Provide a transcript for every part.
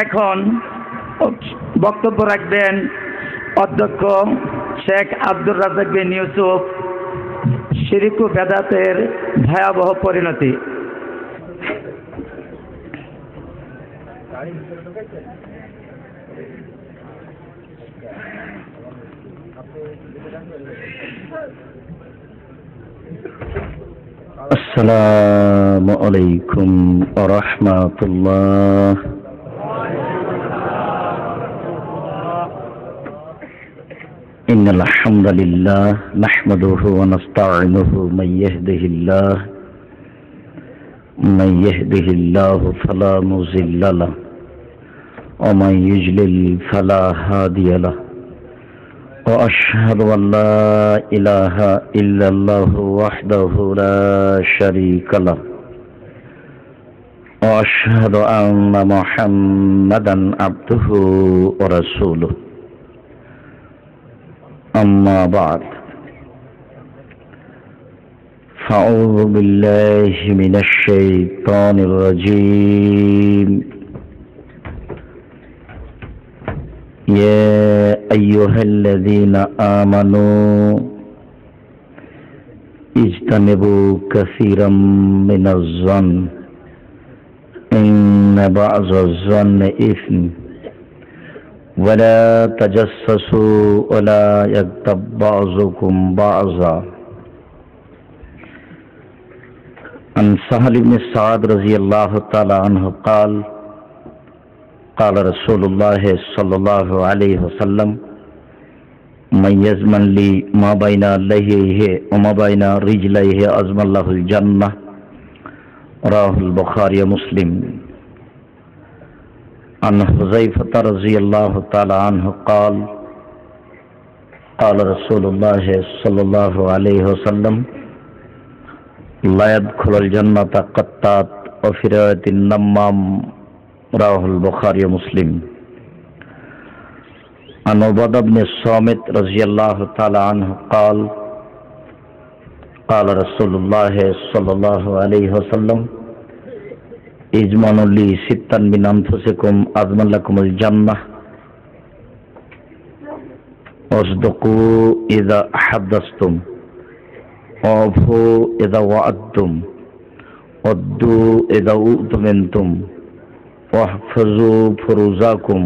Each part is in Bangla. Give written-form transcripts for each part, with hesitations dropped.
এখন বক্তব্য রাখবেন অধ্যক্ষ শেখ আব্দুর রাজ্জাক বিন ইউসুফ, শিরক ও বেদাতের ভয়াবহ পরিণতি। আসসালামু আলাইকুম ওয়া রাহমাতুল্লাহ। ইন্নাল হামদালিল্লাহ নাহমাদুহু ওয়া নাস্তাঈনুহু মান ইয়াহদিহিল্লাহু ফালা মুযিল্লা লাহু ওয়া মান ইউযলিল ফালা হাদিয়া লাহু। وأشهد أن لا إله إلا الله وحده لا شريك له وأشهد أن محمدا عبده ورسوله أما بعد فأعوذ بالله من الشيطان الرجيم. يا أيها الذين آمنوا اجتنبوا كثيرا من الظن إن بعض الظن إثم ولا تجسسوا ولا يغتب بعضكم بعضا. عن سهل بن سعد رضي الله تعالى عنه قال قال رسول الله صلى الله عليه وسلم من يزمن لي ما بين لحيه وما بين رجليه أزمن له الجنة. رواه البخاري ومسلم. عن حذيفة رضي الله تعالى عنه قال قال رسول الله صلى الله عليه وسلم لا يدخل الجنة قطات وفي رواية النمام. رواه البخاري ومسلم. عن عبادة بن الصامت رضي الله تعالى عنه قال قال رسول الله صلى الله عليه وسلم اجمعوا لي ستا من أنفسكم أضمن لكم الجنة واصدقوا إذا حدثتم وأوفوا إذا وعدتم وادوا إذا أؤتمنتم واحفظوا فروجكم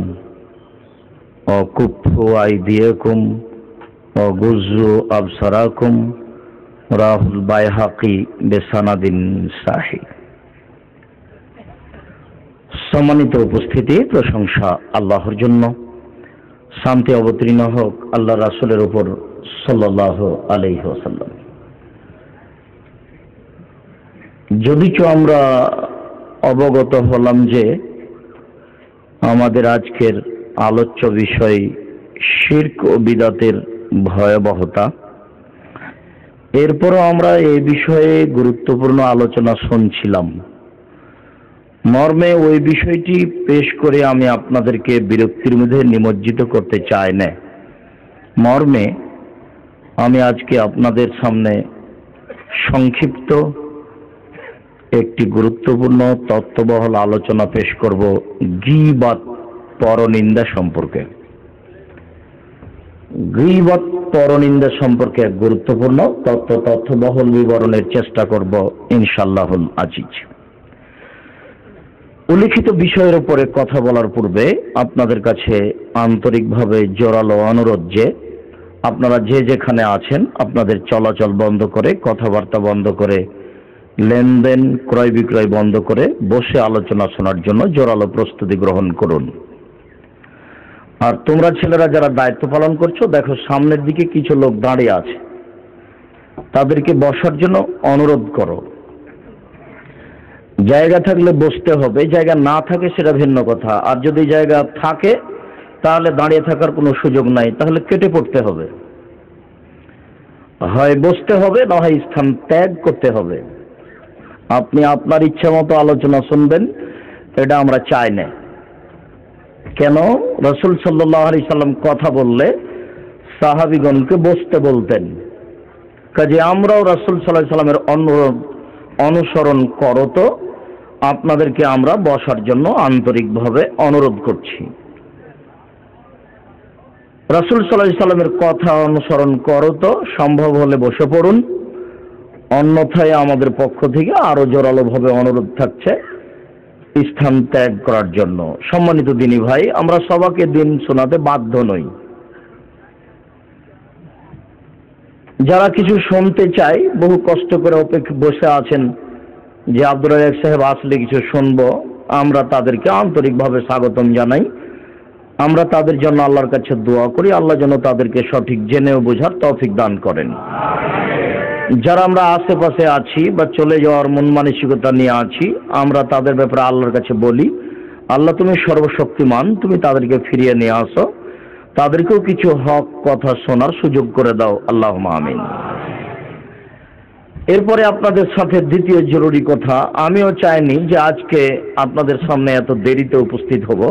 وكفوا أيديكم وغضوا أبصاركم. رواه البيهقي بسند صحيح. সম্মানিত উপস্থিতি, প্রশংসা আল্লাহর জন্য, শান্তি অবতীর্ণ হোক আল্লাহ রাসূলের উপর সাল্লাল্লাহু আলাইহি ওয়াসাল্লাম। যদিচ আমরা অবগত হলাম যে আমাদের আজকের আলোচ্য বিষয় শিরক ও বিদআতের ভয়াবহতা, এরপরও আমরা এই বিষয়ে গুরুত্বপূর্ণ আলোচনা শুনছিলাম। মর্মে ওই বিষয়টি পেশ করে আমি আপনাদেরকে বিরক্তির মধ্যে নিমজ্জিত করতে চাই না। মর্মে আমি আজকে আপনাদের সামনে সংক্ষিপ্ত একটি গুরুত্বপূর্ণ তত্ত্ববহল আলোচনা পেশ করব গীবত, পরনিন্দা সম্পর্কে। গীবত, পরনিন্দা সম্পর্কে এক গুরুত্বপূর্ণ তথ্যবহল বিবরণের চেষ্টা করব ইনশাআল্লাহুল আজিজ। উল্লিখিত বিষয়ের উপরে কথা বলার পূর্বে আপনাদের কাছে আন্তরিকভাবে জোরালো অনুরোধ যে আপনারা যে যেখানে আছেন আপনাদের চলাচল বন্ধ করে, কথাবার্তা বন্ধ করে, লেনদেন ক্রয় বিক্রয় বন্ধ করে বসে আলোচনা শোনার জন্য জোরালো প্রস্তুতি গ্রহণ করুন। আর তোমরা ছেলেরা যারা দায়িত্ব পালন করছো, দেখো সামনের দিকে কিছু লোক দাঁড়িয়ে আছে, তাদেরকে বসার জন্য অনুরোধ করো। জায়গা থাকলে বসতে হবে, জায়গা না থাকে সেটা ভিন্ন কথা। আর যদি জায়গা থাকে তাহলে দাঁড়িয়ে থাকার কোনো সুযোগ নাই, তাহলে কেটে পড়তে হবে, হয় বসতে হবে না হয় স্থান ত্যাগ করতে হবে। আপনি আপনার ইচ্ছা মতো আলোচনা শুনবেন, এটা আমরা চাই না। কেন? রাসূল সাল্লাল্লাহু আলাইহি সাল্লাম কথা বললে সাহাবীগণকে বসতে বলতেন। কাজে আমরাও রাসূল সাল্লাল্লাহু আলাইহি সাল্লামের অনুসরণ করো তো আপনাদেরকে আমরা বসার জন্য আন্তরিকভাবে অনুরোধ করছি। রাসূল সাল্লাল্লাহু আলাইহি সাল্লামের কথা অনুসরণ করো, তো সম্ভব হলে বসে পড়ুন, অন্যথায় আমাদের পক্ষ থেকে আরো জোরালোভাবে অনুরোধ থাকছে স্থান ত্যাগ করার জন্য। সম্মানিত দিনী ভাই, আমরা সবাইকে দিন শোনাতে বাধ্য নই। যারা কিছু শুনতে চায় বহু কষ্ট করে বসে আছেন যে আব্দুর রাজ্জাক সাহেব আসলে কিছু শুনবো, আমরা তাদেরকে আন্তরিকভাবে স্বাগতম জানাই। আমরা তাদের জন্য আল্লাহর কাছে দোয়া করি, আল্লাহ যেন তাদেরকে সঠিক জেনেও বোঝার তৌফিক দান করেন। যারা আমরা আশেপাশে আছি বা চলে যাওয়ার মন মানসিকতা নিয়ে আছি, আমরা তাদের ব্যাপারে আল্লাহর কাছে বলি, আল্লাহ তুমি সর্বশক্তিমান, তুমি তাদেরকে ফিরিয়ে নিয়ে আসো, তাদেরকেও কিছু হক কথা শোনার সুযোগ করে দাও, আল্লাহুম্মা আমিন। এরপরে আপনাদের সাথে দ্বিতীয় জরুরি কথা, আমিও চাইনি যে আজকে আপনাদের সামনে এত দেরিতে উপস্থিত হব,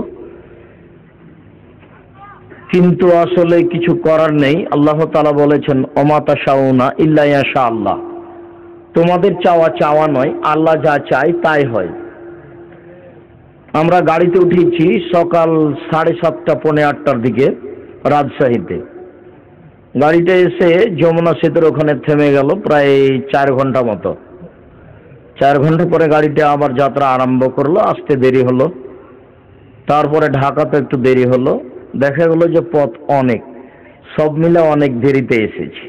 কিন্তু আসলে কিছু করার নেই। আল্লাহ তাআলা বলেছেন ওমা তাশাউনা ইল্লা ইয়াশা আল্লাহ, তোমাদের চাওয়া চাওয়া নয়, আল্লাহ যা চায় তাই হয়। আমরা গাড়িতে উঠেছি সকাল 7:30 পৌনে 8টার দিকে রাজশাহীতে। গাড়িটা এসে যমুনা সেতুর ওখানে থেমে গেল প্রায় 4 ঘন্টা মতো। 4 ঘন্টা পরে গাড়িটা আবার যাত্রা আরম্ভ করলো, আসতে দেরি হলো। তারপরে ঢাকাতে একটু দেরি হলো, দেখা গেল যে পথ অনেক, সব মিলে অনেক দেরিতে এসেছি।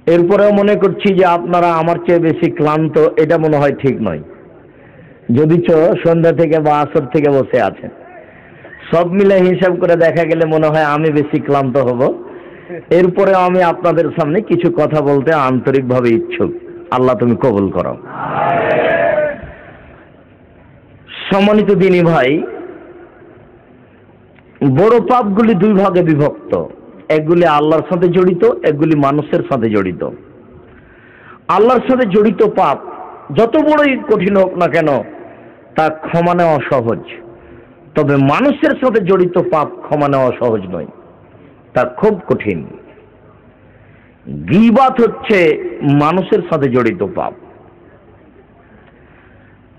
এরপরেও মনে করছি যে আপনারা আমার চেয়ে বেশি ক্লান্ত, এটা মনে হয় ঠিক নয়, যদি সন্ধ্যা থেকে বা আসর থেকে বসে আছেন। সব মিলে হিসাব করে দেখা গেলে মনে হয় আমি বেশি ক্লান্ত হব। এরপরে আমি আপনাদের সামনে কিছু কথা বলতে আন্তরিকভাবে ইচ্ছুক, আল্লাহ তুমি কবুল করো। সম্মানিত দিনী ভাই, বড় পাপগুলি 2 ভাগে বিভক্ত, একগুলি আল্লাহর সাথে জড়িত, একগুলি মানুষের সাথে জড়িত। আল্লাহর সাথে জড়িত পাপ যত বড়ই কঠিন হোক না কেন তা ক্ষমা নেওয়া সহজ, তবে মানুষের সাথে জড়িত পাপ ক্ষমা নেওয়া সহজ নয়, তা খুব কঠিন। গীবাত হচ্ছে মানুষের সাথে জড়িত পাপ।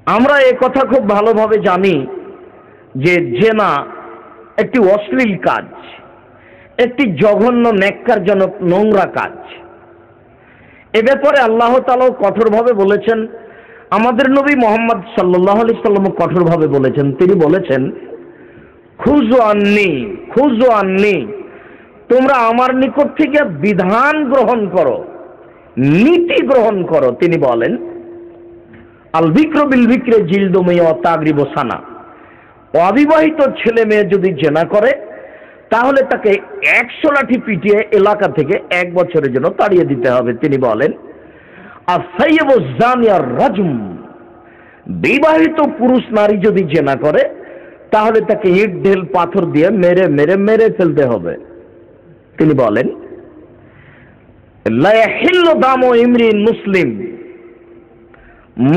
আমরা এ কথা খুব ভালোভাবে জানি যে জেনা একটি অশ্লীল কাজ, একটি জঘন্য ন্যাক্কারজনক নোংরা কাজ। এ ব্যাপারে আল্লাহ তাআলা কঠোরভাবে বলেছেন, আমাদের নবী মুহাম্মদ সাল্লাল্লাহু আলাইহি সাল্লাম কঠোরভাবে বলেছেন। তিনি বলেছেন খুযু আন্নি, তোমরা আমার নিকট থেকে বিধান গ্রহণ করো, নীতি গ্রহণ করো। তিনি বলেন আল বিক্র বিল বিক্রে জিলদু মিয়া তাগরিবু সানা, অবিবাহিত ছেলে মেয়ে যদি জেনা করে তাহলে তাকে 100 লাঠি পিটিয়ে এলাকা থেকে 1 বছরের জন্য তাড়িয়ে দিতে হবে। তিনি বলেন আস-সাইয়্যিবু যানিয়া রাজম, বিবাহিত পুরুষ নারী যদি জেনা করে তাহলে তাকে ইট ঢেল পাথর দিয়ে মেরে মেরে মেরে ফেলতে হবে। তিনি বলেন লা ইয়াহিল্লু দামু ইমরিন মুসলিম,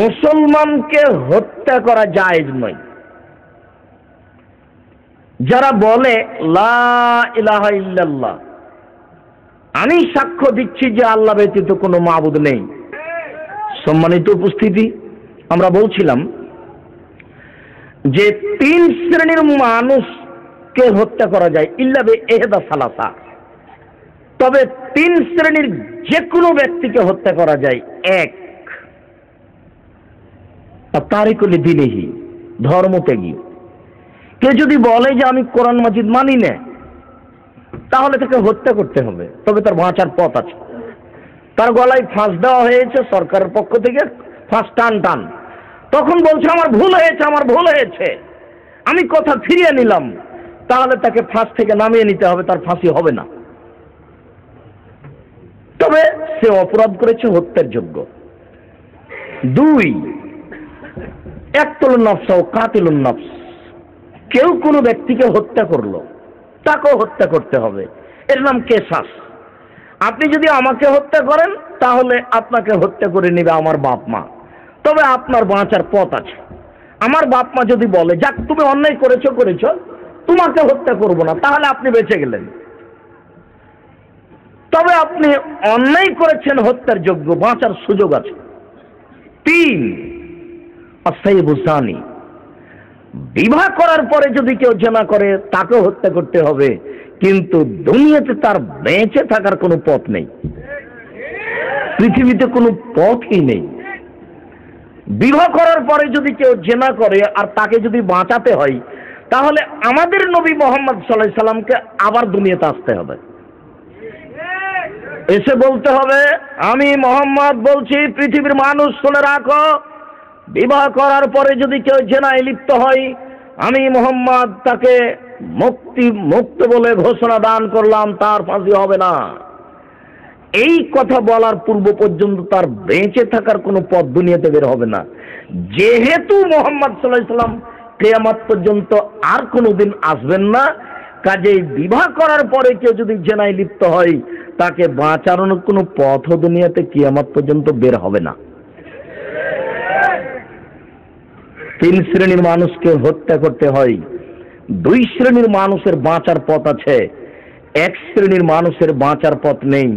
মুসলমানকে হত্যা করা জায়েজ নয়। যারা বলে লা ইলাহা ইল্লাল্লাহ, আমি সাক্ষ্য দিচ্ছি যে আল্লাহ ব্যতীত কোনো মাবুদ নেই। সম্মানিত উপস্থিতি, আমরা বলছিলাম যে 3 শ্রেণীর মানুষকে হত্যা করা যায় ইল্লা বে ইহদা সালাসা, তবে 3 শ্রেণীর যে কোনো ব্যক্তিকে হত্যা করা যায়। 1, তারিকুল দ্বীনিহি, ধর্মত্যাগী। কেউ যদি বলে যে আমি কোরআন মাজিদ মানি না, তাহলে তাকে হত্যা করতে হবে, তবে তার বাঁচার পথ আছে। তার গলায় ফাঁস দেওয়া হয়েছে সরকারের পক্ষ থেকে, ফাঁস টান, তখন বলছে আমার ভুল হয়েছে, আমি কথা ফিরিয়ে নিলাম, তাহলে তাকে ফাঁস থেকে নামিয়ে নিতে হবে, তার ফাঁসি হবে না, তবে সে অপরাধ করেছে, হত্যার যোগ্য। 2, ইকতুলুন নাফস ওয়া কাতিলুন নাফস, কেউ কোনো ব্যক্তিকে হত্যা করলো, তাকেও হত্যা করতে হবে, এর নাম কিসাস। আপনি যদি আমাকে হত্যা করেন তাহলে আপনাকে হত্যা করে নেবে আমার বাপ মা, তবে আপনার বাঁচার পথ আছে। আমার বাপ মা যদি বলে যাক তুমি অন্যায় করেছো, তোমাকে হত্যা করব না, তাহলে আপনি বেঁচে গেলেন, তবে আপনি অন্যায় করেছেন, হত্যার যোগ্য, বাঁচার সুযোগ আছে। 3, আসাইবু জানি। বিবাহ করার পরে যদি কেউ জেনা করে তাকে হত্যা করতে হবে, কিন্তু দুনিয়াতে তার বেঁচে থাকার কোনো পথ নেই, পৃথিবীতে কোনো পথই নেই। বিবাহ করার পরে যদি কেউ জেনা করে আর তাকে যদি বাঁচাতে হয়, তাহলে আমাদের নবী মুহাম্মদ সাল্লাল্লাহু আলাইহি সাল্লামকে আবার দুনিয়াতে আসতে হবে, এসে বলতে হবে, আমি মুহাম্মদ বলছি পৃথিবীর মানুষ শুনে রাখো, বিবাহ করার পরে যদি কেউ জেনায় লিপ্ত হয়, আমি মুহাম্মদ তাকে মুক্ত বলে ঘোষণা দান করলাম, তার ফাঁসি হবে না। এই কথা বলার পূর্ব পর্যন্ত তার বেঁচে থাকার কোনো পথ দুনিয়াতে বের হবে না। যেহেতু মুহাম্মদ সাল্লাল্লাহু আলাইহি সাল্লাম কিয়ামত পর্যন্ত আর কোনোদিন আসবেন না, কাজেই বিবাহ করার পরে কেউ যদি জেনায় লিপ্ত হয়, তাকে বাঁচানোর কোনো পথও দুনিয়াতে কিয়ামত পর্যন্ত বের হবে না। তিন শ্রেণীর মানুষকে হত্যা করতে হয়, দুই শ্রেণীর মানুষের বাঁচার পথ আছে, এক শ্রেণীর মানুষের বাঁচার পথ নেই।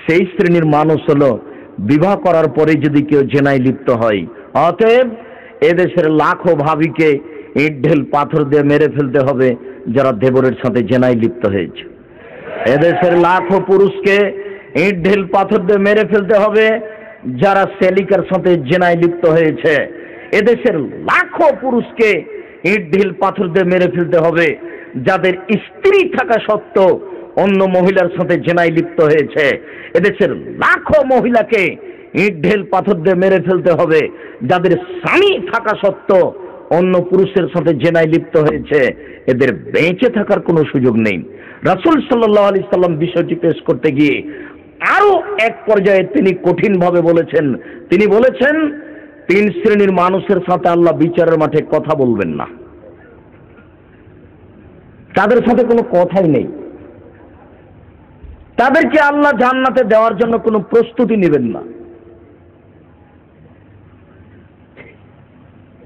সেই শ্রেণীর মানুষ হলো বিবাহ করার পরে যদি কেউ জেনায় লিপ্ত হয়। অতএব এদেশের লাখো ভাবিকে ইট ঢেল পাথর দিয়ে মেরে ফেলতে হবে যারা দেবরের সাথে জেনায় লিপ্ত হয়েছে। এদেশের লাখো পুরুষকে ইট ঢেল পাথর দিয়ে মেরে ফেলতে হবে যারা সেলিকার সাথে জেনায় লিপ্ত হয়েছে। এদেশের লাখো পুরুষকে ইট ঢিল পাথর দিয়ে মেরে ফেলতে হবে যাদের স্ত্রী থাকা সত্ত্বেও অন্য মহিলার সাথে জেনায় লিপ্ত হয়েছে। এদেশের লাখো মহিলাকে ইট ঢেল পাথর দিয়ে মেরে ফেলতে হবে যাদের স্বামী থাকা সত্ত্বেও অন্য পুরুষের সাথে জেনায় লিপ্ত হয়েছে। এদের বেঁচে থাকার কোনো সুযোগ নেই। রাসূল সাল্লাল্লাহু আলাইহি সাল্লাম বিষয়টি পেশ করতে গিয়ে আরো এক পর্যায়ে তিনি কঠিনভাবে বলেছেন। তিনি বলেছেন, তিন শ্রেণীর মানুষের সাথে আল্লাহ বিচারের মাঠে কথা বলবেন না, তাদের সাথে কোনো কথাই নেই, তাদেরকে আল্লাহ জান্নাতে দেওয়ার জন্য কোনো প্রস্তুতি নেবেন না,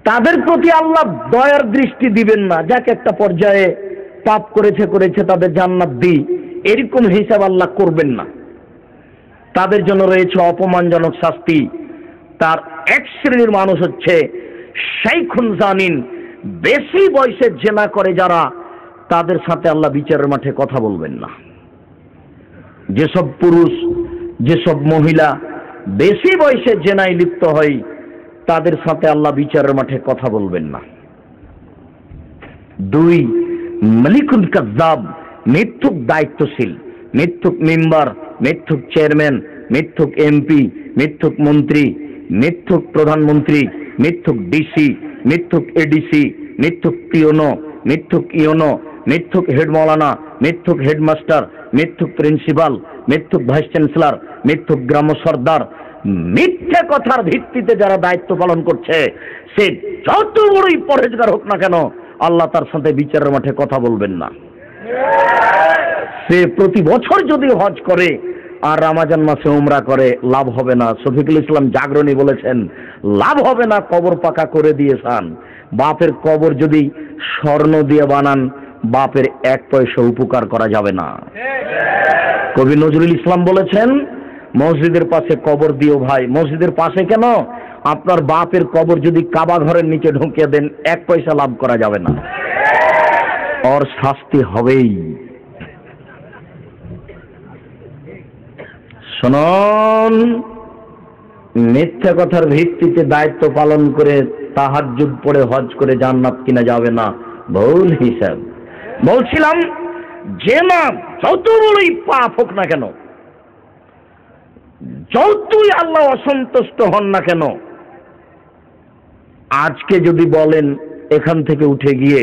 তাদের প্রতি আল্লাহ দয়ার দৃষ্টি দিবেন না। যাক একটা পর্যায়ে পাপ করেছে তাদের জান্নাত দিই, এরকম হিসাব আল্লাহ করবেন না। তাদের জন্য রয়েছে অপমানজনক শাস্তি। তার এক শ্রেণীর মানুষ হচ্ছে শাইখুন জানিন, বেশি বয়সে জেনা করে যারা, তাদের সাথে আল্লাহ বিচারের মাঠে কথা বলবেন না। যেসব পুরুষ, যেসব মহিলা বেশি বয়সে জেনায় লিপ্ত হয়, তাদের সাথে আল্লাহ বিচারের মাঠে কথা বলবেন না। দুই, মালিকুল কাজ্জাব, মিথ্যুক দায়িত্বশীল, মিথ্যুক মেম্বার, মিথ্যুক চেয়ারম্যান, মিথ্যুক এমপি, মিথ্যুক মন্ত্রী, মিথ্যুক প্রধানমন্ত্রী, মিথ্যুক ডিসি, মিথ্যুক এডিসি, মিথ্যুক পিওনো, মিথ্যুক ইওনো, মিথ্যুক হেড মৌলানা, মিথ্যুক হেডমাস্টার, মিথ্যুক প্রিন্সিপাল, মিথ্যুক ভাইস চ্যান্সেলর, মিথ্যুক গ্রাম্য সর্দার, মিথ্যে কথার ভিত্তিতে যারা দায়িত্ব পালন করছে, সে যত বড়ই পরহেজগার হোক না কেন, আল্লাহ তার সাথে বিচারের মাঠে কথা বলবেন না। সে প্রতি বছর যদি হজ করে আর রমজান মাসে উমরা করে, লাভ হবে না। শফিকুল ইসলাম জাগরণী বলেছেন, লাভ হবে না, কবর পাকা করে দিয়েছেন। বাপের কবর যদি স্বর্ণ দিয়ে বানান, বাপের এক পয়সা উপকার করা যাবে না। কবি নজরুল ইসলাম বলেছেন, মসজিদের পাশে কবর দিও ভাই। মসজিদের পাশে কেন? আপনার বাপের কবর যদি কাবা ঘরের নিচে ঢুকিয়ে দেন, এক পয়সা লাভ করা যাবে না, ওর শাস্তি হবেই। শুনুন, মিথ্যা কথার ভিত্তিতে দায়িত্ব পালন করে তাহাজ্জুদ পড়ে হজ করে জান্নাত কিনা যাবে না, ভুল হিসাব। বলছিলাম, জেনা যত বড়ই পাপ হোক না কেন, যতই আল্লাহ অসন্তুষ্ট হন না কেন, আজকে যদি বলেন এখান থেকে উঠে গিয়ে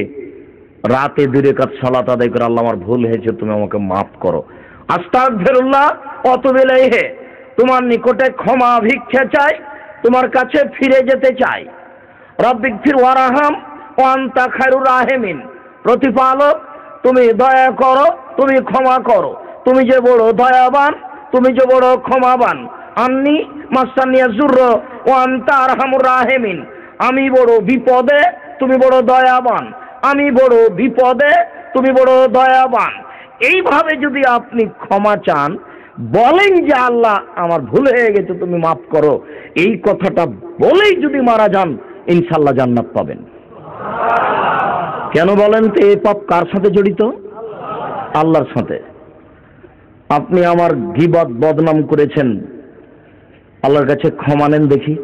রাতে 2 রাকাত সালাত আদায় করে, আল্লাহ আমার ভুল হয়েছে, তুমি আমাকে মাফ করো, আস্তাগফিরুল্লাহ অতুবিলাইহি, তোমার নিকটে ক্ষমা ভিক্ষা চাই, তোমার কাছে ফিরে যেতে চাই। রব্বিগফির ওয়ারহাম ওয়া আনতা খায়রুর রাহিমিন, প্রতিপালক তুমি দয়া করো, তুমি ক্ষমা করো, তুমি যে বড় দয়াবান, তুমি যে বড় ক্ষমাবান। আন্নি মাসানিয়া যুরর ওয়া আনতা আরহামুর রাহিমিন, আমি বড় বিপদে, তুমি বড় দয়াবান, আমি বড় বিপদে, তুমি বড় দয়াবান। এইভাবে যদি আপনি ক্ষমা চান, বলেন যে আল্লাহ আমার ভুল হয়ে গেছে, তুমি মাফ করো, এই কথাটা বলেই যদি মারা যান, ইনশাল্লাহ জান্নাত পাবেন। কেন বলেন তো? এই পাপ কার সাথে জড়িত? আল্লাহর সাথে। আপনি আমার গীবত বদনাম করেছেন, আল্লাহর কাছে ক্ষমা নেন দেখি,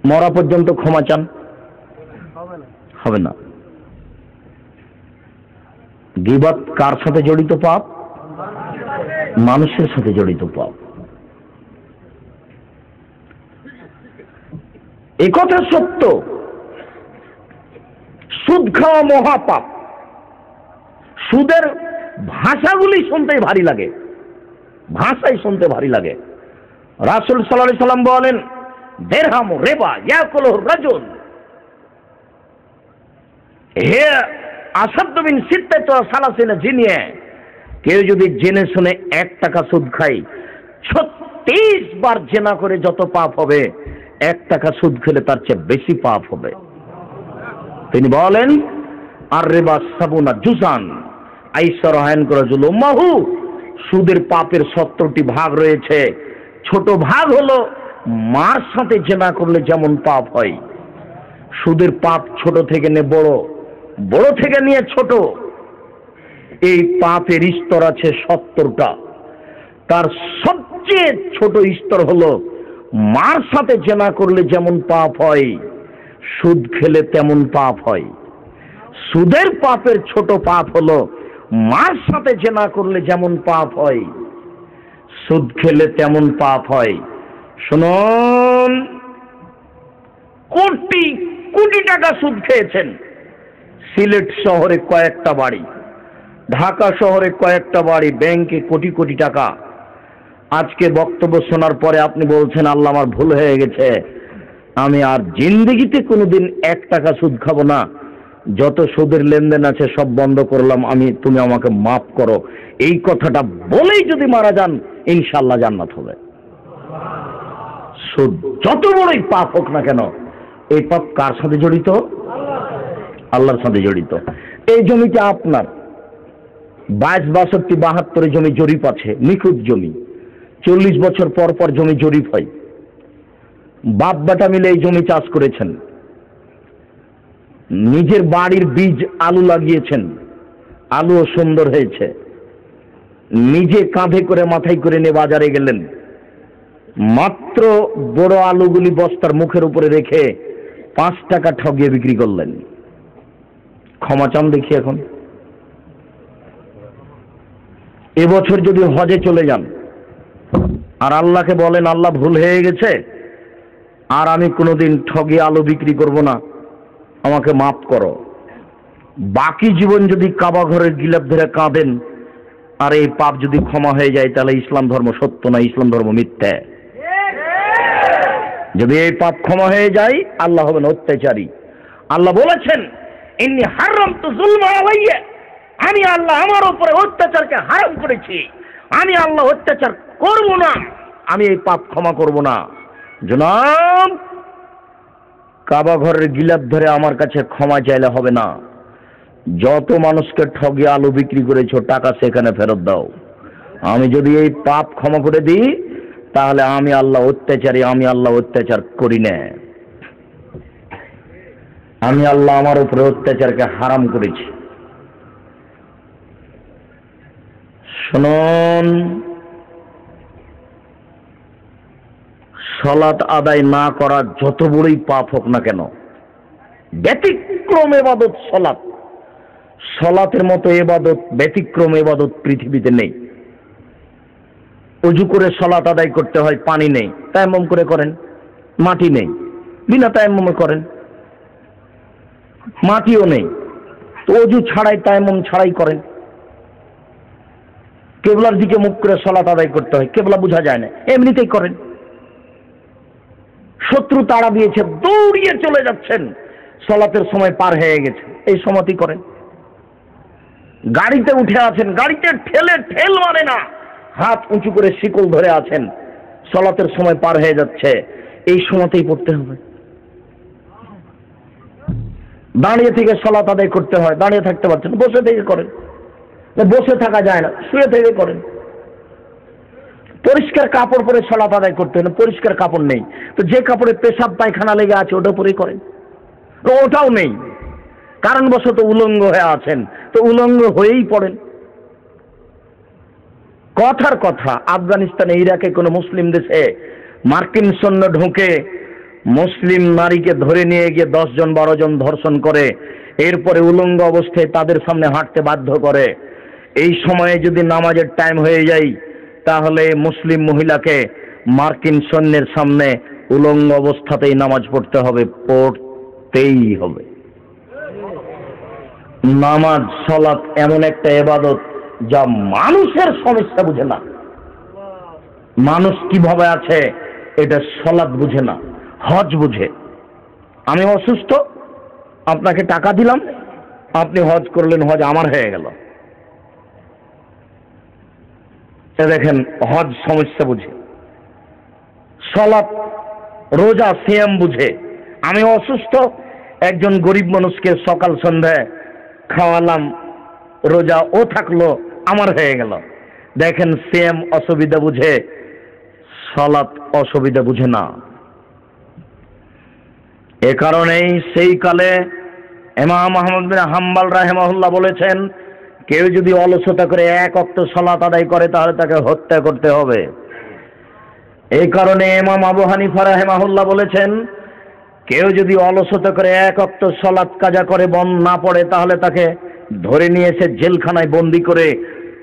মরা পর্যন্ত ক্ষমা চান, হবে না। গীবত কার সাথে জড়িত পাপ? মানুষের সাথে জড়িত পাপ। এ কথা সত্য। সুদ খাওয়া মহাপাপ। সুদের ভাষাগুলি শুনতে ভারী লাগে, ভাষাই শুনতে ভারী লাগে। রাসূল সাল্লাল্লাহু আলাইহি সাল্লাম বলেন, দিরহাম রিবা ইয়াকুলুহু রাজুল, হে আসাদ্দু মিন সিত্তাতি ওয়া সালাসিনা জিনিয়া, কেউ যদি জেনে শুনে 1 টাকা সুদ খায়, 36 বার জেনা করে যত পাপ হবে, 1 টাকা সুদ খেলে তার চেয়ে বেশি পাপ হবে। তিনি বলেন, আর রিবা সাবুনা জুজান আইসার হায়ন করা জুলুমাহু, সুদের পাপের 70টি ভাগ রয়েছে। ছোট ভাগ হলো মার সাথে জেনা করলে যেমন পাপ হয়। সুদের পাপ ছোট থেকে নিয়ে বড়, বড় থেকে নিয়ে ছোট, এই পাপের স্তর আছে 70টা। তার সবচেয়ে ছোট স্তর হলো মার সাথে জেনা করলে যেমন পাপ হয়, সুদ খেলে তেমন পাপ হয়। সুদের পাপের ছোট পাপ হলো মার সাথে জেনা করলে যেমন পাপ হয়, সুদ খেলে তেমন পাপ হয়। শুনুন, কোটি কোটি টাকা সুদ খেয়েছেন। সিলেট শহরে কয়েকটা বাড়ি, ঢাকা শহরে কয়েকটা বাড়ি, ব্যাংকে কোটি কোটি টাকা। আজকে বক্তব্য শোনার পরে আপনি বলছেন, আল্লাহ আমার ভুল হয়ে গেছে, আমি আর জিন্দেগিতে কোনোদিন 1 টাকা সুদ খাবো না, যত সুদের লেনদেন আছে সব বন্ধ করলাম, তুমি আমাকে মাফ করো। এই কথাটা বলেই যদি মারা যান, ইনশাআল্লাহ জান্নাত হবে। সুদ যত বড়ই পাপ হোক না কেন, এই পাপ কার সাথে জড়িত? আল্লাহর সাথে জড়িত। এই জমিটা আপনার, 22, 62, 72 জমি জরিপ আছে, নিখুঁত জমি। 40 বছর পর পর জমি জরিপ হয়। বাপ বেটা মিলে এই জমি চাষ করেছেন, নিজের বাড়ির বীজ আলু লাগিয়েছেন, আলুও সুন্দর হয়েছে। নিজে কাঁধে করে মাথায় করে নিয়ে বাজারে গেলেন, মাত্র বড় আলুগুলি বস্তার মুখের উপরে রেখে 5 টাকা ঠগিয়ে বিক্রি করলেন। ক্ষমা চান দেখি এখন। এবছর যদি হজে চলে যান আর আল্লাহকে বলেন, আল্লাহ ভুল হয়ে গেছে, আর আমি কোনোদিন ঠগিয়ে আলু বিক্রি করব না, আমাকে মাফ করো। বাকি জীবন যদি কাবা ঘরের গিলাপ ধরে কাঁদেন, আর এই পাপ যদি ক্ষমা হয়ে যায়, তাহলে ইসলাম ধর্ম সত্য না, ইসলাম ধর্ম মিথ্যা। যদি এই পাপ ক্ষমা হয়ে যায়, আল্লাহ হবেন অত্যাচারী। আল্লাহ বলেছেন, ইন্নী হারামতু যুলমা আলাইয়া, আমি আল্লাহ আমার উপরে অত্যাচারকে হারাম করেছি, আমি আল্লাহ অত্যাচার করব না, আমি এই পাপ ক্ষমা করব না। জনাব, কাবা ঘরের গিলাপ ধরে আমার কাছে ক্ষমা চাইলে হবে না। যত মানুষকে ঠগিয়ে আলু বিক্রি করেছো, টাকা সেখানে ফেরত দাও। আমি যদি এই পাপ ক্ষমা করে দিই, তাহলে আমি আল্লাহ অত্যাচারী, আমি আল্লাহ অত্যাচার করি না। আমি আল্লাহ আমার উপরে অত্যাচারকে হারাম করেছি। শুনুন, সালাত আদায় না করা যত বড়ই পাপ হোক না কেন, ব্যতিক্রম ইবাদত সালাত। সালাতের মতো ইবাদত, ব্যতিক্রম ইবাদত পৃথিবীতে নেই। ওযু করে সালাত আদায় করতে হয়, পানি নেই, তায়াম্মুম করে করেন। মাটি নেই, বিনা তায়াম্মুমে করেন। মাটিও নেই, তো ওযু ছাড়াই, তায়াম্মুম ছাড়াই করেন। কেবলার দিকে মুখ করে সালাত আদায় করতে হয়, কেবলা বোঝা যায় না, এমনিতেই করেন। শত্রু তাড়া দিয়েছে, দৌড়িয়ে চলে যাচ্ছেন, সালাতের সময় পার হয়ে গেছে, এই সময়তেই করেন। গাড়িতে উঠে আছেন, গাড়িতে ঠেল মানে না, হাত উঁচু করে শিকল ধরে আছেন, সালাতের সময় পার হয়ে যাচ্ছে, এই সময়তেই পড়তে হবে। দাঁড়িয়ে থেকে সালাত আদায় করতে হয়, দাঁড়িয়ে থাকতে পারছেন, বসে থেকে করেন। বসে থাকা যায় না, শুয়ে থেকে করেন। পরিষ্কার কাপড় পরে সালাত আদায় করতে হয় না, পরিষ্কার কাপড় নেই তো যে কাপড়ে পেশাব পায়খানা লেগে আছে ওটা পরেই করেন, ওটাও নেই, কারণবশত উলঙ্গ হয়ে আছেন তো উলঙ্গ হয়েই পড়েন। কথার কথা, আফগানিস্তানে ইরাকে কোনো মুসলিম দেশে মার্কিন সৈন্য ঢুকে মুসলিম নারীকে ধরে নিয়ে গিয়ে 10 জন 12 জন ধর্ষণ করে, এরপরে উলঙ্গ অবস্থায় তাদের সামনে হাঁটতে বাধ্য করে। এই সময়ে যদি নামাজের টাইম হয়ে যায় তাহলে মুসলিম মহিলাকে মার্কিন সৈন্যের সামনে উলঙ্গ অবস্থাতেই নামাজ পড়তে হবে, পড়তেই হবে। নামাজ সালাত এমন একটা ইবাদত যা মানুষের সমস্যা বুঝে না। মানুষ কিভাবে আছে এটা সালাত বুঝে না, হজ বুঝে। আমি অসুস্থ, আপনাকে টাকা দিলাম, আপনি হজ করলেন, হজ আমার হয়ে গেল। দেখেন হজ সমস্যা বুঝে, সালাত রোজা সিয়াম বুঝে। আমি অসুস্থ, একজন গরিব মানুষকে সকাল সন্ধ্যায় খাওয়ালাম, রোজা ও থাকলো, আমার হয়ে গেল। দেখেন সিয়াম অসুবিধা বুঝে, সালাত অসুবিধা বুঝে না। এ কারণেই সেই কালে ইমাম আহমদ বিন হাম্বল রাহিমাহুল্লাহ বলেছেন, কেউ যদি অলসতা করে এক ওয়াক্ত সালাত আদায় করে তাহলে তাকে হত্যা করতে হবে। এই কারণে ইমাম আবু হানিফা রাহিমাহুল্লাহ বলেছেন, কেউ যদি অলসতা করে এক ওয়াক্ত সালাত কাজা করে না পড়ে তাহলে তাকে ধরে নিয়ে এসে জেলখানায় বন্দি করে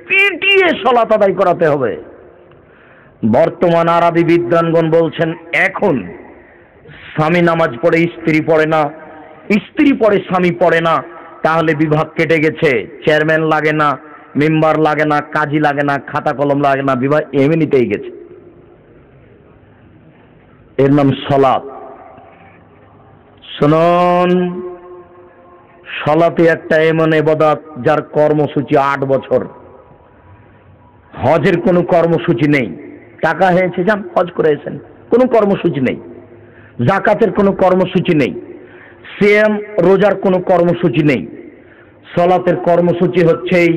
পিটিয়ে সালাত আদায় করাতে হবে। বর্তমান আরবি বিদ্বানগণ বলছেন, এখন স্বামী নামাজ পড়ে স্ত্রী পড়ে না, স্ত্রী পড়ে স্বামী পড়ে না, তাহলে বিভাগ কেটে গেছে। চেয়ারম্যান লাগে না, মেম্বার লাগে না, কাজী লাগে না, খাতা কলম লাগে না, বিভাগ এমনিতেই গেছে। এর নাম সালাত। শুনুন, সালাতে একটা এমন ইবাদত যার কর্মসূচি 8 বছর। হজের কোনো কর্মসূচি নেই, টাকা হয়েছে যান হজ করে এসেন, কোনো কর্মসূচি নেই। যাকাতের কোনো কর্মসূচি নেই, সিয়াম রোজার কোনো কর্মসূচি নেই। সালাতের কর্মসূচি হচ্ছেই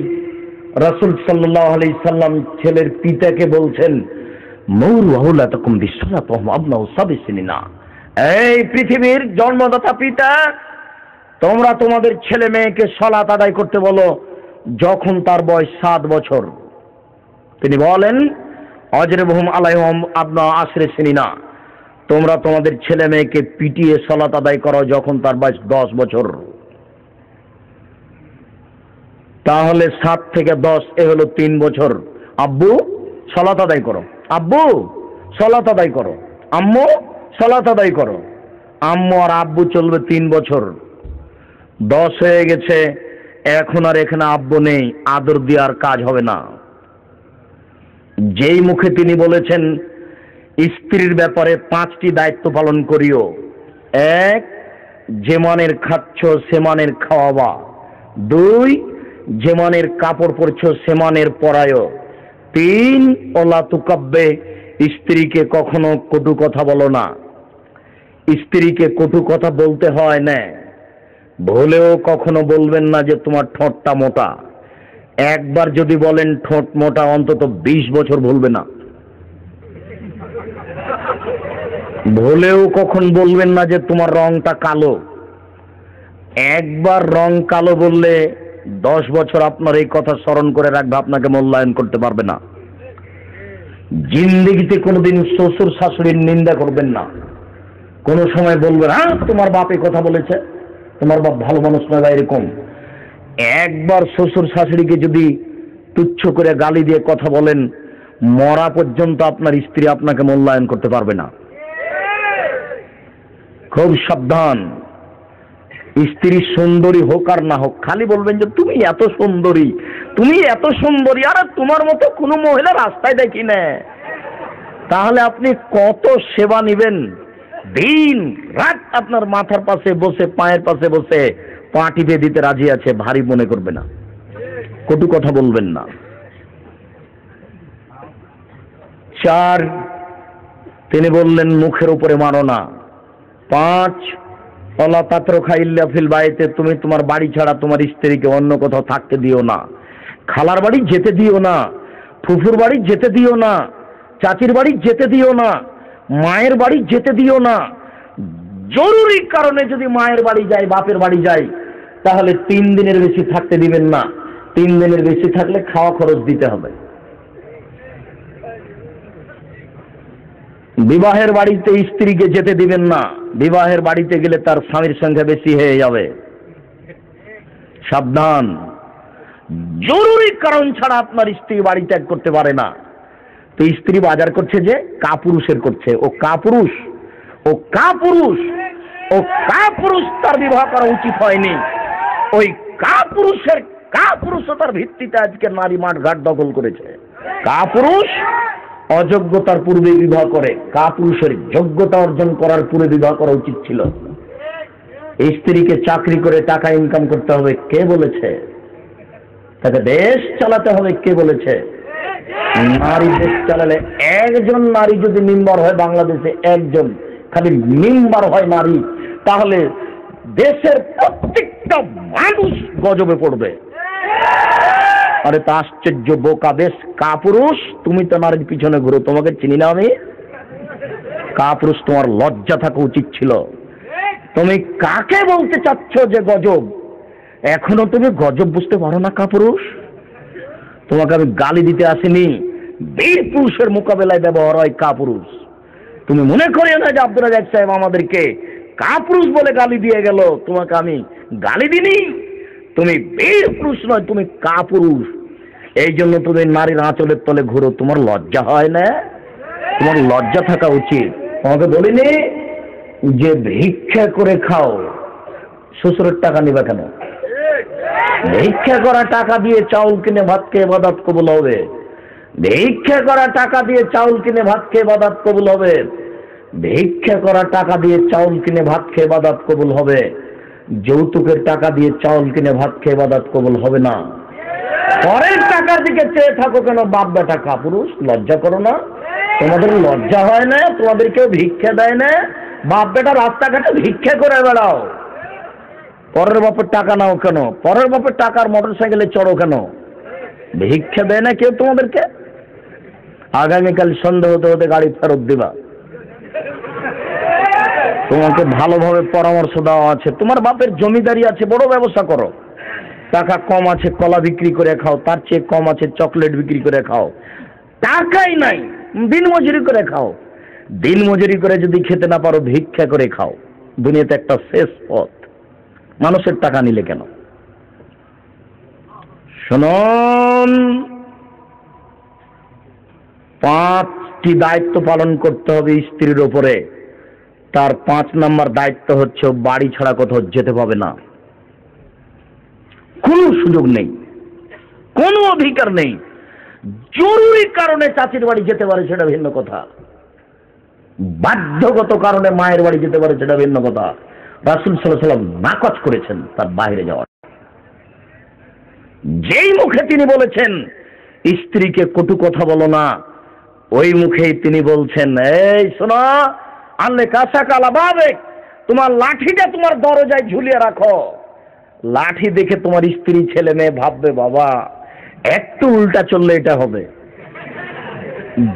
রাসূল সাল্লাল্লাহু আলাইহি সাল্লাম ছেলের পিতাকে বলছেন, মুরু আওলাদাকুম বিসসালাতি ওয়া হুম আবনাউ সাব'i সিনিনা। এই পৃথিবীর জন্মদাতা পিতা, তোমরা তোমাদের ছেলে মেয়েকে সালাত আদায় করতে বলো যখন তার বয়স 7 বছর। তিনি বলেন, অজরিবহুম আলাইহিম আবনা আশরি সিনিনা, তোমরা তোমাদের ছেলে মেয়েকে পিটিয়ে সালাত আদায় করো যখন তার বয়স 10 বছর। তাহলে 7 থেকে 10 এ হলো 3 বছর। আব্বু সালাত আদায় করো, আব্বু সালাত আদায় করো, আম্মু সালাত আদায় করো। আম্মু আর আব্বু চলবে 3 বছর। 10 হয়ে গেছে, এখন আর এখানে আব্বু নেই, আদর দেওয়ার কাজ হবে না। যেই মুখে তিনি বলেছেন স্ত্রীর ব্যাপারে 5টি দায়িত্ব পালন করিও। 1, যে মানের খাচ্ছ সে মানের খাওয়াবা। 2, যে মানের কাপড় পরছো সে মানের পরায়। 3, ওলা তুকাব্বে, স্ত্রীকে কখনো কটু কথা বলো না। স্ত্রীকে কটু কথা বলতে হয় না, ভুলেও কখনো বলবেন না যে তোমার ঠোঁটটা মোটা। একবার যদি বলেন ঠোঁট মোটা, অন্তত 20 বছর ভুলবে না। ভুলেও কখন বলবেন না যে তোমার রংটা কালো। একবার রং কালো বললে 10 বছর আপনার এই কথা স্মরণ করে রাখবে, আপনাকে মূল্যায়ন করতে পারবে না। জিন্দেগিতে কোনোদিন শ্বশুর শাশুড়ির নিন্দা করবেন না। কোনো সময় বলবেন, হ্যাঁ তোমার বাপ এই কথা বলেছে, তোমার বাপ ভালো মানুষ নয় বা এরকম। একবার শ্বশুর শাশুড়িকে যদি তুচ্ছ করে গালি দিয়ে কথা বলেন, মরা পর্যন্ত আপনার স্ত্রী আপনাকে মূল্যায়ন করতে পারবে না। খুব সাবধান। স্ত্রী সুন্দরী হোক আর না হোক, খালি বলবেন যে তুমি এত সুন্দরী, তুমি এত সুন্দরী, আর তোমার মতো কোনো মহিলা রাস্তায় দেখি না। তাহলে আপনি কত সেবা নেবেন? দিন রাত আপনার মাথার পাশে বসে, পায়ের পাশে বসে পা টিপে দিতে রাজি আছে, ভারী মনে করবে না, কটু কথা বলবেন না। 4, তিনি বললেন মুখের উপরে মারো না। 5, ওয়ালা তাতরুকা ইল্লা ফিল বাইতে, তুমি তোমার বাড়ি ছাড়া তোমার স্ত্রীকে অন্য কোথাও থাকতে দিও না। খালার বাড়ি যেতে দিও না, ফুফুর বাড়ি যেতে দিও না, চাচির বাড়ি যেতে দিও না, মায়ের বাড়ি যেতে দিও না। জরুরি কারণে যদি মায়ের বাড়ি যায়, বাপের বাড়ি যায়, তাহলে 3 দিনের বেশি থাকতে দিবেন না। 3 দিনের বেশি থাকলে খাওয়া খরচ দিতে হবে। বিবাহের বাড়িতে স্ত্রীকে যেতে দিবেন না, বিবাহের বাড়িতে গেলে তার স্বামীর সংখ্যা বেশি হয়ে যাবে। সাবধান, জরুরি কারণ ছাড়া আপনার স্ত্রী বাড়ি ত্যাগ করতে পারে না। তো স্ত্রী বাজার করছে যে কাপুরুষের করছে, ও কাপুরুষ, ও কাপুরুষ, ও কাপুরুষ, তার বিবাহ করা উচিত হয়নি। ওই কাপুরুষের কাপুরুষতার ভিত্তিতে আজকে নারী মাঠঘাট দখল করেছে। কাপুরুষ অযোগ্যতার পূর্বে বিবাহ করে, কাপুরুষের যোগ্যতা অর্জন করার পূর্বে বিবাহ করা উচিত ছিল। স্ত্রীকে চাকরি করে টাকা ইনকাম করতে হবে কে বলেছে? তাকে দেশ চালাতে হবে কে বলেছে? নারী দেশ চালালে, একজন নারী যদি মেম্বার হয় বাংলাদেশে, একজন খালি মেম্বার হয় নারী, তাহলে দেশের প্রত্যেকটা মানুষ গজবে পড়বে। আরে তা আশ্চর্য বোকা দেশ। কাপুরুষ, তুমি তো নারীর পিছনে ঘুরো, তোমাকে চিনি না আমি? কাপুরুষ, তোমার লজ্জা থাকা উচিত ছিল। তুমি কাকে বলতে চাচ্ছ যে গজব? এখনো তুমি গজব বুঝতে পারো না কাপুরুষ? তোমাকে আমি গালি দিতে আসিনি, বীর পুরুষের মোকাবেলায় ব্যবহার হয় কাপুরুষ। তুমি মনে করিও না যে আব্দুর রাজ্জাক সাহেব আমাদেরকে কাপুরুষ বলে গালি দিয়ে গেল, তোমাকে আমি গালি দিনি। তুমি বীর পুরুষ নয়, তুমি কাপুরুষ। এই জন্য তুমি নারীর আঁচলের তলে ঘুরো, তোমার লজ্জা হয় না? তোমার লজ্জা থাকা উচিত। তোমাকে বলিনি যে ভিক্ষা করে খাও, শ্বশুরের টাকা নিবে কেন? ভিক্ষা করা টাকা দিয়ে চাউল কিনে ভাত খেয়ে ইবাদত কবুল হবে। ভিক্ষা করা টাকা দিয়ে চাউল কিনে ভাত খেয়ে ইবাদত কবুল হবে। ভিক্ষা করা টাকা দিয়ে চাউল কিনে ভাত খেয়ে ইবাদত কবুল হবে। যৌতুকের টাকা দিয়ে চাউল কিনে ভাত খেয়ে ইবাদত কবুল হবে না। পরের টাকার দিকে চেয়ে থাকো কেন বাপ বেটা কাপুরুষ? লজ্জা করো না? তোমাদের লজ্জা হয় না? তোমাদের কেউ ভিক্ষা দেয় না? বাপ বেটা রাস্তাঘাটে ভিক্ষা করে বেড়াও, পরের বাপের টাকা নাও কেন? পরের বাপের টাকার মোটর সাইকেলে চড়ো কেন? ভিক্ষা দেয় না কেউ তোমাদেরকে? আগামীকাল সন্ধ্যা হতে হতে গাড়ি ফেরত দিবা। তোমাকে ভালোভাবে পরামর্শ দেওয়া আছে। তোমার বাপের জমিদারি আছে, বড় ব্যবসা করো। টাকা কম আছে, কলা বিক্রি করে খাও। তার চেয়ে কম আছে, চকলেট বিক্রি করে খাও। টাকাই নাই, দিনমজুরি করে খাও। দিনমজুরি করে যদি খেতে না পারো, ভিক্ষা করে খাও। দুনিয়াতে একটা শেষ পথ। মানুষের টাকা নিলে কেন? শুনুন, 5টি দায়িত্ব পালন করতে হবে স্ত্রীর ওপরে। তার 5 নম্বর দায়িত্ব হচ্ছে বাড়ি ছাড়া কোথাও যেতে পাবে না। কোনো সুযোগ নেই, কোনো অধিকার নেই। জরুরি কারণে চাচির বাড়ি যেতে পারে, সেটা ভিন্ন কথা। বাধ্যগত কারণে মায়ের বাড়ি যেতে পারে, সেটা ভিন্ন কথা। রাসূল সাল্লাল্লাহু আলাইহি ওয়াসাল্লাম নাকচ করেছেন তার বাইরে যাওয়া। যেই মুখে তিনি বলেছেন স্ত্রীকে কটু কথা বলো না, ওই মুখেই তিনি বলছেন, এই শোনো, আনলে কাঁচা কালা বাবে, তোমার লাঠিটা তোমার দরজায় ঝুলিয়ে রাখো। লাঠি দেখে তোমার স্ত্রী ছেলে মেয়ে ভাববে, বাবা একটু উল্টা চললে এটা হবে।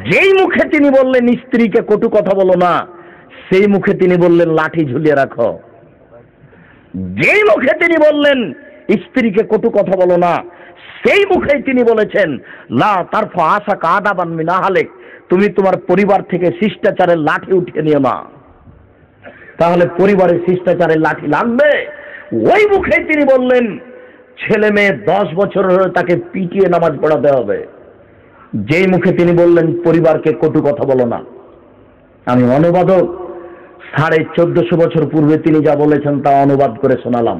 যেই মুখে তিনি বললেন স্ত্রীকে কটু কথা বলো না, সেই মুখে তিনি বললেন লাঠি ঝুলিয়ে রাখো। যেই মুখে তিনি বললেন স্ত্রীকে কটু কথা বলো না, সেই মুখেই তিনি বলেছেন লা তারফা আশা কাদাবান মিন আহলিক, তুমি তোমার পরিবার থেকে শিষ্টাচারের লাঠি উঠিয়ে নিও না। তাহলে পরিবারের শিষ্টাচারের লাঠি লাগবে। ওই মুখেই তিনি বললেন ছেলে মেয়ে 10 বছর হলে তাকে পিটিয়ে নামাজ পড়াতে হবে। যেই মুখে তিনি বললেন পরিবারকে কটু কথা বলো না। আমি অনুবাদক, 1450 বছর পূর্বে তিনি যা বলেছেন তা অনুবাদ করে শোনালাম।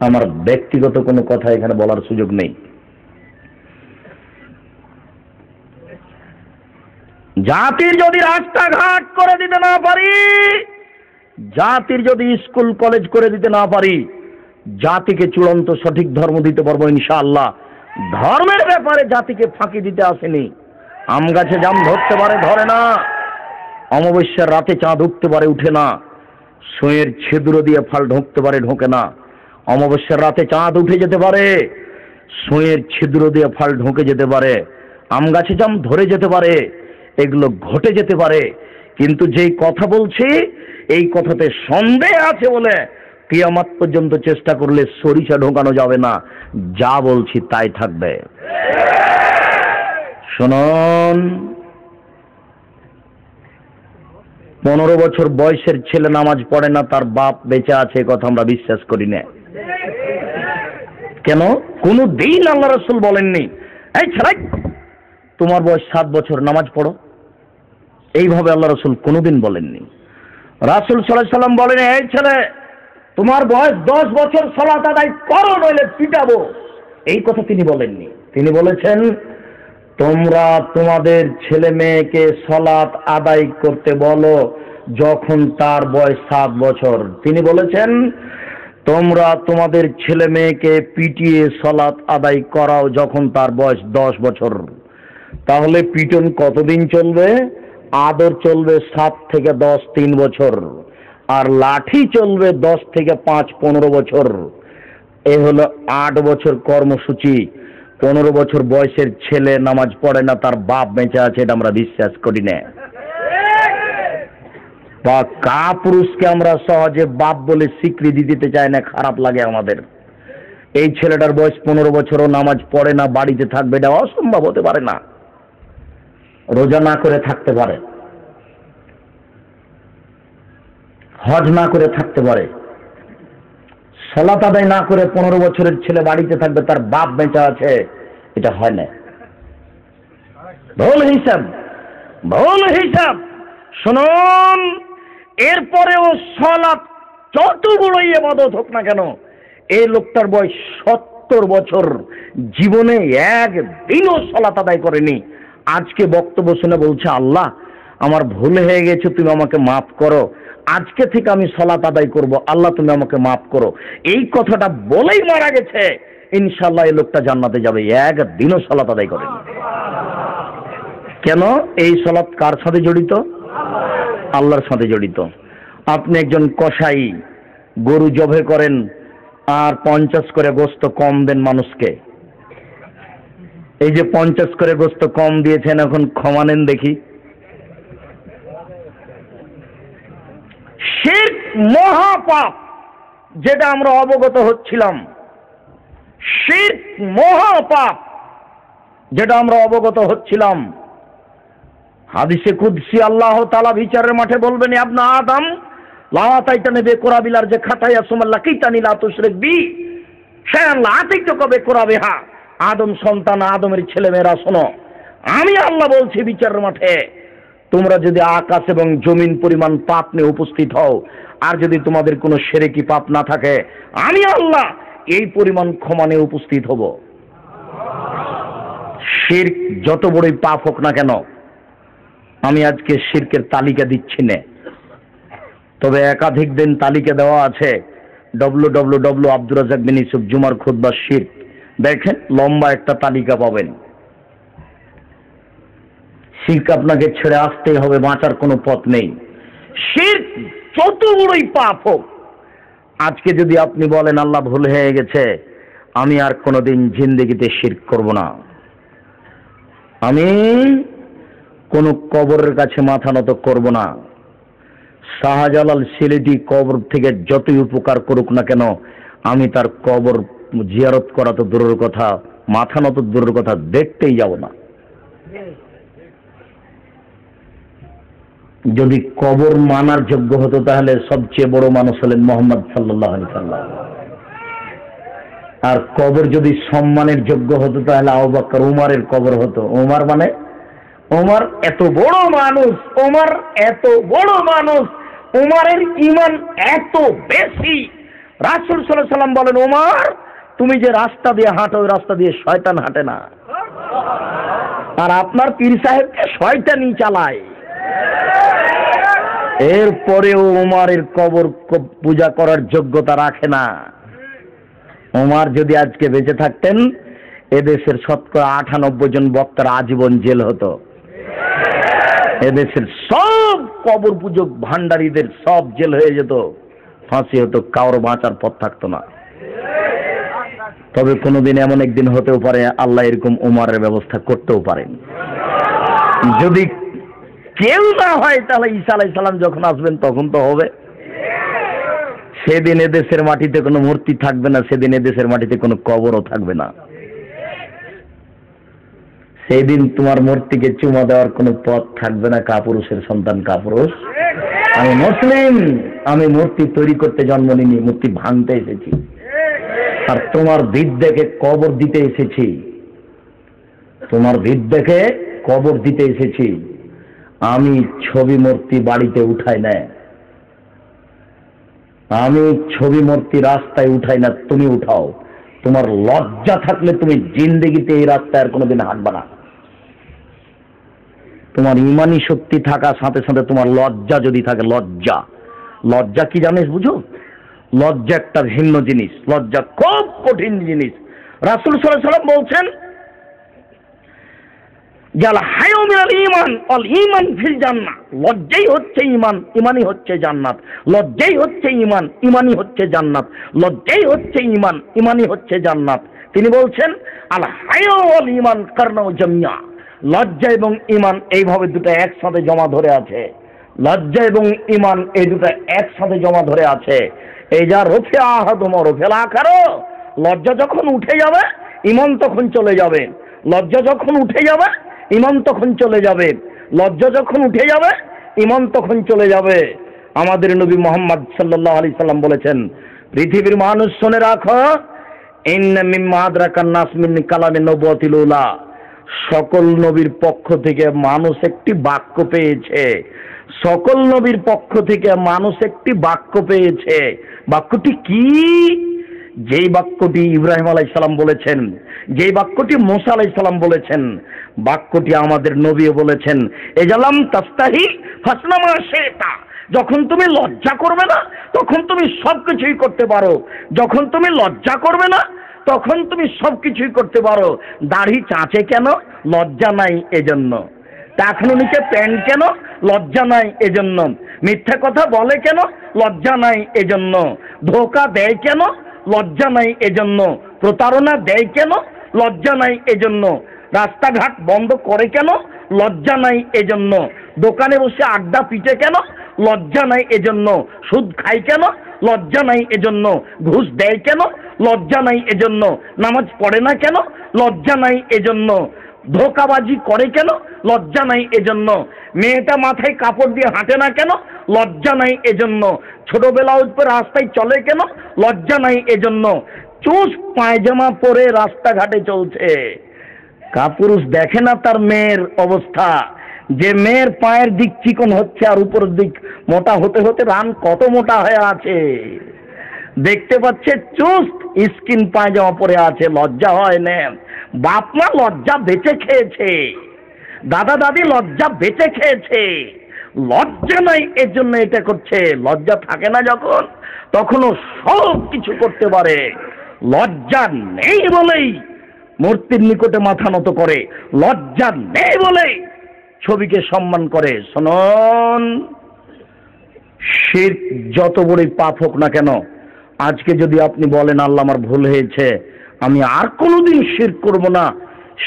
আমার ব্যক্তিগত কোনো কথা এখানে বলার সুযোগ নেই। জাতির যদি রাস্তাঘাট করে দিতে না পারি, জাতির যদি স্কুল কলেজ করে দিতে না পারি, জাতিকে চূড়ান্ত সঠিক ধর্ম দিতে পারবো ইনশাআল্লাহ। ধর্মের ব্যাপারে জাতিকে ফাঁকি দিতে আসেনি। আম গাছে জাম ধরতে পারে, ধরে না। অমাবস্যার রাতে চাঁদ উঠতে পারে, উঠে না। সুঁয়ের ছিদ্র দিয়ে ফাল ঢুকতে পারে, ঢোকে না। অমাবস্যার রাতে চাঁদ উঠে যেতে পারে, সুঁয়ের ছিদ্র দিয়ে ফাল ঢুকে যেতে পারে। আম গাছে জাম ধরে যেতে পারে। এগুলো ঘটে যেতে পারে, কিন্তু যেই কথা বলছি এই কথাতে সন্দেহ আছে বলে কিয়ামত পর্যন্ত চেষ্টা করলে সরিষা ঢোকানো যাবে না। যা বলছি তাই থাকবে। শুনুন, 15 বছর বয়সের ছেলে নামাজ পড়ে না, তার বাপ বেঁচে আছে, কথা আমরা বিশ্বাস করি না। কেন? কোনো দিন আল্লাহ রাসূল বলেননি এই ছেলে তোমার বয়স 7 বছর, নামাজ পড়ো। এইভাবে আল্লাহ রাসূল কোনোদিন বলেননি। রাসূল সাল্লাল্লাহু আলাইহি সাল্লাম বলেন এই ছেলে তোমার বয়স 10 বছর, সালাত আদায় করো নইলে পিটাবো। এই কথা তিনি বলেননি। তিনি বলেছেন তোমরা তোমাদের ছেলে মেয়েকে সালাত আদায় করতে বলো যখন তার বয়স 7 বছর। তিনি বলেছেন তোমরা তোমাদের ছেলে মেয়েকে পিটিয়ে সালাত আদায় করাও যখন তার বয়স 10 বছর। তাহলে পিটন কতদিন চলবে? আদর চলবে 7 থেকে 10, 3 বছর, আর লাঠি চলবে 10 থেকে 5, 15 বছর। এ হলো 8 বছর কর্মসূচি। 15 বছর বয়সের ছেলে নামাজ পড়ে না, তার বাপ বেঁচে আছে, এটা আমরা বিশ্বাস করি না। বা কাপুরুষকে আমরা সহজে বাপ বলে স্বীকৃতি দিতে চাই না, খারাপ লাগে আমাদের। এই ছেলেটার বয়স 15 বছরও নামাজ পড়ে না, বাড়িতে থাকবে, এটা অসম্ভব হতে পারে না। রোজা না করে থাকতে পারে, হজ না করে থাকতে পারে, সালাত আদায় না করে 15 বছরের ছেলে বাড়িতে থাকবে, তার বাপ বেঁচে আছে, এটা হয় না। ভুল হিসাব, ভুল হিসাব। শুনুন, এরপরেও সালাত যত বড়ই ইবাদত হোক না কেন, এই লোকটার বয়স 70 বছর, জীবনে একদিনও সালাত আদায় করেনি। আজকে বক্তব্য শুনে বলছে আল্লাহ আমার ভুল হয়ে গেছে, তুমি আমাকে মাফ করো, আজকে থেকে আমি সালাত আদায় করব, আল্লাহ তুমি আমাকে মাফ করো। এই কথাটা বলেই মারা গেছে। ইনশাআল্লাহ এই লোকটা জান্নাতে যাবে। একদিনও সালাত আদায় করেনি। কেন? এই সালাত কার সাথে জড়িত? আল্লাহর সাথে জড়িত। আপনি একজন কসাই, গরু জবাই করেন আর 50 করে গোশত কম দেন মানুষকে। এই যে 50 করে গোশত কম দিয়েছেন, এখন ক্ষমা নেন দেখি। শিরক মহাপাপ, যেটা আমরা অবগত হচ্ছিলাম। শিরক মহাপাপ, যেটা আমরা অবগত হচ্ছিলাম। হাদিসে কুদসি আল্লাহ তাআলা বিচারের মাঠে বলবেন ইবনে আদম লা তাইতানি বেকুরাবিলার যে খাতায়া সুমাল্লা কিতানি লা তুশরিক বি শায়ান লা আতাইতুকা বেকুরাবিহা। আদম সন্তান, আদমের ছেলেমেয়েরা শোনো, আমি আল্লাহ বলছি বিচারের মাঠে তোমরা যদি আকাশ এবং জমিন পরিমাণ পাপ নিয়ে উপস্থিত হও, আর যদি তোমাদের কোনো শিরকি পাপ না থাকে, আমি আল্লাহ এই পরিমাণ ক্ষমা নিয়ে উপস্থিত হব। শিরক যত বড়ই পাপ হোক না কেন, আমি আজকে শিরকের তালিকা দিচ্ছি না, তবে একাধিক দিন তালিকা দেওয়া আছে। www.abdurrazak.bin জুমার খুতবা শিরক, দেখেন লম্বা একটা তালিকা পাবেন। শিরক আপনাকে ছেড়ে আসতেই হবে, বাঁচার কোনো পথ নেই। শিরক যত বড়ই পাপ হোক, আজকে যদি আপনি বলেন আল্লাহ ভুল হয়ে গেছে, আমি আর কোনোদিন জিন্দেগিতে শিরক করব না, আমি কোনো কবরের কাছে মাথা নত করব না। শাহজালাল সিলেটি কবর থেকে যতই উপকার করুক না কেন, আমি তার কবর জিয়ারত করা তো দূরের কথা, মাথা নত দূরের কথা, দেখতেই যাব না। যদি কবর মানার যোগ্য হতো তাহলে সবচেয়ে বড় মানুষ হলেন মুহাম্মদ সাল্লাল্লাহু আলাইহি সাল্লাম। আর কবর যদি সম্মানের যোগ্য হতো তাহলে আবু বকর উমরের কবর হতো। উমর মানে উমর এত বড় মানুষ, উমর এত বড় মানুষ, উমরের ঈমান এত বেশি। রাসূল সাল্লাল্লাহু আলাইহি সাল্লাম বলেন উমর তুমি যে রাস্তা দিয়ে হাঁটো, ওই রাস্তা দিয়ে শয়তান হাঁটে না, আর আপনার পীর সাহেবকে শয়তানই চালায়। এরপরেও উমরের কবর পূজা করার যোগ্যতা রাখে না। উমর যদি আজকে বেঁচে থাকতেন, এদেশের শতকরা 98 জন বক্তার আজীবন জেল হতো। এদেশের সব কবর পূজক ভান্ডারীদের সব জেল হয়ে যেত, ফাঁসি হতো, কারো বাঁচার পথ থাকতো না। তবে কোনোদিন এমন একদিন হতেও পারে আল্লাহ এরকম উমরের ব্যবস্থা করতেও পারেন। যদি কেউ না হয় তাহলে ঈসা আলাইহিস সালাম যখন আসবেন তখন তো হবে। সেদিন এদেশের মাটিতে কোনো মূর্তি থাকবে না, সেদিন এদেশের মাটিতে কোনো কবরও থাকবে না। সেদিন তোমার মূর্তিকে চুমা দেওয়ার কোনো পথ থাকবে না। কাপুরুষের সন্তান কাপুরুষ। আমি মুসলিম, আমি মূর্তি তৈরি করতে জন্ম নিইনি, মূর্তি ভাঙতে এসেছি। আর তোমার ভিত দেখে কবর দিতে এসেছি, তোমার ভিত দেখে কবর দিতে এসেছি। আমি ছবি মূর্তি বাড়িতে উঠাই না, আমি ছবি মূর্তি রাস্তায় উঠাই না, তুমি উঠাও। তোমার লজ্জা থাকলে তুমি জিন্দেগিতে এই রাস্তায় আর কোনোদিন হাঁটবে না। তোমার ইমানি শক্তি থাকার সাথে সাথে তোমার লজ্জা যদি থাকে, লজ্জা, লজ্জা কি জানিস বুঝো? লজ্জা একটা ভিন্ন জিনিস, লজ্জা খুব কঠিন জিনিস। রাসূল সাল্লাল্লাহু আলাইহি ওয়াসাল্লাম বলছেন জাল হায়ু মিনাল ঈমান ওয়াল ঈমান ফিল জান্নাহ। লজ্জাই হচ্ছে ঈমান, ঈমানই হচ্ছে জান্নাত। লজ্জাই হচ্ছে ঈমান, ঈমানই হচ্ছে জান্নাত। লজ্জাই হচ্ছে ঈমান, ঈমানই হচ্ছে জান্নাত। তিনি বলছেন আল হায়ু ওয়াল ঈমান কারনাউ জামিয়া। লজ্জা এবং ঈমান এইভাবে দুটো একসাথে জমা ধরে আছে। লজ্জা এবং ঈমান এই দুটো একসাথে জমা ধরে আছে। এই যা রফিয়া আহাদুমা রফিল আখারো। লজ্জা যখন উঠে যাবে ঈমান তখন চলে যাবে। লজ্জা যখন উঠে যাবে ঈমান তখন চলে যাবে। লজ্জা যখন উঠে যাবে ঈমান তখন চলে যাবে। আমাদের নবী মুহাম্মদ সাল্লাল্লাহু আলাইহি সাল্লাম বলেছেন, পৃথিবীর মানুষ শুনে রাখো, ইন্না মিম্মা আদরাকান নাস মিন কালামি নবুওয়াতিল উলা। সকল নবীর পক্ষ থেকে মানুষ একটি বাক্য পেয়েছে। সকল নবীর পক্ষ থেকে মানুষ একটি বাক্য পেয়েছে। বাক্যটি কি? যেই বাক্যটি ইব্রাহিম আলাইহিস সালাম বলেছেন, যেই বাক্যটি মুসা আলাইহিস সালাম বলেছেন, বাক্যটি আমাদের নবীও বলেছেন, এজালাম তাস্তাহি ফাসনা মা শিতা। যখন তুমি লজ্জা করবে না তখন তুমি সবকিছুই করতে পারো। যখন তুমি লজ্জা করবে না তখন তুমি সবকিছুই করতে পারো। দাড়ি চাঁচে কেন? লজ্জা নাই এজন্য। টাকনু নিচে প্যান্ট কেন? লজ্জা নাই এজন্য। মিথ্যা কথা বলে কেন? লজ্জা নাই এজন্য। ধোঁকা দেয় কেন? লজ্জা নাই এজন্য। প্রতারণা দেয় কেন? লজ্জা নাই এজন্য। রাস্তাঘাট বন্ধ করে কেন? লজ্জা নাই এজন্য। দোকানে বসে আড্ডা পিটে কেন? লজ্জা নাই এজন্য। সুদ খায় কেন? লজ্জা নাই এজন্য। ঘুষ দেয় কেন? লজ্জা নাই এজন্য। নামাজ পড়ে না কেন? লজ্জা নাই এজন্য। ধোঁকাবাজি করে কেন? লজ্জা নাই এজন্য। মেয়েটা মাথায় কাপড় দিয়ে হাঁটে না কেন? লজ্জা নাই এজন্য। ছোটবেলা উঠবে রাস্তায় চলে কেন? লজ্জা নাই এজন্য। চুস পায়জামা পরে রাস্তাঘাটে চলছে। কাপুরুষ দেখে না তার মেয়ের অবস্থা, যে মেয়ের পায়ের দিক চিকন হচ্ছে আর উপরের দিক মোটা হতে হতে রান কত মোটা হয়ে আছে। দেখতে পাচ্ছে চুস্ট স্কিন পায়জামা পরে আছে, লজ্জা হয় না। বাপ মা লজ্জা বেঁচে খেয়েছে, দাদা দাদি লজ্জা বেঁচে খেয়েছে। লজ্জা নাই এর জন্য এটা করছে। লজ্জা থাকে না যখন, তখনও সব কিছু করতে পারে। লজ্জা নেই বলেই মূর্তির নিকটে মাথা নত করে। লজ্জা নেই বলেই ছবিকে সম্মান করে। শুনুন, শিরক যত বড়ই পাপ হোক না কেন, আজকে যদি আপনি বলেন আল্লাহ আমার ভুল হয়েছে, আমি আর কোনোদিন শিরক করব না,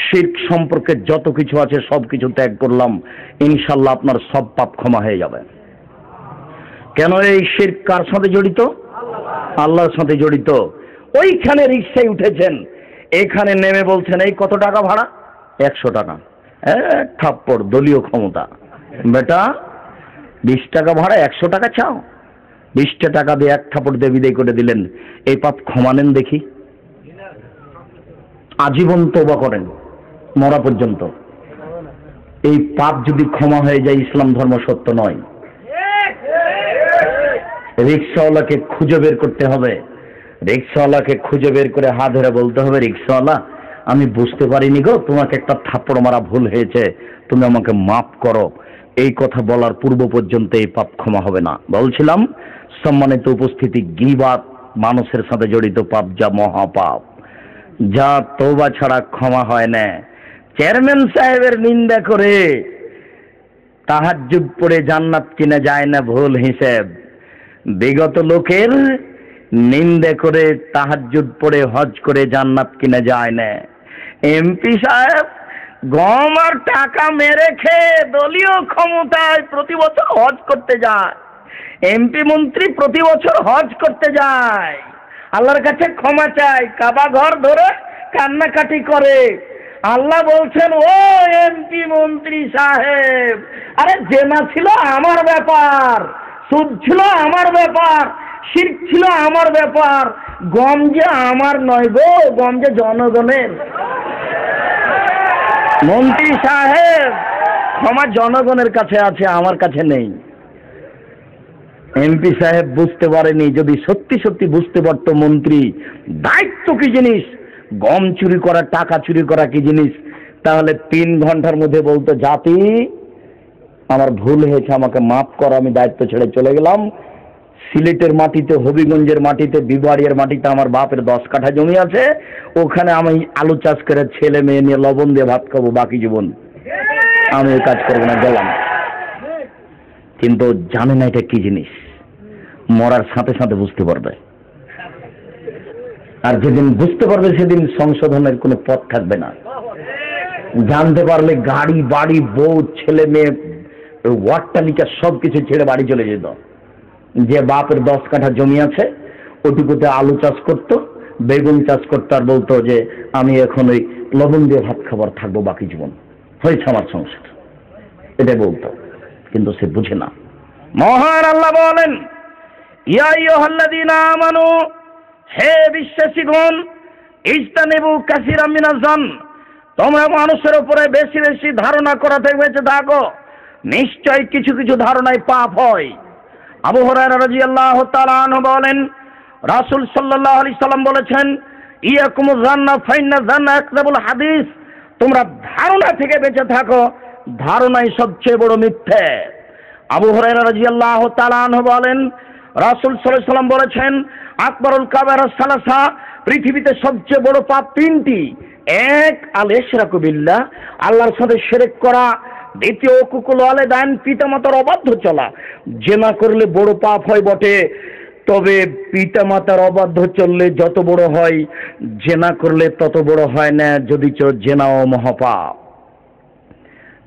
শিরক সম্পর্কে যত কিছু আছে সব কিছু ত্যাগ করলাম, ইনশাল্লাহ আপনার সব পাপ ক্ষমা হয়ে যাবে। কেন? এই শিরক কার সাথে জড়িত? আল্লাহর সাথে জড়িত। ওইখানে রিক্সায় উঠেছেন, এখানে নেমে বলছেন এই কত টাকা ভাড়া? 100 টাকা। এক থাপ্পড়, দলীয় ক্ষমতা। বেটা 20 টাকা ভাড়া, 100 টাকা চাও? 20 টাকা দিয়ে এক থাপ্পড় দিয়ে বিদায় করে দিলেন। এই পাপ ক্ষমা নেন দেখি। আজীবন তওবা করেন মরা পর্যন্ত। এই পাপ যদি ক্ষমা হয়ে যায়, ইসলাম ধর্ম সত্য নয়। রিক্সাওয়ালাকে খুঁজে বের করতে হবে। রিক্সাওয়ালাকে খুঁজে বের করে হাত ধরে বলতে হবে, রিক্সাওয়ালা আমি বুঝতে পারিনি গো, তোমাকে একটা থাপ্পড় মারা ভুল হয়েছে, তুমি আমাকে মাফ করো। এই কথা বলার পূর্ব পর্যন্ত এই পাপ ক্ষমা হবে না। বলছিলাম সম্মানিত উপস্থিতি, গীবাত মানুষের সাথে জড়িত পাপ, যা মহাপাপ, যা তওবা ছাড়া ক্ষমা হয় না। চেয়ারম্যান সাহেবের নিন্দা করে তাহাজ্জুদ পড়ে জান্নাত কিনা যায় না ভুল হিসেব। বিগত লোকের নিন্দা করে তাহাজ্জুদ পড়ে হজ করে জান্নাত কিনা যায় না। এমপি সাহেব গম আর টাকা মেরে খেয়ে দলীয় ক্ষমতায় প্রতি বছর হজ করতে যায়, এমপি মন্ত্রী প্রতি বছর হজ করতে যায়, আল্লাহর কাছে ক্ষমা চায়, কাবা ঘর ধরে কান্নাকাটি করে। আল্লাহ বলছেন, ও এমপি মন্ত্রী সাহেব, আরে জেনা ছিল আমার ব্যাপার, সুদ ছিল আমার ব্যাপার, শিরক ছিল আমার ব্যাপার, গম যে আমার নয় গো, গম যে জনগণের। মন্ত্রী সাহেব, ক্ষমা জনগণের কাছে আছে, আমার কাছে নেই। এমপি সাহেব বুঝতে পারেনি, যদি সত্যি সত্যি বুঝতে পারতো মন্ত্রী দায়িত্ব কি জিনিস, গম চুরি করা, টাকা চুরি করা কি জিনিস, তাহলে 3 ঘন্টার মধ্যে বলতো, জাতি আমার ভুল হয়েছে, আমাকে মাফ করো, আমি দায়িত্ব ছেড়ে চলে গেলাম। সিলেটের মাটিতে, হবিগঞ্জের মাটিতে, বিবাড়িয়ার মাটিতে আমার বাপের 10 কাঠা জমি আছে, ওখানে আমি আলু চাষ করে ছেলে মেয়ে নিয়ে লবণ দিয়ে ভাত খাবো বাকি জীবন, আমি ওই কাজ করবো না, গেলাম। কিন্তু জানে না এটা কি জিনিস, মরার সাথে সাথে বুঝতে পারবে। আর যেদিন বুঝতে পারবে সেদিন সংশোধনের কোনো পথ থাকবে না। জানতে পারলে গাড়ি বাড়ি বউ ছেলে মেয়ে ওয়াট্টালিকা সবকিছু ছেড়ে বাড়ি চলে যেত। যে বাপের 10 কাঠা জমি আছে ওটুকুতে আলু চাষ করতো, বেগুন চাষ করতো, আর বলতো যে আমি এখন ওই লবণ দিয়ে ভাত খাবার থাকবো বাকি জীবন, হয়েছে আমার সংসার, এটাই বলতো। কিন্তু সে বুঝে না। মহান আল্লাহ বলেন, ইয়া আইয়ুহাল্লাযীনা আমানু, হে বিশ্বাসীগণ, ইজতানিবু কাসীরাম মিনাজ যান, তোমরা মানুষের উপরে বেশি বেশি ধারণা করা থেকে বেঁচে থাকো, নিশ্চয় কিছু কিছু ধারণায় পাপ হয়। আবু হুরায়রা রাদিয়াল্লাহু তাআলা আনহু বলেন, রাসূল সাল্লাল্লাহু আলাইহি সাল্লাম বলেছেন, ইয়াকুমুজ যান্না ফাইন্না যান্না আকযাবুল হাদিস, তোমরা ধারণা থেকে বেঁচে থাকো, ধারণাই সবচেয়ে বড় মিথ্যে। আবু হুরায়রা রাদিয়াল্লাহু তাআলা আনহু বলেন, রাসূল সাল্লাল্লাহু আলাইহি সাল্লাম বলেছেন, আকবারুল কাবায়র সালাসা, পৃথিবীতে সবচেয়ে বড় পাপ 3টি। 1 আল ইশরাকু বিল্লাহ, আল্লাহর সাথে শিরক করা। 2 উকুকুল ওয়ালিদাইন, পিতামাতার অবাধ্য চলা। জিনা করলে বড় পাপ হয় বটে, তবে পিতামাতার অবাধ্য চললে যত বড় হয়, জিনা করলে তত বড় হয় না, যদি জিনাও মহাপাপ।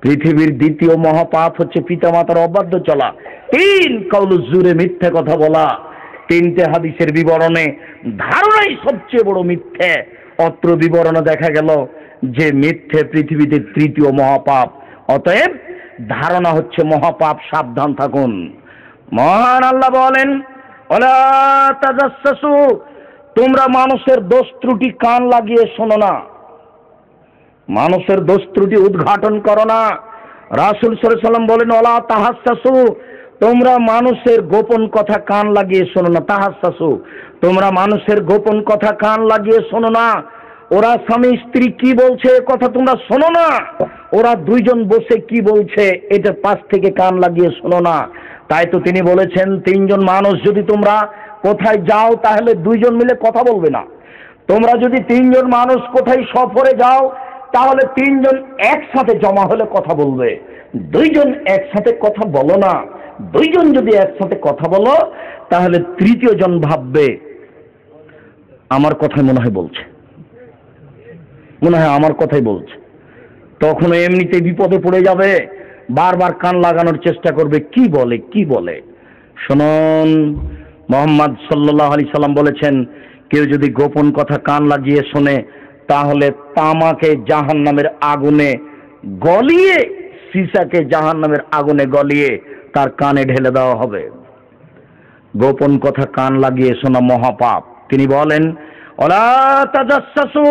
পৃথিবীর 2য় মহাপাপ হচ্ছে পিতামাতার অবাধ্য চলা। 3 কাউলুজ জুরে, মিথ্যা কথা বলা। 3টে হাদিসের বিবরণে ধারণাই সবচেয়ে বড় মিথ্যে। অত্র বিবরণে দেখা গেল যে মিথ্যে পৃথিবীতে 3য় মহাপাপ, অতএব ধারণা হচ্ছে মহাপাপ, সাবধান থাকুন। মহান আল্লাহ বলেন, ওয়ালা তাজাসসু, তোমরা মানুষের দোষ ত্রুটি কান লাগিয়ে শোনো না, মানুষের দোষ ত্রুটি উদ্ঘাটন করো না। রাসূল সাল্লাল্লাহু আলাইহি ওয়াসাল্লাম বলেন, ওয়ালা তাহাসসু, তোমরা মানুষের গোপন কথা কান লাগিয়ে শোনো না। তাহাসসু, তোমরা মানুষের গোপন কথা কান লাগিয়ে শোনো না। ওরা স্বামী স্ত্রী কি বলছে কথা তোমরা শোনো না, ওরা 2 জন বসে কি বলছে এটা পাশ থেকে কান লাগিয়ে শোনো না। তাই তো তিনি বলেছেন, 3 জন মানুষ যদি তোমরা কোথায় যাও তাহলে 2 জন মিলে কথা বলবে না। তোমরা যদি 3 জন মানুষ কোথায় সফরে যাও তাহলে 3 জন একসাথে জমা হলে কথা বলবে, 2 জন একসাথে কথা বলো না। 2 জন যদি একসাথে কথা বলো তাহলে 3য় জন ভাববে আমার কথাই মনে হয় বলছে, মনে হয় আমার কথাই বলছে, তখন এমনিতে বিপদে পড়ে যাবে, বারবার কান লাগানোর চেষ্টা করবে, কি বলে কি বলে। শুনুন, মুহাম্মদ সাল্লাল্লাহু আলাইহি সাল্লাম বলেছেন, কেউ যদি গোপন কথা কান লাগিয়ে শোনে তাহলে তামাকে জাহান্নামের আগুনে গলিয়ে, সীসাকে জাহান্নামের আগুনে গলিয়ে তার কানে ঢেলে দেওয়া হবে। গোপন কথা কান লাগিয়ে শোনা মহাপাপ। তিনি বলেন, ওয়ালা তাজাসসু,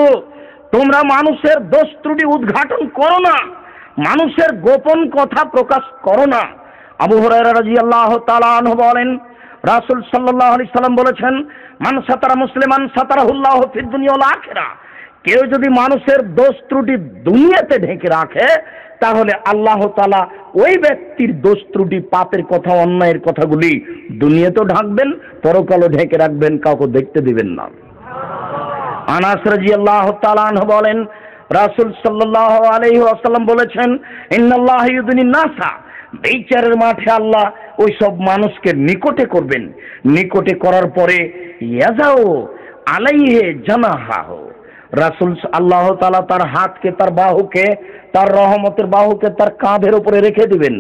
তোমরা মানুষের দোষ ত্রুটি উদ্ঘাটন করো না, মানুষের গোপন কথা প্রকাশ করো না। আবু হুরায়রা রাদিয়াল্লাহু তাআলা আনহু বলেন, রাসূল সাল্লাল্লাহু আলাইহি সাল্লাম বলেছেন, মান সাতারা মুসলিমান সাতারাহুল্লাহু ফিদ দুনিয়া ওয়াল আখিরা, কেউ যদি মানুষের দোষ ত্রুটি দুনিয়াতে ঢেকে রাখে তাহলে আল্লাহ তাআলা ওই ব্যক্তির দোষ ত্রুটি, পাপের কথা, অন্যায়ের কথাগুলি দুনিয়াতেও ঢাকবেন, পরকালও ঢেকে রাখবেন, কাউকে দেখতে দিবেন না। আনাস রাদিয়াল্লাহু তাআলা আনহু বলেন, রাসূল সাল্লাল্লাহু আলাইহি ওয়াসাল্লাম বলেছেন, ইন্নাল্লাহা ইউদনিন নাসা, বিচারের মাঠে আল্লাহ ওই সব মানুষকে নিকটে করবেন, নিকটে করার পরে ইয়াজাও আলাইহি জানাহাহু, রাসূল আল্লাহ তাআলা তার হাতকে, তার বাহুকে, তার রহমতের বাহুকে তার কাঁধের উপরে রেখে দিবেন,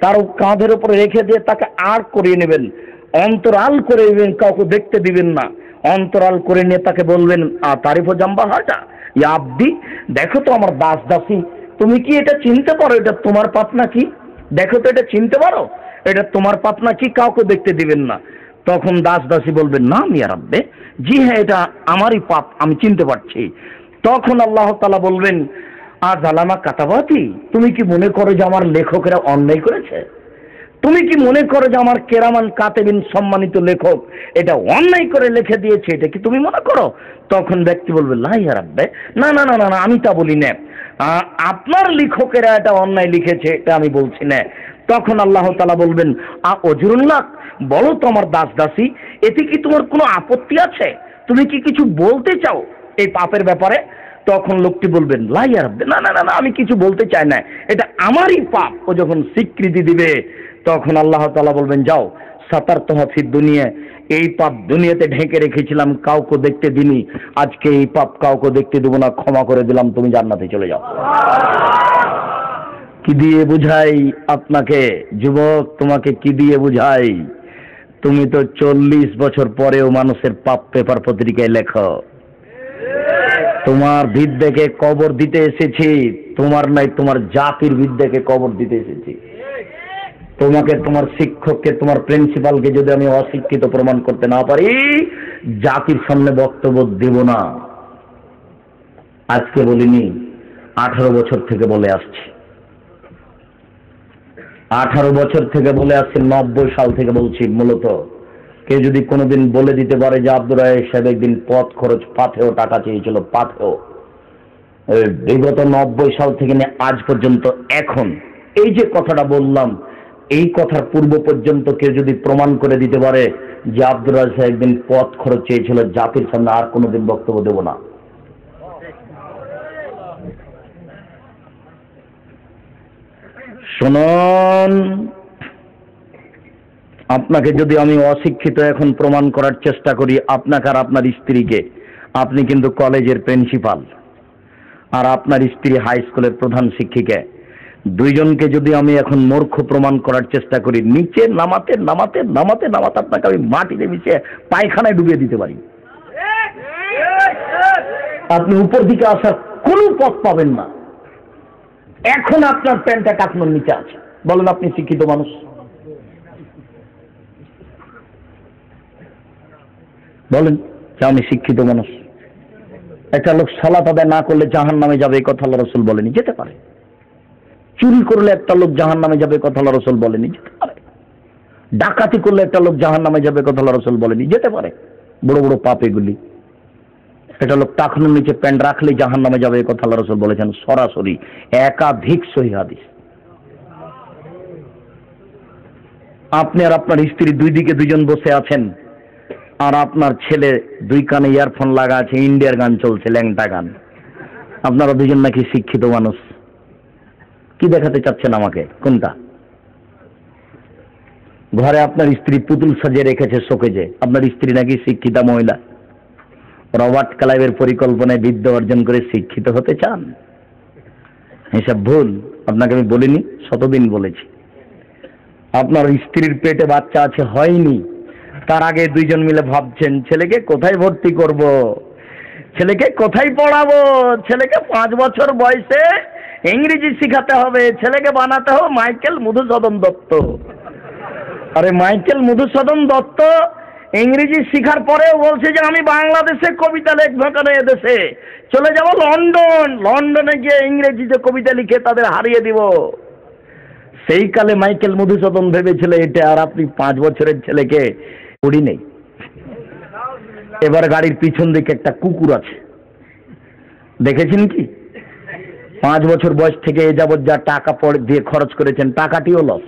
তার কাঁধের উপরে রেখে দিয়ে তাকে আর করিয়ে নেবেন, অন্তরাল করে নেবেন, কাউকে দেখতে দিবেন না। অন্তরাল করে নিয়ে তাকে বলবেন, তারিফ জাম্বা হাজা ইয়া আব্দি, দেখো তো আমার দাস দাসী, তুমি কি এটা চিনতে পারো এটা তোমার পাপ নাকি? দেখো তো এটা চিনতে পারো এটা তোমার পাপ নাকি? কাউকে দেখতে দিবেন না। তখন দাস দাসী বলবেন, না মিয়া রাব্বে, জি হ্যাঁ এটা আমারই পাপ, আমি চিনতে পারছি। তখন আল্লাহ তাআলা বলবেন, আজ আলামা কাতাবাতি, তুমি কি মনে করো যে আমার লেখকেরা অন্যায় করেছে? তুমি কি মনে করো যে আমার কেরামান কাতেবিন সম্মানিত লেখক এটা অন্যায় করে লিখে দিয়েছে? এটা কি তুমি মনে করো? তখন ব্যক্তি বলবে, লা ইয়া রাব্বে, না না না না, আমি তা বলি না, আপনার লেখকেরা এটা অন্যায় লিখেছে, এটা আমি বলছি না। তখন আল্লাহ তাআলা বলবেন, অজরুল্লাহ, বলো তো আমার দাস দাসী, এতে কি তোমার কোনো আপত্তি আছে? তুমি কি কিছু বলতে চাও এই পাপের ব্যাপারে? তখন লোকটি বলবেন, লা ইয়া রাব্বে, না না না, আমি কিছু বলতে চাই না, এটা আমারই পাপ। ও যখন স্বীকৃতি দিবে তখন আল্লাহ তাআলা বলবেন, যাও সাতারতুহা ফিদ দুনিয়া, এই পাপ দুনিয়াতে ঢেকে রেখেছিলাম, কাউকে দেখতে দিনি, আজকে এই পাপ কাউকে দেখতে দেব না, ক্ষমা করে দিলাম, তুমি জান্নাতে চলে যাও। কি দিয়ে বুঝাই আপনাকে যুবক, তোমাকে কি দিয়ে বুঝাই? তুমি তো 40 বছর পরেও মানুষের পাপ পেপার পত্রিকায় লেখো। তোমার বিদ্যাকে কবর দিতে এসেছি, তোমার নাই তোমার জাতির বিদ্যাকে কবর দিতে এসেছি। তোমাকে, তোমার শিক্ষককে, তোমার প্রিন্সিপালকে যদি আমি অশিক্ষিত প্রমাণ করতে না পারি, জাতির সামনে বক্তব্য দেব না। আজকে বলিনি, 18 বছর থেকে বলে আসছি, 18 বছর থেকে বলে আসছি, 90 সাল থেকে বলছি। মূলত কেউ যদি কোনোদিন বলে দিতে পারে যে আব্দুর রাজ্জাক সাহেব একদিন পথ খরচ পাথেও টাকা চেয়েছিল, পাথেও, বিগত 90 সাল থেকে নিয়ে আজ পর্যন্ত, এখন এই যে কথাটা বললাম, এই কথার পূর্ব পর্যন্ত কেউ যদি প্রমাণ করে দিতে পারে যে আব্দুর রাজ্জাক সাহেব একদিন পথ খরচ চেয়েছিল, জাতির সামনে আর কোনোদিন বক্তব্য দেব না। শুনুন, আপনাকে যদি আমি অশিক্ষিত এখন প্রমাণ করার চেষ্টা করি, আপনাকে আর আপনার স্ত্রীকে, আপনি কিন্তু কলেজের প্রিন্সিপাল আর আপনার স্ত্রী হাই স্কুলের প্রধান শিক্ষিকা, দুইজনকে যদি আমি এখন মূর্খ প্রমাণ করার চেষ্টা করি, নিচে নামাতে নামাতে নামাতে নামাতে আপনাকে আমি মাটিতে মিশে পায়খানায় ডুবিয়ে দিতে পারি। আপনি উপর দিকে আসার কোনো পথ পাবেন না। এখন আপনার প্যান্টটা কাকনোর নিচে আছে, বলেন আপনি শিক্ষিত মানুষ? বলেন যে আমি শিক্ষিত মানুষ। একটা লোক সালাত আদায় না করলে জাহান্নামে যাবে, এই কথা আল্লাহ রাসূল বলেনি, যেতে পারে। চুরি করলে একটা লোক জাহান্নামে যাবে, কথা আল্লাহ রাসূল বলেনি, যেতে পারে। ডাকাতি করলে একটা লোক জাহান্নামে যাবে, কথা আল্লাহ রাসূল বলেনি, যেতে পারে। বড় বড় পাপ এগুলি। একটা লোক টাকনুর নিচে প্যান্ট রাখলে জাহান্নামে যাবে, কথা আল্লাহ রাসূল বলেছেন সরাসরি, একাধিক সহিহ হাদিস। আপনি আর আপনার স্ত্রী দুই দিকে দুইজন বসে আছেন, আর আপনার ছেলে দুই কানে ইয়ারফোন লাগা আছে, ইন্ডিয়ার গান চলছে, ল্যাংটা গান। আপনারা দুজন নাকি শিক্ষিত মানুষ। কি দেখাতে চাচ্ছেন আমাকে? কোনটা? ঘরে আপনার স্ত্রী পুতুল সাজিয়ে রেখেছে শোকেজে, আপনার স্ত্রী নাকি শিক্ষিতা মহিলা। রবার্ট ক্লাইভের পরিকল্পনায় বিদ্যা অর্জন করে শিক্ষিত হতে চান? এসব ভুল। আপনাকে আমি বলিনি, শতদিন বলেছি। আপনার স্ত্রীর পেটে বাচ্চা আছে, হয়নি, তার আগে দুইজন মিলে ভাবছেন ছেলেকে কোথায় ভর্তি করব, ছেলেকে কোথায় পড়াবো, ছেলেকে 5 বছর বয়সে ইংরেজি শিখাতে হবে, ছেলেকে বানাতে হবে মাইকেল মধুসূদন দত্ত। আরে মাইকেল মধুসূদন দত্ত ইংরেজি শিখার পরেও বলছে যে আমি বাংলাদেশে কবিতা লিখবো, কেন এদেশে চলে যাব লন্ডন, লন্ডনে গিয়ে ইংরেজিতে কবিতা লিখে তাদের হারিয়ে দিব। সেই কালে মাইকেল মধুসূদন ভেবেছিল এটা, আর আপনি 5 বছরের ছেলেকে পড়ি নেই। এবার গাড়ির পিছন দিকে একটা কুকুর আছে, দেখেছেন কি? 5 বছর বয়স থেকে এ যাবৎ যা টাকা দিয়ে খরচ করেছেন, টাকাটিও লস।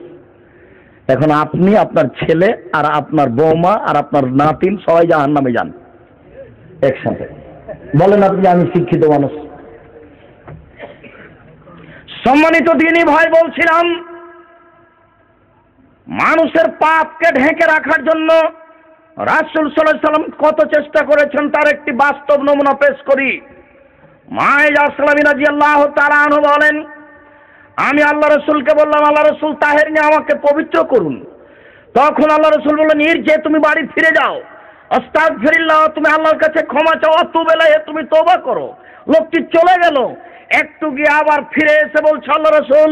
এখন আপনি, আপনার ছেলে আর আপনার বৌমা আর আপনার নাতিন সবাই জাহান্নামে যান একসাথে। বলেন আপনি আমি শিক্ষিত মানুষ? সম্মানিত দিনী ভাই, বলছিলাম মানুষের পাপকে ঢেকে রাখার জন্য রাসূল সাল্লাল্লাহু আলাইহি ওয়াসাল্লাম কত চেষ্টা করেছেন, তার একটি বাস্তব নমুনা পেশ করি। মাইজ আসলামী রাদিয়াল্লাহু তাআলা আনহু বলেন, আমি আল্লাহ রসুলকে বললাম, আল্লাহ রসুল তাহের নিয়ে আমাকে পবিত্র করুন। তখন আল্লাহ রসুল বললেন, যে তুমি বাড়ি ফিরে যাও, আস্তাগফিরুল্লাহ, তুমি আল্লাহর কাছে ক্ষমা চাও, তুব ইলাইহি, তুমি তওবা করো। লোকটি চলে গেল, একটু গিয়ে আবার ফিরে এসে বলছে, আল্লাহ রসুল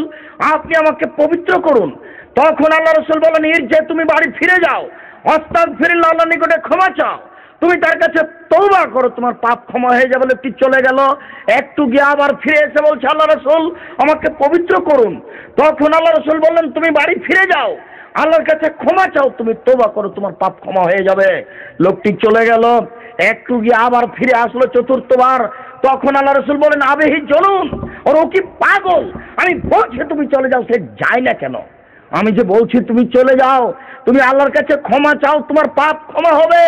আপনি আমাকে পবিত্র করুন। তখন আল্লাহ রসুল বললেন, যে তুমি বাড়ি ফিরে যাও, আস্তাগফিরুল্লাহ, আল্লাহর নিকটে ক্ষমা চাও, তুমি তার কাছে তওবা করো, তোমার পাপ ক্ষমা হয়ে যাবে। লোকটি চলে গেল, একটু গিয়ে আবার ফিরে এসে বলছে, আল্লাহ রসুল আমাকে পবিত্র করুন। তখন আল্লাহ রসুল বললেন, তুমি বাড়ি ফিরে যাও, আল্লাহর কাছে ক্ষমা চাও, তুমি তওবা করো, তোমার পাপ ক্ষমা হয়ে যাবে। লোকটি চলে গেল, একটু গিয়ে আবার ফিরে আসলো চতুর্থবার। তখন আল্লাহ রসুল বলেন, আবেহি চলুন, ওর ও কি পাগল, আমি বলছি তুমি চলে যাও, সে যায় না কেন? আমি যে বলছি তুমি চলে যাও, তুমি আল্লাহর কাছে ক্ষমা চাও, তোমার পাপ ক্ষমা হবে,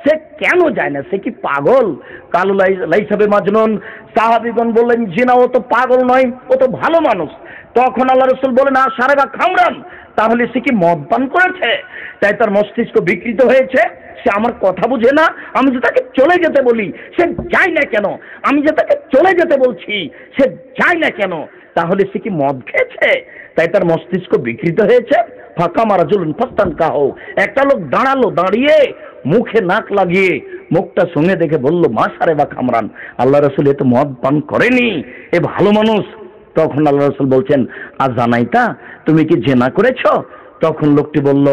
সে কেন যায় না? সে কি পাগল? কালু লাইসা বিমাজনুন। সাহাবীগণ বললেন, জি না, ও তো পাগল নয়, ও তো ভালো মানুষ। তখন আল্লাহ রসুল বলেন, শারেবা খামরান, তাহলে সে কি মদ পান করেছে, তাই তার মস্তিষ্ক বিকৃত হয়েছে, সে আমার কথা বুঝে না। আমি যে তাকে চলে যেতে বলি, সে যায় না কেন? আমি যে তাকে চলে যেতে বলছি, সে যায় না কেন? তাহলে সে কি মদ খেয়েছে, তাই তার মস্তিষ্ক বিকৃত হয়েছে। ফাঁকা মারা জুলুন ফাস্তান কাহো, একটা লোক দাঁড়ালো, দাঁড়িয়ে মুখে নাক লাগিয়ে মুখটা সঙ্গে দেখে বলল, মা শারেবা খামরান, আল্লাহ রসুল এ তো মদ পান করেনি, এ ভালো মানুষ। তখন আল্লাহ রসুল বলছেন, আর জানাইতা, তুমি কি জেনা করেছ? তখন লোকটি বলল,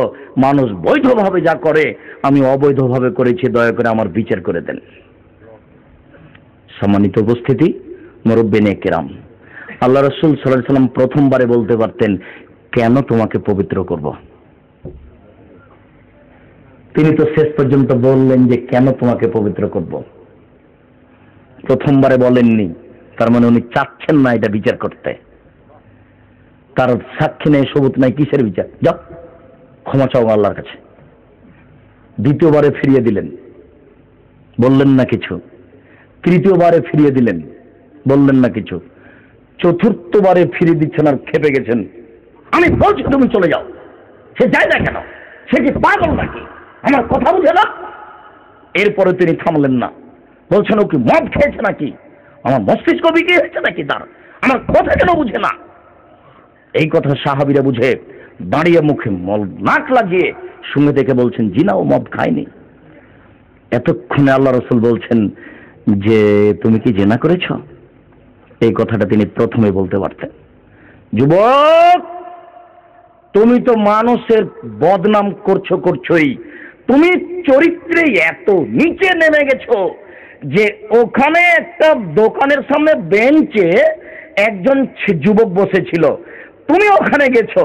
মানুষ বৈধভাবে যা করে আমি অবৈধভাবে করেছি, দয়া করে আমার বিচার করে দেন। সম্মানিত উপস্থিতি, মুরব্বিনে কেরাম, আল্লাহ রসুল সাল্লাল্লাহু আলাইহি ওয়াসাল্লাম প্রথমবারে বলতে পারতেন, কেন তোমাকে পবিত্র করব? তিনি তো শেষ পর্যন্ত বললেন যে কেন তোমাকে পবিত্র করব। প্রথমবারে বলেননি, তার মানে উনি চাচ্ছেন না এটা বিচার করতে। তার সাক্ষী নেই, সবুত নাই, কিসের বিচার? যাও ক্ষমা চাও আল্লাহর কাছে। দ্বিতীয়বারে ফিরিয়ে দিলেন, বললেন না কিছু। তৃতীয়বারে ফিরিয়ে দিলেন, বললেন না কিছু। চতুর্থবারে ফিরিয়ে দিচ্ছেন আর খেপে গেছেন, আমি বলছি তুমি চলে যাও। সে যায় না কেন? সে কি পাগল নাকি? আমার কথা বুঝে না? এরপরে তিনি থামলেন না, বলছেন, ও কি মদ খেয়েছে নাকি? আমার মস্তিষ্ক বিক্রি হয়েছে নাকি তার? আমার কথা কেন বুঝে না? এই কথা সাহাবীরা বুঝে দাঁড়িয়ে মুখে নাক লাগিয়ে শুনে দেখে বলছেন, জি না, ও মদ খায়নি। এতক্ষণে আল্লাহ রসুল বলছেন যে তুমি কি জেনা করেছ? এই কথাটা তিনি প্রথমে বলতে পারতেন। যুবক, তুমি তো মানুষের বদনাম করছোই, তুমি চরিত্রে এত নিচে নেমে গেছো যে ওখানে একটা দোকানের সামনে বেঞ্চে একজন যুবক বসেছিল, তুমি ওখানে গেছো,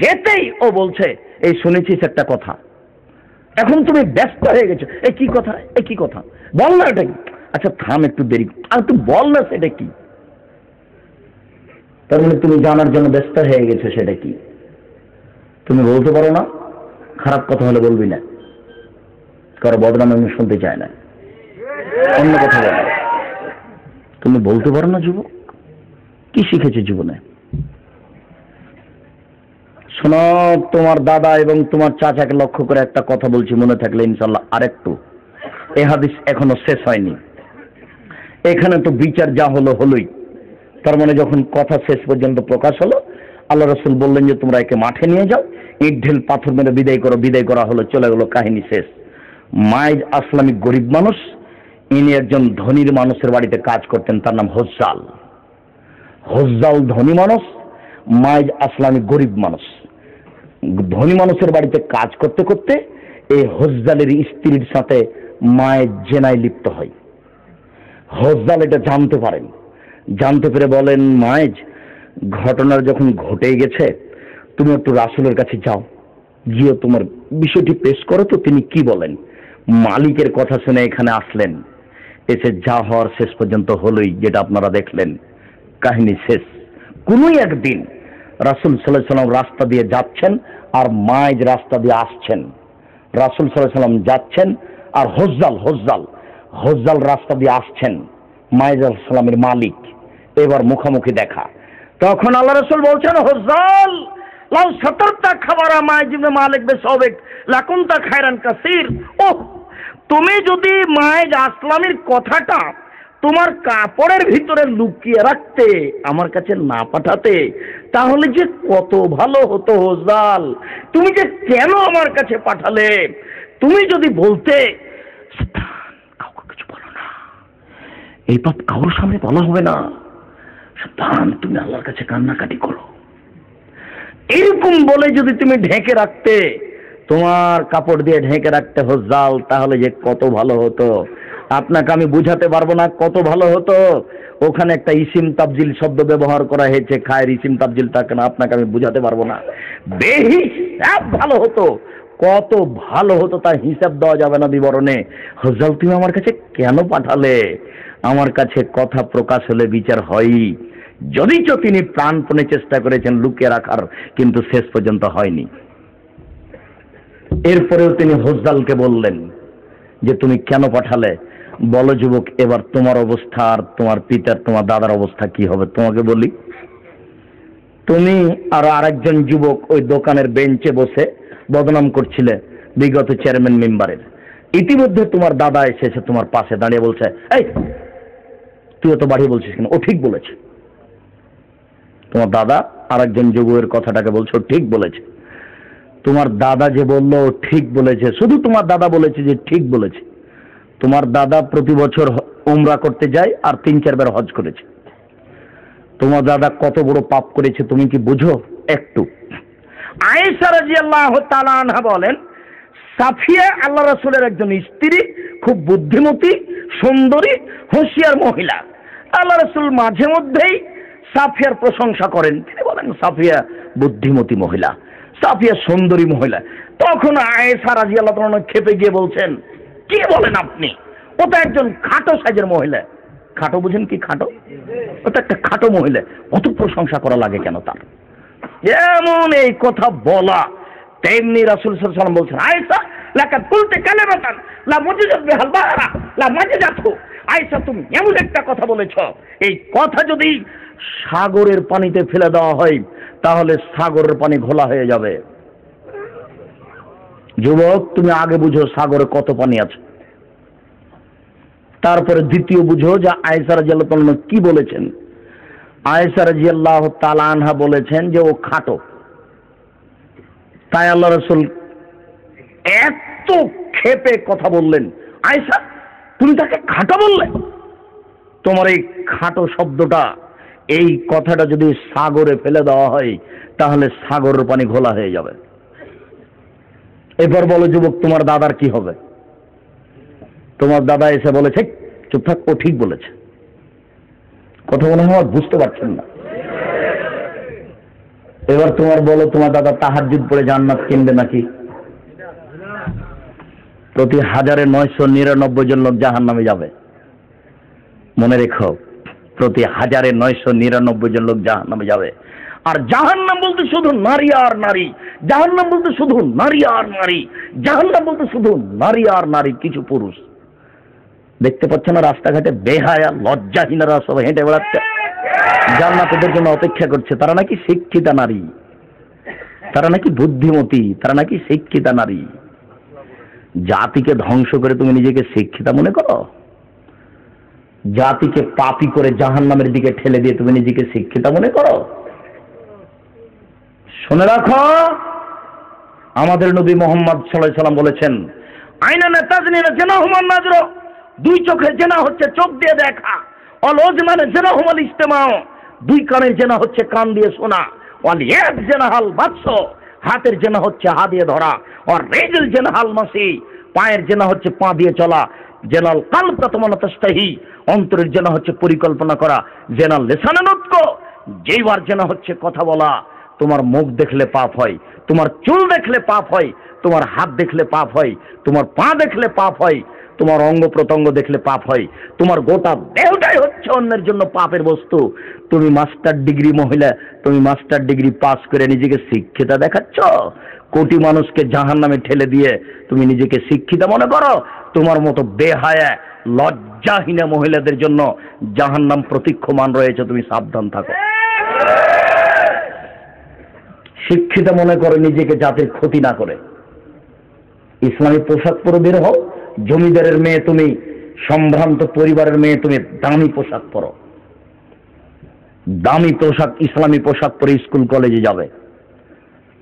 যেতেই ও বলছে, এই শুনেছিস একটা কথা, এখন তুমি ব্যস্ত হয়ে গেছো, এই কি কথা, এই কি কথা, বল না এটা কি? আচ্ছা থাম, একটু দেরি, আর তুই বল না সেটা কি। তার মানে তুমি জানার জন্য ব্যস্ত হয়ে গেছো সেটা কি। তুমি বলতে পারো না, খারাপ কথা হলে বলবি না, কারো বদনাম আমি শুনতে চাই না, অন্য কথা বল। তুমি বলতে পারো না যুবক, কি শিখেছো জীবনে? শোনো, তোমার দাদা এবং তোমার চাচাকে লক্ষ্য করে একটা কথা বলছি, মনে থাকলে ইনশাল্লাহ আরেকটু। এ হাদিস এখনো শেষ হয়নি, এখানে তো বিচার যা হলো হলোই। তার মানে যখন কথা শেষ পর্যন্ত প্রকাশ হলো, আল্লাহ রসুল বললেন যে তোমরা একে মাঠে নিয়ে যাও, ইট ঢিল পাথর মেরে বিদায় করো। বিদায় করা হলো, চলে গেল, কাহিনী শেষ। মাইজ আসলামী গরিব মানুষ, ইনি একজন ধনীর মানুষের বাড়িতে কাজ করতেন, তার নাম হোজ্জাল। হোজ্জাল ধনী মানুষ, মাইজ আসলামী গরিব মানুষ। ধনী মানুষের বাড়িতে কাজ করতে করতে এই হোজ্জালের স্ত্রীর সাথে মায়ের জেনায় লিপ্ত হয়। হোজ্জাল এটা জানতে পারেন, জানতে পেরে বলেন, মায়েজ, ঘটনার যখন ঘটে গেছে, তুমি একটু রাসূলের কাছে যাও, গিয়ে তোমার বিষয়টি পেশ করো তো তিনি কি বলেন। মালিকের কথা শুনে এখানে আসলেন, এসে যা হওয়ার শেষ পর্যন্ত হলোই, যেটা আপনারা দেখলেন, কাহিনী শেষ। কোনই একদিন রাসূল সাল্লাল্লাহু আলাইহি ওয়াসাল্লাম রাস্তা দিয়ে যাচ্ছেন আর মাইজ রাস্তা দিয়ে আসছেন। রাসূল সাল্লাল্লাহু আলাইহি ওয়াসাল্লাম যাচ্ছেন আর হোজ্জাল রাস্তা দিয়ে আসছেন। মাইজ আলাইহিস সালামের মালিক, এবার মুখোমুখি দেখা। তখন আল্লাহ রাসূল বলছেন, হোজ্জাল, লাউ সাতারতা খাবারা মাইজ ইবনে মালিক বিসাবিক লাকুনতা খায়রান কাসীর। ওহ, তুমি যদি মাইজ আসলামের কথাটা তোমার কাপড়ের ভিতরে লুকিয়ে রাখতে, আমার কাছে না পাঠাতে, তাহলে যে কত ভালো হতো হোজাল। তুমি যে কেন আমার কাছে পাঠালে? তুমি যদি বলতে কাউকে কিছু বলো না, এই পাপ কারোর সামনে বলা হবে না, সাবধান, তুমি আল্লাহর কাছে কান্নাকাটি করো, এরকম বলে যদি তুমি ঢেকে রাখতে, তোমার কাপড় দিয়ে ঢেকে রাখতে হোজাল, তাহলে যে কত ভালো হতো। আপনাকে আমি বুঝাতে পারবো না কত ভালো হতো। ওখানে একটা ইসিম তাবজিল শব্দ ব্যবহার করা হয়েছে, খায়ের ইসিম তাবজিল থাকে না, আপনাকে আমি বুঝাতে পারবো না। বেহিসাব ভালো হতো, কত ভালো হতো তার হিসাব দেওয়া যাবে না বিবরণে। হোজাল, তুমি আমার কাছে কেন পাঠালে? আমার কাছে কথা প্রকাশ হলে বিচার হয়ই। যদিচ তিনি প্রাণপণে চেষ্টা করেছেন লুকিয়ে রাখার, কিন্তু শেষ পর্যন্ত হয়নি। এরপরেও তিনি হোজালকে বললেন যে তুমি কেন পাঠালে? বলো যুবক, এবার তোমার অবস্থা আর তোমার পিতার, তোমার দাদার অবস্থা কি হবে? তোমাকে বলি, তুমি আর আরেকজন যুবক ওই দোকানের বেঞ্চে বসে বদনাম করছিলে বিগত চেয়ারম্যান মেম্বারের। ইতিমধ্যে তোমার দাদা এসেছে তোমার পাশে দাঁড়িয়ে বলছে, এই তুই তো বাড়িয়ে বলছিস কেন? ও ঠিক বলেছে। তোমার দাদা আরেকজন যুবকের কথাটাকে বলছো ঠিক বলেছে। তোমার দাদা যে বললো ঠিক বলেছে, শুধু তোমার দাদা বলেছে যে ঠিক বলেছে। তোমার দাদা প্রতি বছর উমরা করতে যায় আর 3-4 বার হজ করেছে। তোমার দাদা কত বড় পাপ করেছে তুমি কি বুঝো একটু? আয়েশা রাদিয়াল্লাহু তাআলা আনহা বলেন, সাফিয়া আল্লাহ রাসূলের একজন স্ত্রী, খুব বুদ্ধিমতী, সুন্দরী, হুঁশিয়ার মহিলা। আল্লাহ রাসূল মাঝে মধ্যেই সাফিয়ার প্রশংসা করেন। তিনি বলেন সাফিয়া বুদ্ধিমতী মহিলা, সাফিয়া সুন্দরী মহিলা। তখন আয়েশা রাদিয়াল্লাহু তাআলা খেপে গিয়ে বলছেন, কি বলেন আপনি? ও তো একজন খাটো সাইজের মহিলা। খাটো বুঝেন কি? খাটো, ও তো একটা খাটো মহিলা, অত প্রশংসা করা লাগে কেন তার? যেমন এই কথা বলা, তেমনি রাসূল সাল্লাল্লাহু আলাইহি ওয়াসাল্লাম বলছেন, আয়েশা লাকাদ কুলতি কালিমাতান লা মুজিজাত বিহাল বাহরা লা মাজিজাতহু। আয়েশা, তুমি এমন একটা কথা বলেছ, এই কথা যদি সাগরের পানিতে ফেলে দেওয়া হয় তাহলে সাগরের পানি ঘোলা হয়ে যাবে। যুবক, তুমি আগে বুঝো সাগরে কত পানি আছে, তারপরে দ্বিতীয় বুঝো যে আয়েশা রাদিয়াল্লাহু তাআলা কি বলেছেন। আয়েশা রাদিয়াল্লাহু তাআলা আনহা বলেছেন যে ও খাটো। তাই আল্লাহ রাসূল এত ক্ষেপে কথা বললেন, আয়েশা তুমি তাকে খাটো বললে? তোমার এই খাটো শব্দটা, এই কথাটা যদি সাগরে ফেলে দেওয়া হয় তাহলে সাগরের পানি ঘোলা হয়ে যাবে। এবার বলো যুবক, তোমার দাদার কি হবে? তোমার দাদা এসে বলেছে, চুপ থাক, ও ঠিক বলেছে। কথা মনে হয় বুঝতে পারছেন না। এবার তোমার বলো, তোমার দাদা তাহাজ্জুদ পড়ে জান্নাত কিনবে নাকি? প্রতি 1999 জন লোক জাহান্নামে যাবে। মনে রেখো, প্রতি 1999 জন লোক জাহান্নামে যাবে। আর জাহান্নাম বলতে শুধু নারী আর নারী, জাহান্নাম বলতে শুধু নারী আর নারী, জাহান্নাম বলতে শুধু নারী আর নারী, কিছু পুরুষ। দেখতে পাচ্ছ না রাস্তাঘাটে বেহায়া লজ্জাহীনরা সব হেঁটে বেড়াচ্ছে, জান্নাতের জন্য অপেক্ষা করছে। তারা নাকি শিক্ষিতা নারী, তারা নাকি বুদ্ধিমতী, তারা নাকি শিক্ষিতা নারী। জাতিকে ধ্বংস করে তুমি নিজেকে শিক্ষিতা মনে করো? জাতিকে পাপী করে জাহান্নামের দিকে ঠেলে দিয়ে তুমি নিজেকে শিক্ষিতা মনে করো? শুনে রাখো, আমাদের নবী মুহাম্মদ সাল্লাল্লাহু আলাইহি ওয়াসাল্লাম বলেছেন, আইনানে তাজনিনা জিনাহুমান নাজর, দুই চোখের জেনা হচ্ছে চোখ দিয়ে দেখা। অল ওজমানে জিনাহুমাল ইস্তেমাউ, দুই কানের জেনা হচ্ছে কান দিয়ে শোনা। অল ইয়াদ জিনাহাল বাতস, হাতের জেনা হচ্ছে হাত দিয়ে ধরা। আর রিজল জিনাহাল মাসি, পায়ের জেনা হচ্ছে পা দিয়ে চলা। জেনাল কালব তাতমানা তাস্তাহি, অন্তরের জেনা হচ্ছে পরিকল্পনা করা। জেনাল লিসানে নুতক, যেইবার জেনা হচ্ছে কথা বলা। তোমার মুখ দেখলে পাপ হয়, তোমার চুল দেখলে পাপ হয়, তোমার হাত দেখলে পাপ হয়, তোমার পা দেখলে পাপ হয়, তোমার অঙ্গ প্রত্যঙ্গ দেখলে পাপ হয়, তোমার গোটা দেহটাই হচ্ছে অন্যের জন্য পাপের বস্তু। তুমি মাস্টার ডিগ্রি মহিলা, তুমি মাস্টার ডিগ্রি পাস করে নিজেকে শিক্ষিতা দেখাচ্ছ, কোটি মানুষকে জাহান্নামে ঠেলে দিয়ে তুমি নিজেকে শিক্ষিতা মনে করো। তোমার মতো বেহায়া লজ্জাহীনা মহিলাদের জন্য জাহান্নাম প্রতীক্ষমান রয়েছে, তুমি সাবধান থাকো। শিক্ষিতা মনে করে নিজেকে, জাতির ক্ষতি না করে। ইসলামী পোশাক পরে বের হও। জমিদারের মেয়ে তুমি সম্ভ্রান্ত পরিবারের মেয়ে, তুমি দামি পোশাক পরো, দামি পোশাক, ইসলামী পোশাক পরে স্কুল কলেজে যাবে,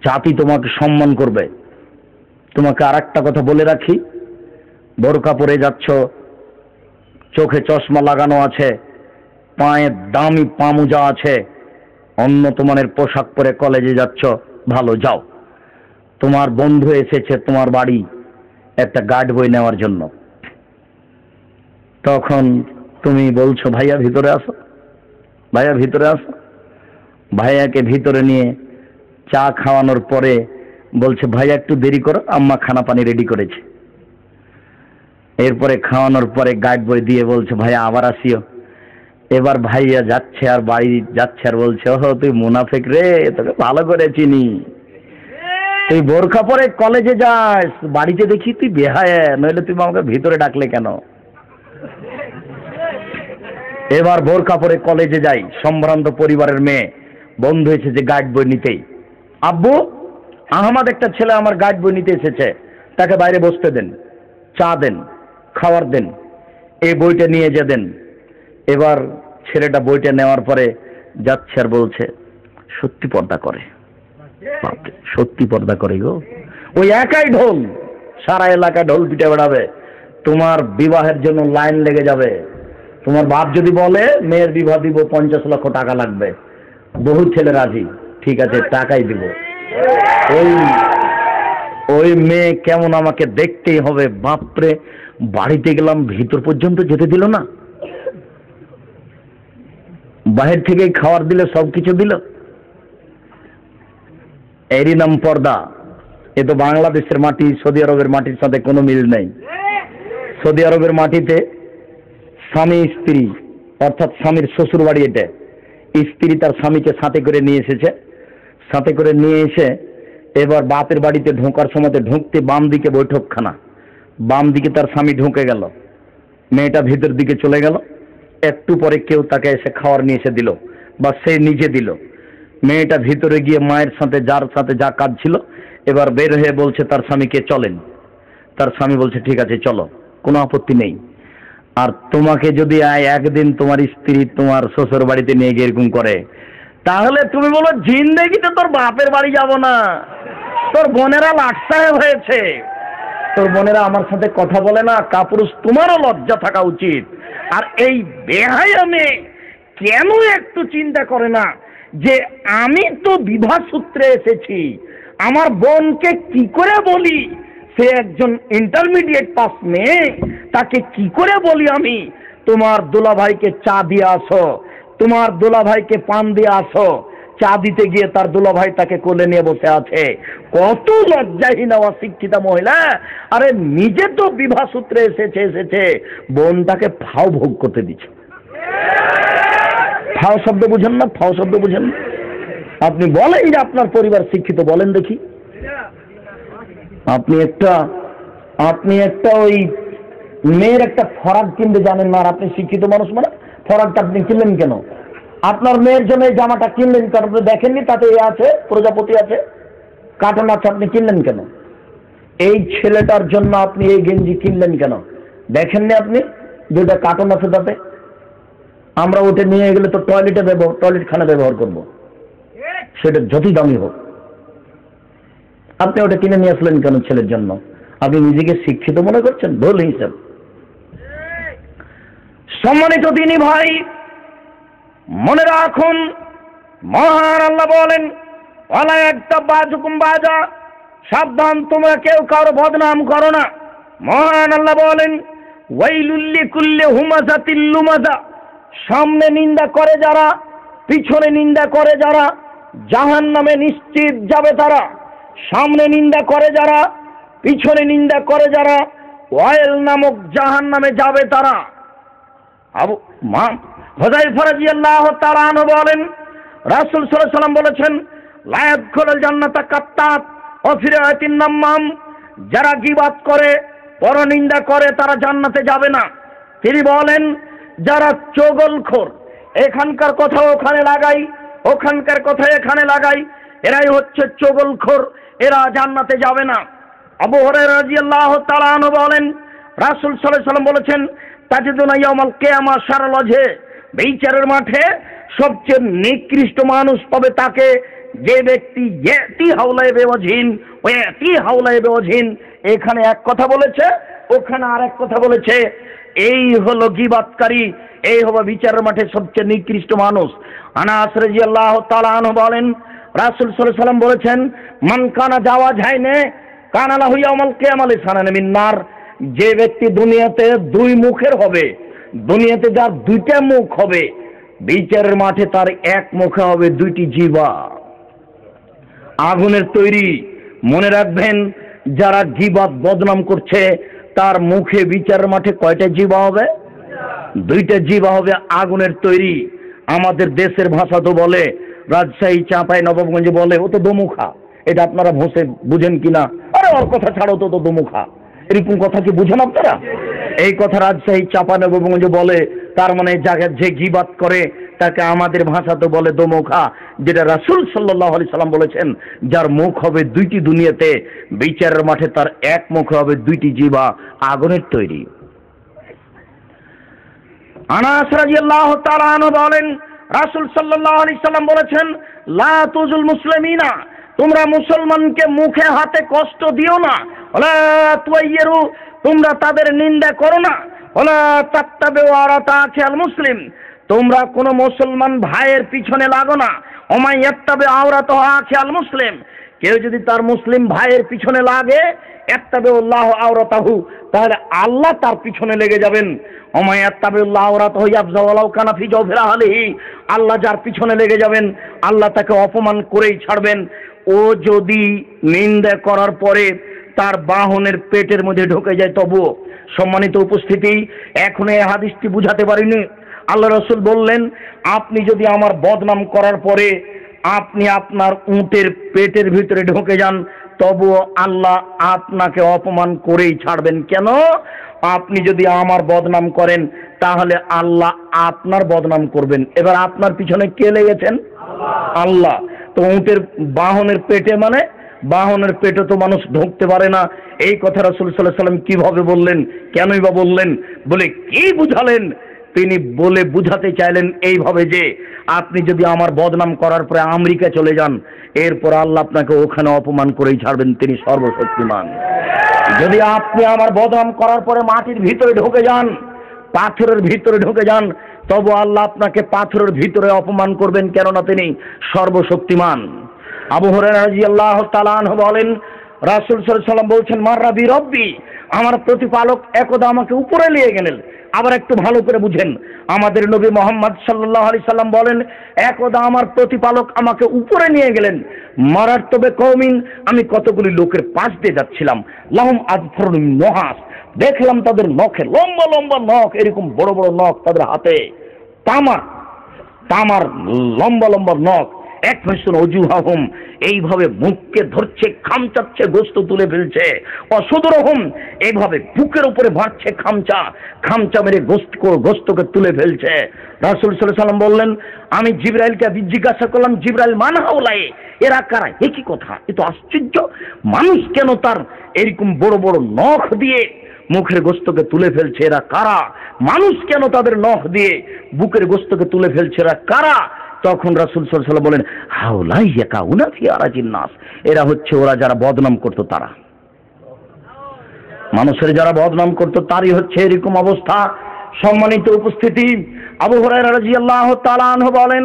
জাতি তোমাকে সম্মান করবে। তোমাকে আর একটা কথা বলে রাখি, বোরকা পরে যাচ্ছ, চোখে চশমা লাগানো আছে, পায়ে দামি পামুজা আছে, উন্নত মানের পোশাক পরে কলেজে যাচ্ছ, ভালো যাও। তোমার বন্ধু এসেছে তোমার বাড়ি একটা গার্ড বই নেওয়ার জন্য, তখন তুমি বলছো ভাইয়া ভিতরে আসো, ভাইয়া ভিতরে আসো। ভাইয়াকে ভিতরে নিয়ে চা খাওয়ানোর পরে বলছে ভাইয়া একটু দেরি করো, আম্মা খানা পানি রেডি করেছে। এরপরে খাওয়ানোর পরে গাইড বই দিয়ে বলছে ভাইয়া আবার আসিও। এবার ভাইয়া যাচ্ছে আর বাড়ি যাচ্ছে আর বলছে ওহ তুই মুনাফিক রে, তোকে ভালো করে চিনি, তুই বোরখা পরে কলেজে যাস, বাড়িতে দেখি তুই বেহায়া, নইলে তুমি আমাকে ভিতরে ডাকলে কেন? এবার বোরখা পরে কলেজে যাই, সম্ভ্রান্ত পরিবারের মেয়ে, বন্ধু এসেছে গাইড বই নিতেই। আব্বু, আহমদ একটা ছেলে আমার গাইড বই নিতে এসেছে, তাকে বাইরে বসতে দেন, চা দেন, খাবার দেন, এই বইটা নিয়ে যে দেন। এবার ছেলেটা বইটা নেওয়ার পরে যাচ্ছে আর বলছে সত্যি পর্দা করে, সত্যি পর্দা করে গো, ওই একাই ঢোল, সারা এলাকায় ঢোল পিটে বেড়াবে, তোমার বিবাহের জন্য লাইন লেগে যাবে। তোমার বাপ যদি বলে মেয়ের বিবাহ দিব 50 লক্ষ টাকা লাগবে, বহু ছেলে রাজি, ঠিক আছে টাকাই দিব। ওই মেয়ে কেমন আমাকে দেখতেই হবে, বাপরে, বাড়িতে গেলাম ভিতর পর্যন্ত যেতে দিল না, বাহির থেকেই খাবার দিল, সবকিছু দিল। এরই নাম পর্দা। এ তো বাংলাদেশের মাটি সৌদি আরবের মাটির সাথে কোনো মিল নেই। সৌদি আরবের মাটিতে স্বামী স্ত্রী, অর্থাৎ স্বামীর শ্বশুর বাড়ি, এটা স্ত্রী তার স্বামীকে সাথে করে নিয়ে এসেছে, সাথে করে নিয়ে এসে এবার বাপের বাড়িতে ঢোকার সময় ঢুকতে বাম দিকে বৈঠকখানা, বাম দিকে তার স্বামী ঢুকে গেল, মেয়েটা ভিতর দিকে চলে গেল। একটু পরে কেউ তাকে এসে খাওয়ার নিয়ে এসে দিল বা সে নিজে দিল। মেয়েটা ভিতরে গিয়ে মায়ের সাথে যার সাথে যা কাজ ছিল এবার বের হয়ে বলছে তার স্বামীকে চলেন। তার স্বামী বলছে ঠিক আছে চলো, কোনো আপত্তি নেই। আর তোমাকে যদি একদিন তোমার স্ত্রী তোমার শ্বশুর বাড়িতে নিয়ে গিয়ে এরকম করে, তাহলে তুমি বলো জিন্দেগিতে তোর বাপের বাড়ি যাব না। তোর বোনেরা লাটসাহেব হয়েছে, তোর বোনেরা আমার সাথে কথা বলে না, কাপুরুষ, তোমারও লজ্জা থাকা উচিত। আর এই বেহায়া মেয়ে কেন একটু চিন্তা করে না যে আমি তো বিবাহ সূত্রে এসেছি, আমার বোনকে কি করে বলি, সে একজন ইন্টারমিডিয়েট পাস মেয়ে, তাকে কি করে বলি আমি তোমার দুলাভাইকে চা দিয়ে আসো, তোমার দুলাভাইকে পান দিয়ে আসো। চা দিতে গিয়ে তার দুলাভাই তাকে কোলে নিয়ে বসে আছে। কত লজ্জাহীন অশিক্ষিতা মহিলা। আরে নিজে তো বিবাহ সূত্রে এসেছে, বোনটাকে ফাও ভোগ করতে দিচ্ছে। ফাও শব্দ বুঝেন না? ফাও শব্দ বুঝেন না? আপনি বলেন যে আপনার পরিবার শিক্ষিত, বলেন দেখি। আপনি একটা ওই মেয়ের একটা ফরাক কিনতে জানেন না, আর আপনি শিক্ষিত মানুষ, মানে ফরাকটা আপনি কিনলেন কেন? আপনার মেয়ের জন্য এই জামাটা কিনলেন কেন? আপনি দেখেননি তাতে এ আছে, প্রজাপতি আছে, কার্টুন আছে, আপনি কিনলেন কেন? এই ছেলেটার জন্য আপনি এই গেঞ্জি কিনলেন কেন? দেখেননি আপনি যেটা কার্টুন আছে তাতে? আমরা ওটা নিয়ে গেলে তো টয়লেট খানা ব্যবহার করব, সেটা যতই দামি হোক। আপনি ওটা কিনে নিয়ে আসলেন কেন ছেলের জন্য? আপনি নিজেকে শিক্ষিত মনে করছেন? ভুল হিসাব। সম্মানিত দিনী ভাই, মনে রাখুন, মহান আল্লাহ বলেন ওয়ালা ইয়াগতাবাজুকুম বাজা, সাবধান তোমরা কেউ কারো বদনাম করো না। মহান আল্লাহ বলেন ওয়াইলুল লিকুল্লি হুমাযাতিল লুমাযা, সামনে নিন্দা করে যারা, পিছনে নিন্দা করে যারা, জাহান্নামে নিশ্চিত যাবে তারা। সামনে নিন্দা করে যারা, পিছনে নিন্দা করে যারা, ওয়াইল নামক জাহান্নামে যাবে তারা। হুযায়ফা রাদিয়াল্লাহু তাআলা আনহু বলেন রাসূল সাল্লাল্লাহু আলাইহি ওয়াসাল্লাম বলেছেন লা ইয়াদখুলুল জান্নাতা কাত্তাত ওয়া ফিরাতিন নাম্মাম, যারা গীবাত করে, পরনিন্দা করে, তারা জান্নাতে যাবে না। তিনি বলেন যারা চগলখোর, এখানকার কথা ওখানে লাগাই, ওখানকার কথা এখানে লাগাই, এরাই হচ্ছে চগলখোর, এরা জান্নাতে যাবে না। আবু হুরায়রা রাদিয়াল্লাহু তাআলা আনহু বলেন রাসূল সাল্লাল্লাহু আলাইহি ওয়াসাল্লাম বলেছেন তাজিদুনা ইয়াউমাল কিয়ামা শারাল ওয়াজহে, বিচারের মাঠে সবচেয়ে নিকৃষ্ট মানুষ হবে তাকে যে ব্যক্তি ইয়াতি হাওলায়ে বেওয়াজহিন ওয়া ইয়াতি হাওলায়ে বেওয়াজহিন। এখানে এক কথা বলেছে, ওখানে আরেক কথা বলেছে। এই হলো গীবাতকারী, এই হলো বিচারের মাঠে সবচেয়ে নিকৃষ্ট মানুষ। আনাস রাদিয়াল্লাহু তাআলা আনহু বলেন, রাসূল সাল্লাল্লাহু আলাইহি ওয়াসাল্লাম বলেছেন, মান কানা জাওয়াজাইনে কানা লাহু ইয়াউমাল কিয়ামা লিসানান মিন নার। যে ব্যক্তি দুনিয়াতে দুই মুখের হবে, দুনিয়াতে যার দুইটা মুখ হবে, বিচারের মাঠে তার এক মুখে হবে দুইটি জিহ্বা, আগুনের তৈরি। মনে রাখবেন, যারা গীবাত বদনাম করছে তার মুখে বিচারের মাঠে কয়টা জিহ্বা হবে? দুইটা জিহ্বা হবে, আগুনের তৈরি। আমাদের দেশের ভাষা তো বলে, রাজশাহী চাঁপাই নবাবগঞ্জে বলে ও তো দোমুখা। এটা আপনারা বুঝেন কিনা? আরে ওর কথা ছাড়ো, তো দোমুখা, এরকম কথা কি বুঝেন আপনারা? এই কথা রাজশাহী চাঁপা নবাবগঞ্জে বলে, তার মানে যে গীবাত করে তাকে আমাদের ভাষা তো বলে দোমুখা। যেটা রাসূল সাল্লাল্লাহু আলাইহি সাল্লাম বলেছেন, যার মুখ হবে দুইটি দুনিয়াতে, বিচারের মাঠে তার এক মুখ হবে দুইটি জিহ্বা, আগুনের তৈরি। আনাস রাদিয়াল্লাহু তাআলা আনহু বলেন, রাসূল সাল্লাল্লাহু আলাইহি সাল্লাম বলেছেন, লা তুজুল মুসলিমিনা, তোমরা মুসলমানকে মুখে হাতে কষ্ট দিও না। ওয়ালা তুয়াইয়িরু, তোমরা তাদের নিন্দা করো না। ওয়ালা তাত্তাবিউ আরাতা আখিল মুসলিম, তোমরা কোন মুসলমান ভাইয়ের পিছনে লাগো না। ওমাই ইয়াত্তাবি আওরাতা আখিল মুসলিম, কেউ যদি তার মুসলিম ভাইয়ের পিছনে লাগে, ইয়াত্তাবিউল্লাহু আওরাতাহু, তাহলে আল্লাহ তার পিছনে লেগে যাবেন। ওমাই ইয়াত্তাবিউল্লাহু আওরাতাহু ইয়াফজা ওয়ালাউ কানা ফি জাওফিরা আলিহি, আল্লাহ যার পিছনে লেগে যাবেন আল্লাহ তাকে অপমান করেই ছাড়বেন। ও যদি নিন্দা করার পরে তার বাহনের পেটের মধ্যে ঢুকে যায় তবুও। সম্মানিত উপস্থিতি, এখন এই হাদিসটি বুঝাতে পারিনি। আল্লাহ রাসূল বললেন, আপনি যদি আমার বদনাম করার পরে আপনি আপনার উটের পেটের ভিতরে ঢুকে যান, তবুও আল্লাহ আপনাকে অপমান করেই ছাড়বেন। কেন? আপনি যদি আমার বদনাম করেন তাহলে আল্লাহ আপনার বদনাম করবেন। এবার আপনার পিছনে কে লেগেছেন? আল্লাহ। তো উটের বাহনের পেটে, মানে বাহনের পেটে তো মানুষ ঢুকতে পারে না। এই কথা রাসূল সাল্লাল্লাহু আলাইহি সাল্লাম কিভাবে বললেন, কেনই বা বললেন, বলে কি বুঝালেন? তিনি বলে বুঝাতে চাইলেন এইভাবে যে আপনি যদি আমার বদনাম করার পরে আমেরিকা চলে যান, এরপর আল্লাহ আপনাকে ওখানে অপমান করেই ছাড়বেন, তিনি সর্বশক্তিমান। যদি আপনি আমার বদনাম করার পরে মাটির ভিতরে ঢুকে যান, পাথরের ভিতরে ঢুকে যান, তবু আল্লাহ আপনাকে পাথরের ভিতরে অপমান করবেন, কেননা তিনি সর্বশক্তিমান। আবু হুরায়রা রাদিয়াল্লাহু তাআলা আনহু বলেন, রাসূল সাল্লাল্লাহু আলাইহি ওয়াসাল্লাম বলছেন, মাররা বি রব্বি, আমার প্রতিপালক একদা আমাকে উপরে নিয়ে গেলেন। আবার একটু ভালো করে বুঝেন, আমাদের নবী মুহাম্মদ সাল্লাল্লাহু আলাইহি সাল্লাম বলেন, একদা আমার প্রতিপালক আমাকে উপরে নিয়ে গেলেন। মারার তবে কওমিন, আমি কতগুলি লোকের পাশ দিয়ে যাচ্ছিলাম, লাহুম আযফরুন মিন নহাস, দেখলাম তাদের নখে লম্বা লম্বা নখ, এরকম বড় বড় নখ তাদের হাতে, তামার লম্বা লম্বা নখ। এক ফসল অজুহাহুম, এইভাবে মুখকে ধরছে, খামচাচ্ছে, গোস্ত তুলে ফেলছে। অসদরহুম, এইভাবে বুকের উপরে ভাঁজছে খামচা মেরে গোস্তকে তুলে ফেলছে। রাসূল সাল্লাল্লাহু আলাইহি ওয়াসাল্লাম বললেন, আমি জিবরাইলকে জিজ্ঞাসা করলাম, জিবরাইল মান হাউলাই, এরা কারা? এ কি কথা, এ তো আশ্চর্য, মানুষ কেন তার এরকম বড় বড় নখ দিয়ে মুখের গোস্তকে তুলে ফেলছে, এরা কারা? মানুষ কেন তাদের নখ দিয়ে বুকের গোস্তকে তুলে ফেলছে, এরা কারা? তখন রাসূল সাল্লাল্লাহু আলাইহি ওয়াসাল্লাম বলেন, হাউলাই ইয়াকাউনা ফি আরাজিন নাস, এরা হচ্ছে ওরা যারা বদনাম করতো, তারা মানুষের যারা বদনাম করতো তারই হচ্ছে এরকম অবস্থা। সম্মানিত উপস্থিতি, আবু হুরায়রা রাদিয়াল্লাহু তাআলা আনহু বলেন,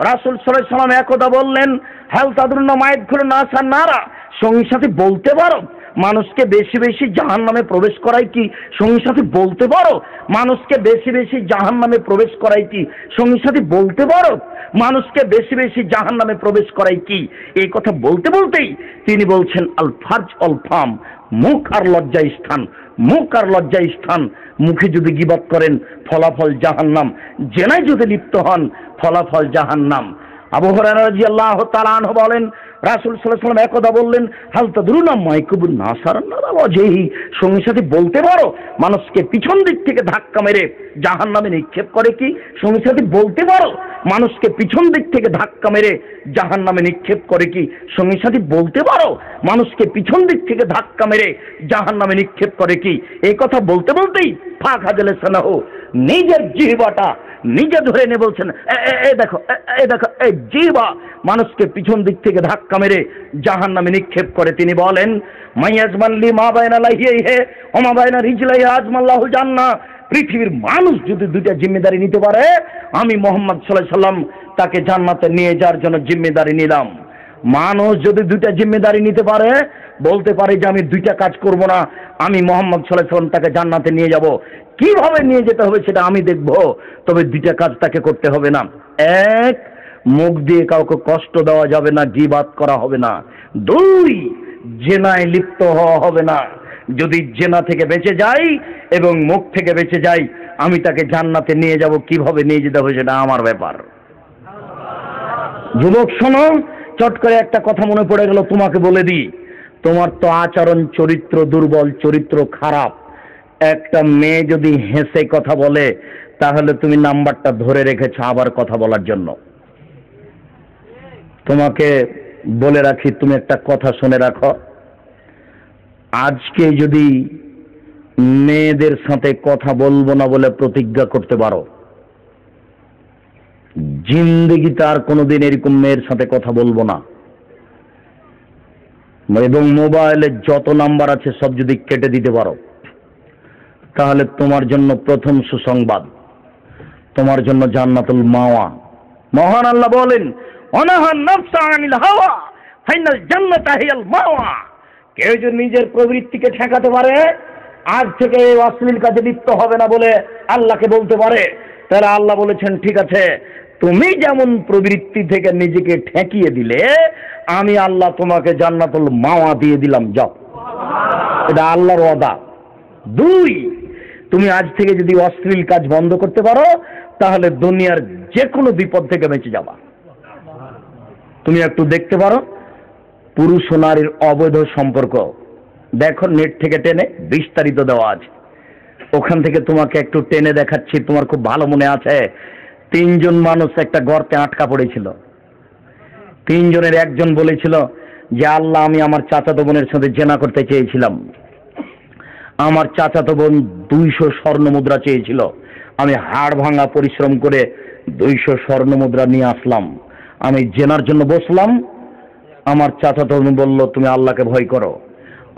রাসূল সাল্লাল্লাহু আলাইহি ওয়াসাল্লাম একদা বললেন, হাল তাদরুনা মা ইয়াদখুলুন নাসান নারা, সঙ্গী সাথে বলতে পারো মানুষকে বেশি বেশি জাহান্নামে প্রবেশ করাই কি? সঙ্গী সাথে বলতে পারো মানুষকে বেশি বেশি জাহান্নামে প্রবেশ করাই কি? সঙ্গী সাথে বলতে পারো মানুষকে বেশি বেশি জাহান্নামে প্রবেশ করাই কি? এই কথা বলতে বলতেই তিনি বলছেন, আল ফারজ অল ফাম, মুখ আর লজ্জায় স্থান, মুখ আর লজ্জায় স্থান। মুখে যদি গীবত করেন ফলাফল জাহান্নাম, জেনায় যদি লিপ্ত হন ফলাফল জাহান্নাম। আবু হুরায়রা রাদিয়াল্লাহু তাআলা আনহু বলেন, রাসূল সাল্লাল্লাহু আলাইহি ওয়াসাল্লাম একদা বললেন, হাল তাদরুনা মাইকুবুন নাসারান নারা ওয়াজহি, সঙ্গী সাথে বলতে পারো মানুষকে পিছন দিক থেকে ধাক্কা মেরে জাহান্নামে নিক্ষেপ করে কি? সঙ্গী সাথে বলতে পারো মানুষকে পিছন দিক থেকে ধাক্কা মেরে জাহান্নামে নিক্ষেপ করে কি সঙ্গী সাথী বলতে পারো? মানুষকে পিছন দিক থেকে ধাক্কা মেরে জাহান্নামে নিক্ষেপ করে কি? এই কথা বলতে বলতেই ফাঁকা জেলে সানাহ নিজের জিহ্বাটা নিজে ধরে এনে বলছেন, এই দেখো এই জিহ্বা মানুষকে পিছন দিক থেকে ধাক্কা মেরে জাহান্নামে নিক্ষেপ করে। তিনি বলেন, মাইয়াজমানলি মা বাইনা লাহিয়াইহি ওয়া মা বাইনা রিজলাইহি আজমাল্লাহুল জান্নাহ। পৃথিবীর মানুষ যদি দুইটা জিম্মেদারি নিতে পারে, আমি মুহাম্মদ সাল্লাল্লাহু আলাইহি সাল্লাম তাকে জান্নাতে নিয়ে যাওয়ার জন্য জিম্মেদারি নিলাম। মানুষ যদি দুইটা জিম্মেদারি নিতে পারে, বলতে পারে যে আমি দুইটা কাজ করব না, আমি মুহাম্মদ সাল্লাল্লাহু আলাইহি সাল্লাম তাকে জান্নাতে নিয়ে যাব। কিভাবে নিয়ে যেতে হবে সেটা আমি দেখব, তবে দুইটা কাজ তাকে করতে হবে না। এক, মুখ দিয়ে কাউকে কষ্ট দেওয়া যাবে না, গীবাত করা হবে না। দুই, জেনায় লিপ্ত হওয়া হবে না। যদি জেনা থেকে বেঁচে যাই এবং মুখ থেকে বেঁচে যাই, আমি তাকে জান্নাতে নিয়ে যাব। কিভাবে নিয়ে যেতে হবে সেটা আমার ব্যাপার। যুবক শোনো, চট করে একটা কথা মনে পড়ে গেল, তোমাকে বলে দিই। তোমার তো আচরণ চরিত্র দুর্বল, চরিত্র খারাপ। একটা মেয়ে যদি হেসে কথা বলে, তাহলে তুমি নাম্বারটা ধরে রেখেছো আবার কথা বলার জন্য। তোমাকে বলে রাখি, তুমি একটা কথা শুনে রাখো। আজকে যদি মেয়েদের সাথে কথা বলবো না বলে প্রতিজ্ঞা করতে পারো, জিন্দেগিতে আর কোনোদিন এরকম মেয়ের সাথে কথা বলবো না, এবং মোবাইলে যত নাম্বার আছে সব যদি কেটে দিতে পারো, তাহলে তোমার জন্য প্রথম সুসংবাদ, তোমার জন্য জান্নাতুল মাওয়া। মহান আল্লাহ বলেন, অনাহান নাফসা আনিল হাওয়া ফাইনাল জান্নাতা হিয়াল মাওয়া। কেউ যদি নিজের প্রবৃত্তিকে ঠেকাতে পারে, আজ থেকে এই অশ্লীল কাজে লিপ্ত হবে না বলে আল্লাহকে বলতে পারে, তাহলে আল্লাহ বলেছেন, ঠিক আছে, তুমি যেমন প্রবৃত্তি থেকে নিজেকে ঠেকিয়ে দিলে, আমি আল্লাহ তোমাকে জান্নাতুল মাওয়া দিয়ে দিলাম, যাও। এটা আল্লাহর ওয়াদা। দুই, তুমি আজ থেকে যদি অশ্লীল কাজ বন্ধ করতে পারো, তাহলে দুনিয়ার যে কোনো বিপদ থেকে বেঁচে যাবা। তুমি একটু দেখতে পারো পুরুষ ও নারীর অবৈধ সম্পর্ক, দেখো নেট থেকে টেনে বিস্তারিত দেওয়া আছে, ওখান থেকে তোমাকে একটু টেনে দেখাচ্ছি। তোমার খুব ভালো মনে আছে, 3 জন মানুষ একটা গর্তে আটকা পড়েছিল। 3 জনের একজন বলেছিল যে, আল্লাহ, আমি আমার চাচাতো বোনের সাথে জেনা করতে চেয়েছিলাম। আমার চাচাতো বোন 200 স্বর্ণ মুদ্রা চেয়েছিল। আমি হাড় ভাঙা পরিশ্রম করে 200 স্বর্ণ মুদ্রা নিয়ে আসলাম। আমি জেনার জন্য বসলাম। আমার চাচাতো বোন বলল, তুমি আল্লাহকে ভয় করো,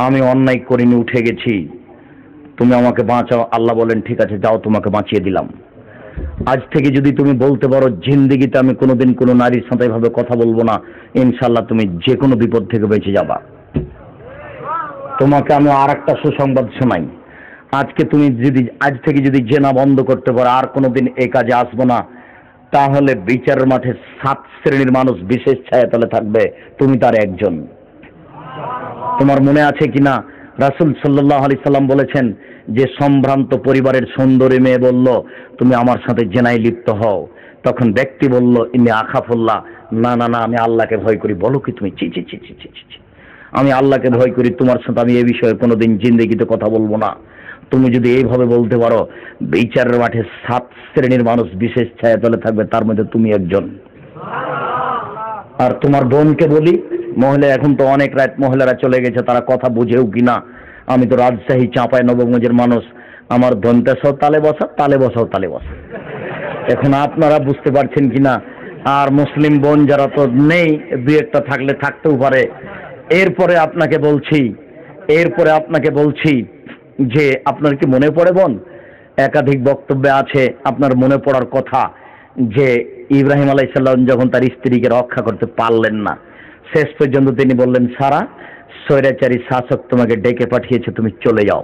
আমি অন্যায় করিনি, উঠে গেছি, তুমি আমাকে বাঁচাও। আল্লাহ বলেন, ঠিক আছে, যাও, তোমাকে বাঁচিয়ে দিলাম। আজ থেকে যদি তুমি বলতে পারো, জিন্দেগিতে আমি কোনোদিন কোনো নারীর সাথে এভাবে কথা বলবো না, ইনশাল্লাহ তুমি যে কোনো বিপদ থেকে বেঁচে যাবা। তোমাকে আমি আর একটা সুসংবাদ শোনাই। আজ থেকে যদি জেনা বন্ধ করতে পারো, আর কোনোদিন এই কাজে আসবো না, তাহলে বিচারের মাঠে 7 শ্রেণীর মানুষ বিশেষ ছায়াতলে থাকবে, তুমি তার একজন। তোমার মনে আছে কিনা, রাসূল সাল্লাল্লাহু আলাইহি সাল্লাম বলেছেন যে, সম্ভ্রান্ত পরিবারের সুন্দরী মেয়ে বলল, তুমি আমার সাথে জেনায় লিপ্ত হও, তখন ব্যক্তি বলল, ইন্নী আখাফুল্লাহ, না না না, আমি আল্লাহকে ভয় করি। বলো কি তুমি? ছি ছি ছি ছি ছি ছি, আমি আল্লাহকে ভয় করি, তোমার সাথে আমি এই বিষয়ে কোনোদিন জিন্দেগিতে কথা বলবো না। তুমি যদি এইভাবে বলতে পারো, বিচারের মাঠে 7 শ্রেণীর মানুষ বিশেষ ছায়াতলে থাকবে, তার মধ্যে তুমি একজন। আর তোমার বোনকে বলি, মহিলা, এখন তো অনেক রাত মহিলারা চলে গেছে, তারা কথা বুঝেও কিনা। আমি তো রাজশাহী চাঁপাই নবগঞ্জের মানুষ, আমার ধনতেসাও তালে বসা, তালে বসাও তালে বসা। এখন আপনারা বুঝতে পারছেন কিনা। আর মুসলিম বোন যারা তো নেই, 2-1টা থাকলে থাকতেও পারে। এরপরে আপনাকে বলছি যে, আপনার কি মনে পড়ে বোন, একাধিক বক্তব্যে আছে আপনার মনে পড়ার কথা, যে ইব্রাহিম আলাইহিস সালাম যখন তার স্ত্রীকে রক্ষা করতে পারলেন না, শেষ পর্যন্ত তিনি বললেন, সারা, স্বৈরাচারী শাসক তোমাকে ডেকে পাঠিয়েছে, তুমি চলে যাও।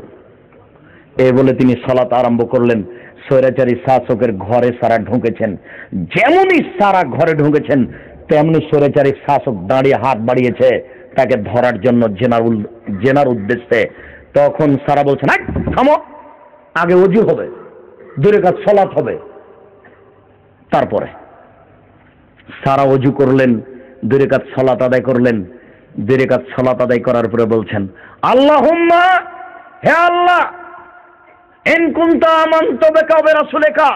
এই বলে তিনি সালাত আরম্ভ করলেন। স্বৈরাচারী শাসকের ঘরে সারা ঢুকেছেন। যেমনই সারা ঘরে ঢুকেছেন, তেমনি স্বৈরাচারী শাসক দাঁড়িয়ে হাত বাড়িয়েছে তাকে ধরার জন্য, জেনার উদ্দেশ্যে। তখন সারা বলছেন, থামো, আগে ওযু হবে, 2 রাকাত সালাত হবে। তারপরে সারা ওযু করলেন, 2 রাকাত সালাত আদায় করলেন। 2 রাকাত সালাত আদায় করার পরে বলছেন, আল্লাহুম্মা, হে আল্লাহ, ইন কুনতা আমানতু বিকা ওয়া বিরাসূলিকা,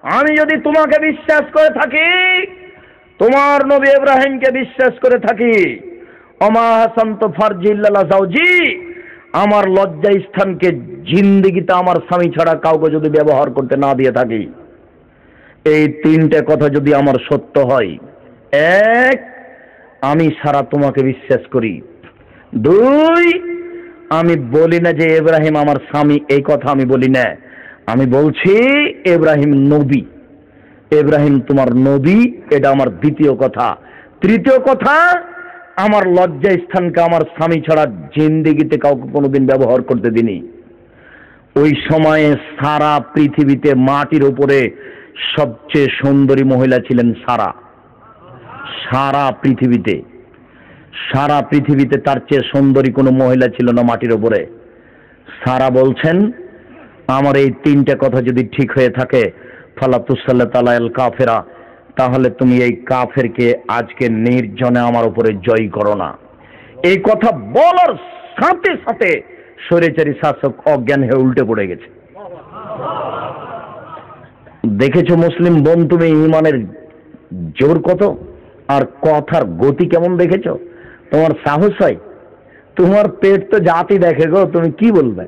আমি যদি তোমাকে বিশ্বাস করে থাকি, তোমার নবী ইব্রাহিমকে বিশ্বাস করে থাকি, ওমা হাসান্ত ফারজিল্লাহ জাওজি, আমার লজ্জা স্থানকে জিন্দেগিতে আমার স্বামী ছাড়া কাউকে যদি ব্যবহার করতে না দিয়ে থাকি, এই তিনটে কথা যদি আমার সত্য হয়, এক, আমি সারা তোমাকে বিশ্বাস করি। দুই, আমি বলি না যে ইব্রাহিম আমার স্বামী, এই কথা আমি বলি না। আমি বলছি ইব্রাহিম নবী, ইব্রাহিম তোমার নবী, এটা আমার দ্বিতীয় কথা। তৃতীয় কথা, আমার লজ্জা স্থানকে আমার স্বামী ছাড়া জিন্দেগিতে কাউকে কোনোদিন ব্যবহার করতে দিনি। ওই সময়ে সারা পৃথিবীতে মাটির উপরে সবচেয়ে সুন্দরী মহিলা ছিলেন সারা। সারা পৃথিবীতে তার চেয়ে সুন্দরী কোনো মহিলা ছিল না মাটির উপরে। সারা বলছেন, আমার এই তিনটা কথা যদি ঠিক হয়ে থাকে, ফালা তুসাল্লাত আলাল কাফেরা, তাহলে তুমি এই কাফেরকে আজকে নির্জনে আমার উপরে জয় করো না। এই কথা বলার সাথে সাথে স্বৈরাচারী শাসক অজ্ঞান হয়ে উল্টে পড়ে গেছে। দেখেছো মুসলিম বোন তুমি ইমানের জোর কত, আর কথার গতি কেমন দেখেছো? তোমার সাহস হয়? তোমার পেট তো জাতি দেখে গো, তুমি কি বলবে?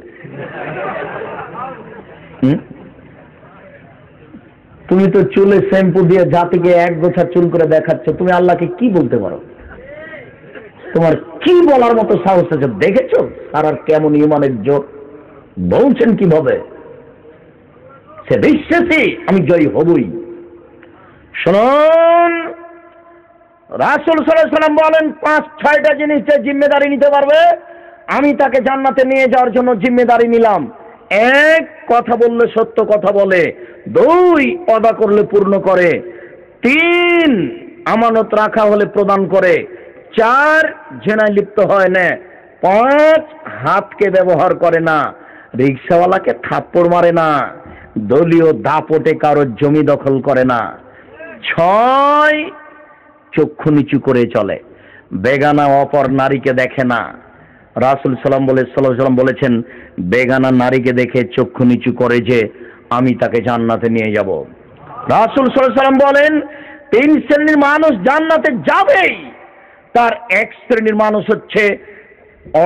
তুমি তো চুলে শ্যাম্পু দিয়ে জাতিকে এক গোছা চুল করে দেখাচ্ছ, তুমি আল্লাহকে কি বলতে পারো? তোমার কি বলার মতো সাহস আছে? দেখেছো সারার কেমন ইমানের জোর, বলছেন কিভাবে? সে বিশ্বাসী আমি জয়ী হবই। শুনুন, রাসূল সাল্লাল্লাহু আলাইহি ওয়াসাল্লাম বলেন ৫-৬টা জিনিসের জিম্মেদারি নিতে পারবে, আমি তাকে জান্নাতে নিয়ে যাওয়ার জন্য জিম্মেদারি নিলাম। এক, কথা বললে সত্য কথা বলে। দুই, ওয়াদা করলে পূর্ণ করে। তিন, আমানত রাখা হলে প্রদান করে। চার, জেনায় লিপ্ত হয় না। পাঁচ, হাতকে ব্যবহার করে না, রিকশাওয়ালাকে থাপ্পড় মারে না, দলীয় দাপটে কারো জমি দখল করে না। ছয়, চক্ষু নিচু করে চলে, বেগানা অপর নারীকে দেখে না। রাসূল সাল্লাল্লাহু আলাইহি ওয়াসাল্লাম বলেছেন, বেগানা নারীকে দেখে চক্ষু নিচু করে যে আমি তাকে জান্নাতে নিয়ে যাব। রাসূল সাল্লাল্লাহু আলাইহি ওয়াসাল্লাম বলেন, ৩ শ্রেণীর মানুষ জান্নাতে যাবেই। তার এক শ্রেণীর মানুষ হচ্ছে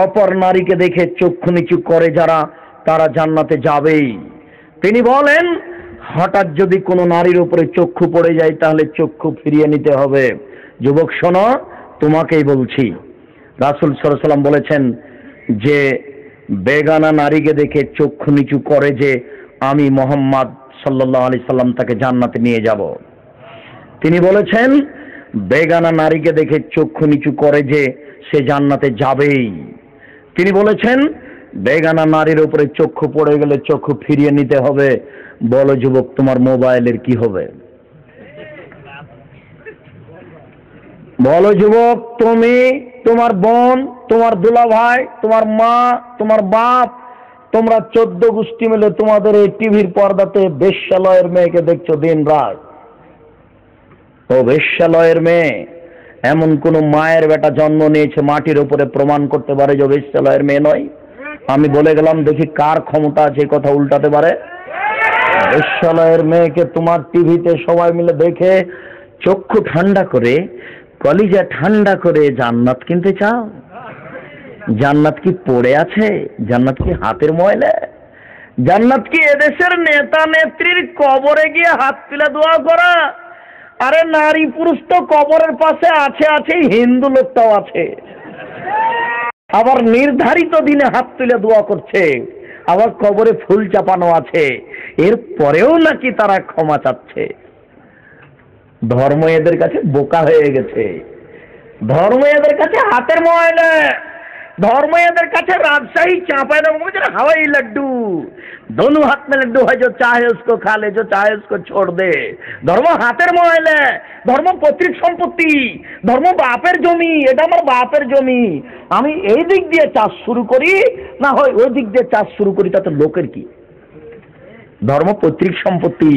অপর নারীকে দেখে চক্ষু নিচু করে যারা, তারা জান্নাতে যাবেই। তিনি বলেন, হঠাৎ যদি কোনো নারীর উপরে চক্ষু পড়ে যায় তাহলে চক্ষু ফিরিয়ে নিতে হবে। যুবক শোনো, তোমাকেই বলছি। রাসূল সাল্লাল্লাহু আলাইহি ওয়াসাল্লাম বলেছেন যে বেগানা নারীকে দেখে চক্ষু নিচু করে যে আমি মুহাম্মদ সাল্লাল্লাহু আলাইহি সাল্লাম তাকে জান্নাতে নিয়ে যাব। তিনি বলেছেন বেগানা নারীকে দেখে চক্ষু নিচু করে যে সে জান্নাতে যাবেই। তিনি বলেছেন বেগানা নারীর উপরে চক্ষু পড়ে গেলে চক্ষু ফিরিয়ে নিতে হবে। বলো যুবক, তোমার মোবাইলের কি হবে? বলো যুবক, তুমি, তোমার বোন, তোমার দুলা ভাই, তোমার মা, তোমার বাপ, তোমরা 14 গোষ্ঠী মিলে তোমাদের এই টিভির পর্দাতে বেশ্যালয়ের মেয়েকে দেখছো দিন রাত। ও বেশ্যালয়ের মেয়ে, এমন কোন মায়ের বেটা জন্ম নিয়েছে মাটির উপরে প্রমাণ করতে পারে যে বেশ্যালয়ের মেয়ে নয়? আমি বলে গেলাম, দেখি কার ক্ষমতা আছে কথা উল্টাতে পারে। বেশ্যালয়ের মেয়েকে তোমার টিভিতে সবাই মিলে দেখে চক্ষু ঠান্ডা করে, কলিজা ঠান্ডা করে জান্নাত কিনতে চাও? জান্নাত কি পড়ে আছে? জান্নাত কি হাতের ময়লা? জান্নাত কি এদেশের নেতা নেত্রীর কবরে গিয়ে হাত তুলে দোয়া করা? আরে নারী পুরুষ তো কবরের পাশে আছে, আছে হিন্দু লোকটাও আছে, আবার নির্ধারিত দিনে হাত তুলে দোয়া করছে, আবার কবরে ফুল চাপানো আছে, এর পরেও নাকি তারা ক্ষমা চাচ্ছে। ধর্ম এদের কাছে বোকা হয়ে গেছে, ধর্ম এদের কাছে হাতের ময়লা, धर्म इधर कच्चे राजशाही चापा हवाई लड्डू, दोनों हाथ में लड्डू है, जो चाहे उसको खा ले, जो चाहे उसको छोड़ दे। धर्म हाथेर मोबाइले, धर्म पैतृक सम्पत्ति, धर्म बापेर जमी, এটা আমার বাপের জমি, আমি এই দিক দিয়ে চাষ শুরু করি না হয় ওই দিক দিয়ে চাষ শুরু করি, তাতে লোকের কি? ধর্ম পৈতৃক সম্পত্তি,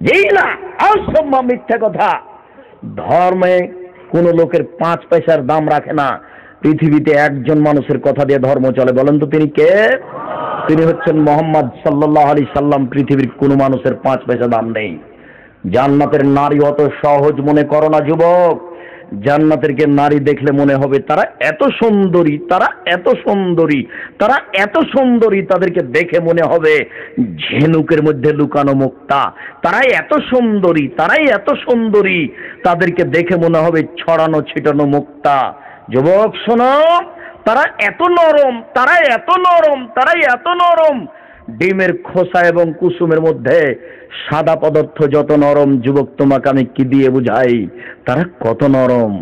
যেই না অসম্ভব মিথ্যা কথা। ধর্মে কোন লোকের 5 পয়সার দাম রাখে না। পৃথিবীতে একজন মানুষের কথা দিয়ে ধর্ম চলে, বলেন তো তিনি কে? তিনি হচ্ছেন মুহাম্মদ সাল্লাল্লাহু আলাইহি সাল্লাম। পৃথিবীর কোনো মানুষের 5 পয়সা দাম নেই। জান্নাতের নারী অত সহজ মনে করো না যুবক। জান্নাতেরকে নারী দেখলে মনে হবে তারা এত সুন্দরী, তারা এত সুন্দরী, তারা এত সুন্দরী, তাদেরকে দেখে মনে হবে ঝিনুকের মধ্যে লুকানো মুক্তা। তারাই এত সুন্দরী, তারাই এত সুন্দরী, তাদেরকে দেখে মনে হবে ছড়ানো ছিটানো মুক্তা। যুবক শোনো, তারা এত নরম, তারাই এত নরম, তারাই এত নরম। ডিমের খোসা এবং কুসুমের মধ্যে সাদা পদার্থ যত নরম, যুবক তোমাকে আমি কি দিয়ে বুঝাই তারা কত নরম।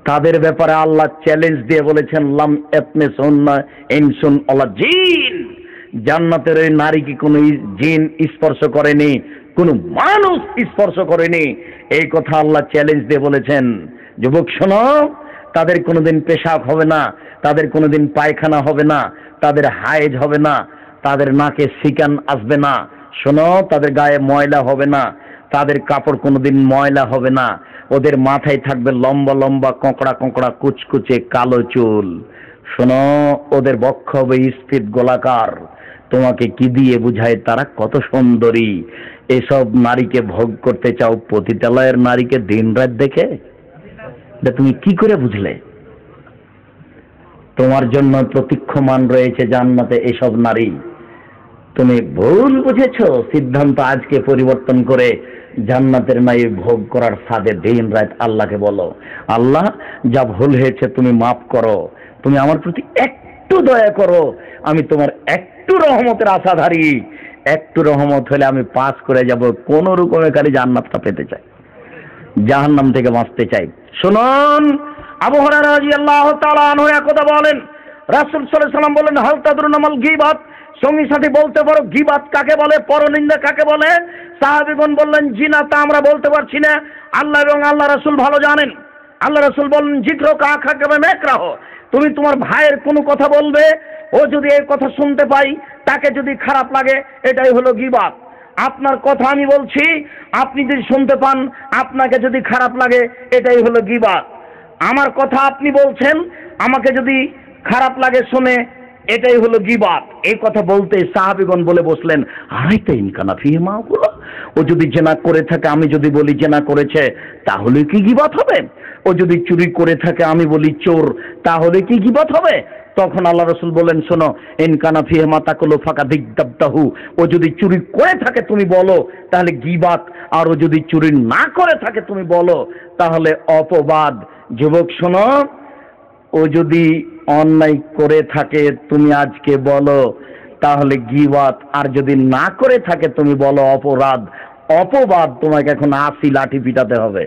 তাদের ব্যাপারে আল্লাহ চ্যালেঞ্জ দিয়ে বলেছেন, লাম ইয়াতমিসুন্না ইনসুন ওয়ালা জিন। জান্নাতের ওই নারীকে কোনো জিন স্পর্শ করেনি, কোনো মানুষ স্পর্শ করেনি, এই কথা আল্লাহ চ্যালেঞ্জ দিয়ে বলেছেন। যুবক শোনো, তাদের কোনোদিন পেশাব হবে না, তাদের কোনোদিন পায়খানা হবে না, তাদের হায়েজ হবে না, তাদের নাকে সিকান আসবে না। শোনো, তাদের গায়ে ময়লা হবে না, তাদের কাপড় কোনোদিন ময়লা হবে না। ওদের মাথায় থাকবে লম্বা লম্বা কোঁকড়া কোঁকড়া কুচকুচে কালো চুল। শোনো, ওদের বক্ষ হবে স্ফীত গোলাকার। তোমাকে কি দিয়ে বুঝায় তারা কত সুন্দরী। এসব নারীকে ভোগ করতে চাও পতিতালয়ের নারীকে দিন রাত দেখে? তুমি কি করে বুঝলে? তোমার জন্য প্রতীক্ষমান রয়েছে জান্নাতে এসব নারী। তুমি ভুল বুঝেছো। সিদ্ধান্ত আজকে পরিবর্তন করে জান্নাতের নারী ভোগ করার সাথে দিন রাত আল্লাহকে বলো, আল্লাহ যা ভুল হয়েছে তুমি মাফ করো, তুমি আমার প্রতি একটু দয়া করো। আমি তোমার একটু রহমতের আশাধারী। একটু রহমত হলে আমি পাস করে যাব। কোন রকমে খালি জান্নাতটা পেতে চাই, জাহান্নাম থেকে বাঁচতে চাই। শুনুন, আবু হুরায়রা রাদিয়াল্লাহু তাআলা আনহু কথা বলেন, রাসূল সাল্লাল্লাহু আলাইহি ওয়াসাল্লাম বলেন, হাল তাদরুনা মাল গীবাত? সঙ্গী সাথী বলতে পারো গীবাত কাকে বলে, পরনিন্দা কাকে বলে? সাহাবীগণ বললেন, জি না, তা আমরা বলতে পারছি না, আল্লাহ এবং আল্লাহ রাসূল ভালো জানেন। আল্লাহ রাসূল বলেন, যিকরুকা আখাকা বিমাকরাহ, তুমি তোমার ভাইয়ের কোনো কথা বলবে, ও যদি এই কথা শুনতে পাই, তাকে যদি খারাপ লাগে, এটাই হলো গীবাত। আপনার কথা আমি বলছি, আপনি যদি শুনতে পান, আপনাকে যদি খারাপ লাগে, এটাই হলো গীবাত। আমার কথা আপনি বলছেন, আমাকে যদি খারাপ লাগে শুনে, এটাই হলো গীবাত। এই কথা বলতে সাহাবীগণ বলে বসলেন, আরাইতা ইন কানা ফিহি মা হুয়া, ও যদি জেনা করে থাকে, আমি যদি বলি জেনা করেছে, তাহলে কি গীবাত হবে? ও যদি চুরি করে থাকে, আমি বলি চোর, তাহলে কি গীবাত হবে? তখন আল্লাহ রাসূল বলেন, শোনো, ইন কানা ফিহি মা তাকুলু ফাকাদিদাবতাহু, ও যদি চুরি করে থাকে তুমি বলো, তাহলে গীবাত। আর ও যদি চুরি না করে থাকে তুমি বলো, তাহলে অপবাদ। যুবক শোনো, ও যদি অন্যায় করে থাকে তুমি আজকে বলো, তাহলে গীবাত। আর যদি না করে থাকে তুমি বলো অপরাধ, অপবাদ। তোমাকে এখন 80 লাঠি পিটাতে হবে।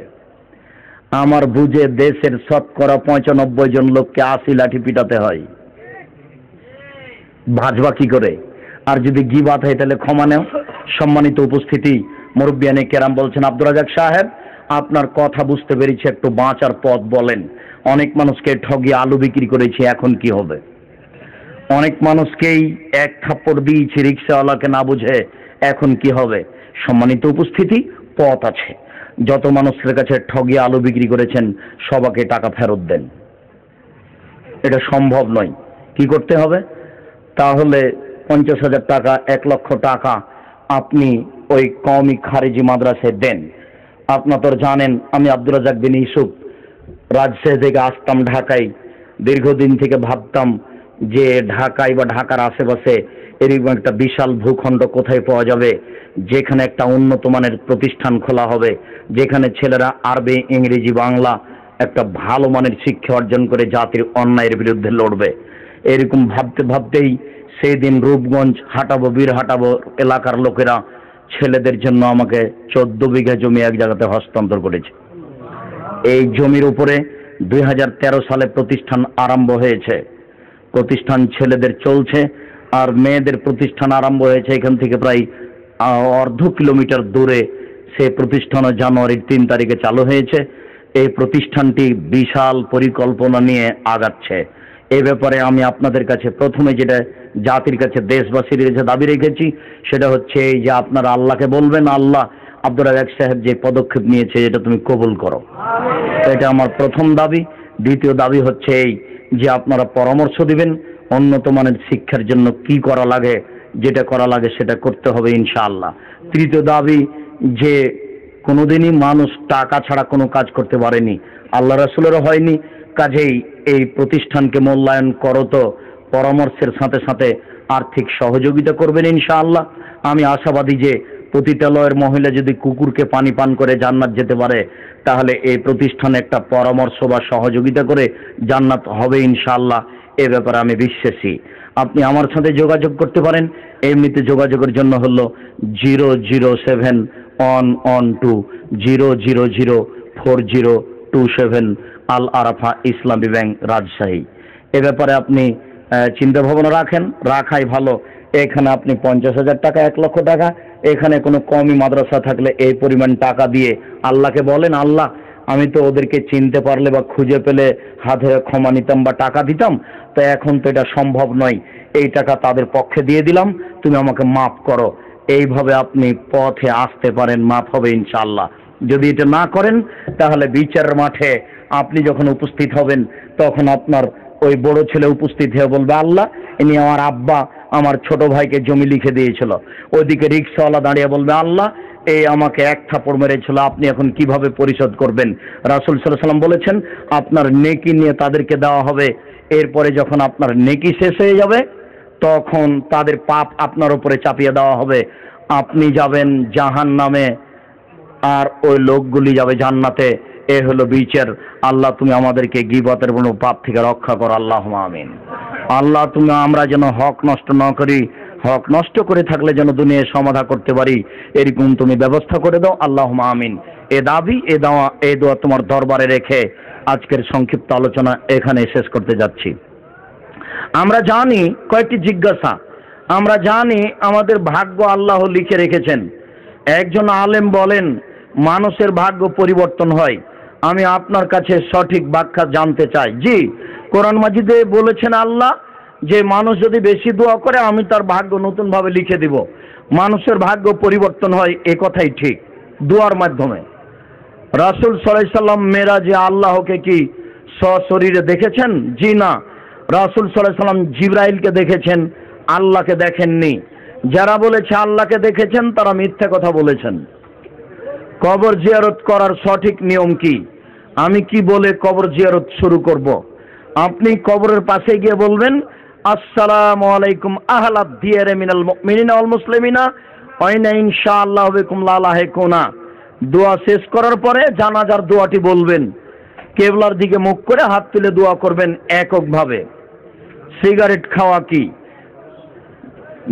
আমার বুঝে দেশের শতকরা 95 জন লোককে 80 লাঠি পিটাতে হয়। ভাজবা কি করে? আর যদি গীবাত হয় তাহলে ক্ষমা নেও। সম্মানিত উপস্থিতি, মুরব্বিয়ানে কেরাম বলছেন, আব্দুর রাজ্জাক সাহেব, আপনার কথা বুঝতে পেরেছি, একটু বাঁচার পথ বলেন। অনেক মানুষকে ঠগিয়ে আলু বিক্রি করেছি, এখন কি হবে? অনেক মানুষকেই এক থাপ্পড় দিয়েছি রিক্সাওয়ালাকে না বুঝে, এখন কি হবে? সম্মানিত উপস্থিতি, পথ আছে। যত মানুষের কাছে ঠগিয়ে আলু বিক্রি করেছেন, সবাইকে টাকা ফেরত দেন। এটা সম্ভব নয়। কি করতে হবে? তাহলে 50,000 টাকা, 1 লক্ষ টাকা আপনি ওই কওমি খারেজি মাদ্রাসায় দেন। আপনারা তো জানেন, আমি আব্দুর রাজ্জাক বিন ইউসুফ রাজশাহী থেকে আসতাম ঢাকায়। দীর্ঘদিন থেকে ভাবতাম যে ঢাকায় বা ঢাকার আশেপাশে এরকম একটা বিশাল ভূখণ্ড কোথায় পাওয়া যাবে, যেখানে একটা উন্নত মানের প্রতিষ্ঠান খোলা হবে, যেখানে ছেলেরা আরবি, ইংরেজি, বাংলা একটা ভালো মানের শিক্ষা অর্জন করে জাতির অন্যায়ের বিরুদ্ধে লড়বে। এরকম ভাবতে ভাবতেই সেই দিন রূপগঞ্জ হাঁটাবো, বীর হাঁটাবো এলাকার লোকেরা ছেলেদের জন্য আমাকে 14 বিঘা জমি এক জায়গাতে হস্তান্তর করেছে। এই জমির উপরে 2013 সালে প্রতিষ্ঠান আরম্ভ হয়েছে। প্রতিষ্ঠান ছেলেদের চলছে, আর মেয়েদের প্রতিষ্ঠান আরম্ভ হয়েছে এখান থেকে প্রায় অর্ধ কিলোমিটার দূরে। সেই প্রতিষ্ঠানও জানুয়ারির 3 তারিখে চালু হয়েছে। এই প্রতিষ্ঠানটি বিশাল পরিকল্পনা নিয়ে আগাচ্ছে। এই ব্যাপারে আমি আপনাদের কাছে প্রথমে যেটা জাতির কাছে, দেশবাসীর কাছে দাবি রেখেছি, সেটা হচ্ছে এই যে আপনারা আল্লাহকে বলবেন, আল্লাহ আব্দুর রাজ্জাক সাহেব যে পদক্ষেপ নিয়েছে এটা তুমি কবুল করো। এটা আমার প্রথম দাবি। দ্বিতীয় দাবি হচ্ছে এই যে আপনারা পরামর্শ দিবেন, উন্নত মানের শিক্ষার জন্য কি করা লাগে, যেটা করা লাগে সেটা করতে হবে ইনশাআল্লাহ। তৃতীয় দাবি যে কোনোদিনই মানুষ টাকা ছাড়া কোনো কাজ করতে পারেনি, আল্লাহ রাসূলেরও হয়নি, কাজেই এই প্রতিষ্ঠানকে মূল্যায়ন করো তো পরামর্শের সাথে সাথে আর্থিক সহযোগিতা করবেন ইনশাআল্লাহ। আমি আশাবাদী যে পতিতালয়ের মহিলা যদি কুকুরকে পানি পান করে জান্নাত যেতে পারে, তাহলে এই প্রতিষ্ঠানে একটা পরামর্শ বা সহযোগিতা করে জান্নাত হবে ইনশাআল্লাহ। এ ব্যাপারে আমি বিশ্বাসী। আপনি আমার সাথে যোগাযোগ করতে পারেন। এমনিতে যোগাযোগের জন্য হলো 00712004027 আল আরাফা ইসলামী ব্যাংক রাজশাহী। এ ব্যাপারে আপনি চিন্তা ভাবনা রাখাই ভালো। এখানে আপনি 50,000 টাকা, 1 লক্ষ টাকা, এখানে কোনো কমই মাদ্রাসা থাকলে এই পরিমাণ টাকা দিয়ে আল্লাহকে বলেন, আল্লাহ আমি তো ওদেরকে চিনতে পারলে বা খুঁজে পেলে হাতে ক্ষমা নিতাম বা টাকা দিতাম, তো এখন তো এটা সম্ভব নয়, এই টাকা তাদের পক্ষে দিয়ে দিলাম, তুমি আমাকে মাফ করো। এইভাবে আপনি পথে আসতে পারেন, মাফ হবে ইনশাআল্লাহ। যদি এটা না করেন তাহলে বিচারের মাঠে আপনি যখন উপস্থিত হবেন তখন আপনার ওই বড় ছেলে উপস্থিত হয়ে বলবে, আল্লাহ ইনি আমার আব্বা আমার ছোট ভাইকে জমি লিখে দিয়েছিল। ওইদিকে রিক্সাওয়ালা দাঁড়িয়ে বলবে, আল্লাহ এই আমাকে 1 থাপ্পড় মেরেছিল, আপনি এখন কিভাবে পরিশোধ করবেন? রাসূল সাল্লাল্লাহু আলাইহি ওয়াসাল্লাম বলেছেন আপনার নেকি নিয়ে তাদেরকে দেওয়া হবে। এরপরে যখন আপনার নেকি শেষ হয়ে যাবে তখন তাদের পাপ আপনার উপরে চাপিয়ে দেওয়া হবে। আপনি যাবেন জাহান্নামে আর ওই লোকগুলি যাবে জান্নাতে। এ হলো বিচার। আল্লাহ তুমি আমাদেরকে গীবতের কোনো পাপ থেকে রক্ষা করো, আল্লাহুম্মা আমিন। আল্লাহ তুমি আমরা যেন হক নষ্ট না করি, হক নষ্ট করে থাকলে যেন দুনিয়ায় সমাধা করতে পারি, এরকম তুমি ব্যবস্থা করে দাও, আল্লাহুম্মা আমিন। এ দাবি এ দোয়া তোমার দরবারে রেখে আজকের সংক্ষিপ্ত আলোচনা এখানে শেষ করতে যাচ্ছি। আমরা জানি কয়েকটি জিজ্ঞাসা, আমরা জানি আমাদের ভাগ্য আল্লাহ লিখে রেখেছেন। একজন আলেম বলেন মানুষের ভাগ্য পরিবর্তন হয়। আমি আপনার কাছে সঠিক ব্যাখ্যা জানতে চাই। জি, কোরআন মাজিদে বলেছেন আল্লাহ যে মানুষ যদি বেশি দোয়া করে আমি তার ভাগ্য নতুনভাবে লিখে দিব। মানুষের ভাগ্য পরিবর্তন হয়, এ কথাই ঠিক, দোয়ার মাধ্যমে। রাসূল সাল্লাল্লাহু আলাইহি সাল্লাম মেরাজে আল্লাহকে কি সশরীরে দেখেছেন? জি না। রাসূল সাল্লাল্লাহু আলাইহি সাল্লাম জিবরাইলকে দেখেছেন, আল্লাহকে দেখেননি। যারা বলেছে আল্লাহকে দেখেছেন তারা মিথ্যা কথা বলেছেন। কবর জিয়ারত করার সঠিক নিয়ম কি? আমি কি বলে কবর জিয়ারত শুরু করব? আপনি কবরের পাশে গিয়ে বলবেন, আসসালামু আলাইকুম আহলাদ দিয়ারে মিনাল মুমিনিনা ওয়াল মুসলিমিনা ওয়া ইন্না ইনশাআল্লাহু বিকুম লালাহিকুনা। দোয়া শেষ করার পরে জানাজার দোয়াটি বলবেন। কিবলার দিকে মুখ করে হাত তুলে দোয়া করবেন এককভাবে। সিগারেট খাওয়া কি?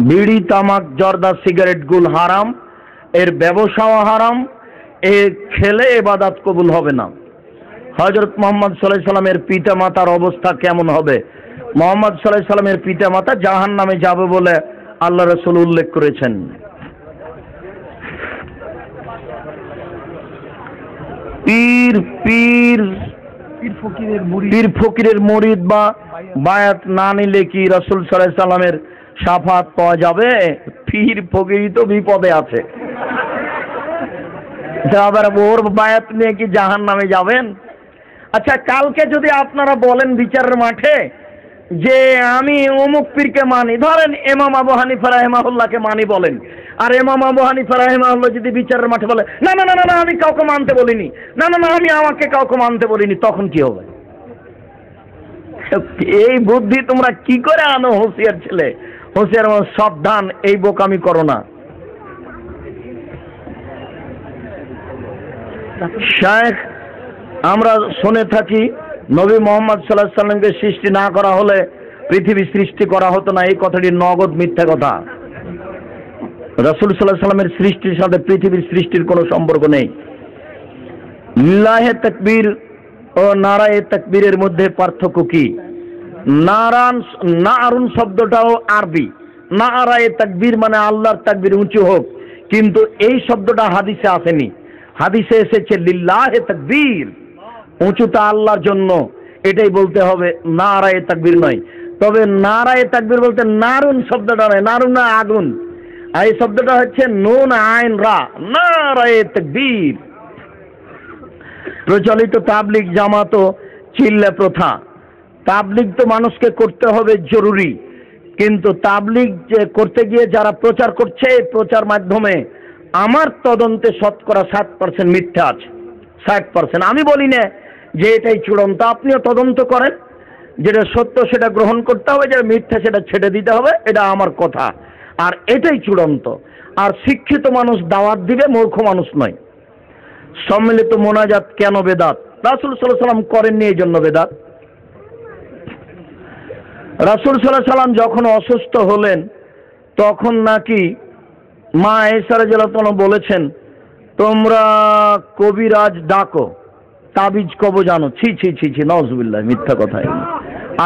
বিড়ি, তামাক, জর্দা, সিগারেট গুল হারাম, এর ব্যবসাও হারাম, এ খেলে ইবাদত কবুল হবে না। হযরত মুহাম্মদ সাল্লাল্লাহু আলাইহি সাল্লামের পিতা মাতার অবস্থা কেমন হবে? মুহাম্মদ সাল্লাল্লাহু আলাইহি সাল্লামের পিতা মাতা জাহান্নামে যাবে বলে আল্লাহ রাসূল উল্লেখ করেছেন। পীর ফকিরের মুরিদ বা বায়াত না নিলে কি রাসূল সাল্লাল্লাহু আলাইহি সাল্লামের শাফাত পাওয়া যাবে? পীর ফকিরই তো বিপদে আছে, আবার ওর বায়াত নিয়ে কি জাহান্নামে যাবেন? আচ্ছা, কালকে যদি আপনারা বলেন বিচারের মাঠে যে আমি অমুক পীরকে মানি, ধরেন ইমাম আবু হানিফা রাহিমাহুল্লাহকে মানি বলেন, আর ইমাম আবু হানিফা রাহিমাহুল্লাহ যদি বিচারের মাঠে বলে না না না না আমি কাউকে মানতে বলিনি, না না না আমি আমাকে কাউকে মানতে বলিনি, তখন কি হবে? এই বুদ্ধি তোমরা কি করে আনো? হুঁশিয়ার ছেলে, হুঁশিয়ার সাবধান, এই বোকামি করো না। শায়েখ, আমরা শুনে থাকি নবী মুহাম্মদ সাল্লাল্লাহু আলাইহি সাল্লামকে সৃষ্টি না করা হলে পৃথিবী সৃষ্টি করা হতো না। এই কথাটি নগদ মিথ্যা কথা। রাসূল সাল্লাল্লাহু আলাইহি সাল্লামের সৃষ্টির সাথে পৃথিবীর সৃষ্টির কোনো সম্পর্ক নেই। লিল্লাহে তাকবীর ও নারায়ে তাকবীরের মধ্যে পার্থক্য কি? নারুন শব্দটাও আরবি। নারায়ে তাকবীর মানে আল্লাহর তাকবীর উঁচু হোক, কিন্তু এই শব্দটা হাদিসে আসেনি। হাদিসে এসেছে লিল্লাহে তাকবীর, উঁচুটা আল্লাহর জন্য, এটাই বলতে হবে, নারায়ে তাকবীর নয়। তবে নারায়ে তাকবীর বলতে নারুন শব্দটা নয়, নারুন না আগুন, এই শব্দটা হচ্ছে নুন আইন রা, নারায়ে তাকবীর। প্রচলিত তাবলিগ জামাত ও চিল্লা প্রথা, তাবলিগ তো মানুষকে করতে হবে জরুরি, কিন্তু তাবলিগ যে করতে গিয়ে যারা প্রচার করছে এই প্রচার মাধ্যমে আমার তদন্তে শতকরা 60% মিথ্যা আছে। 60%। আমি বলি না যে এটাই চূড়ান্ত, আপনিও তদন্ত করেন, যেটা সত্য সেটা গ্রহণ করতে হবে, যেটা মিথ্যা সেটা ছেড়ে দিতে হবে, এটা আমার কথা। আর এটাই চূড়ান্ত। আর শিক্ষিত মানুষ দাওয়াত দিবে, মূর্খ মানুষ নয়। সম্মিলিত মোনাজাত কেন বেদাত? রাসূল সাল্লাল্লাহু আলাইহি সাল্লাম করেননি, এই জন্য বেদাত। রাসূল সাল্লাল্লাহু আলাইহি সাল্লাম যখন অসুস্থ হলেন তখন নাকি মা আয়েশা রাদিয়াল্লাহু আনহা বলেছেন, তোমরা কবিরাজ ডাকো, তাবিজ কব জানো। ছি ছি ছি ছি, নাউজুবিল্লাহ, মিথ্যা কথা।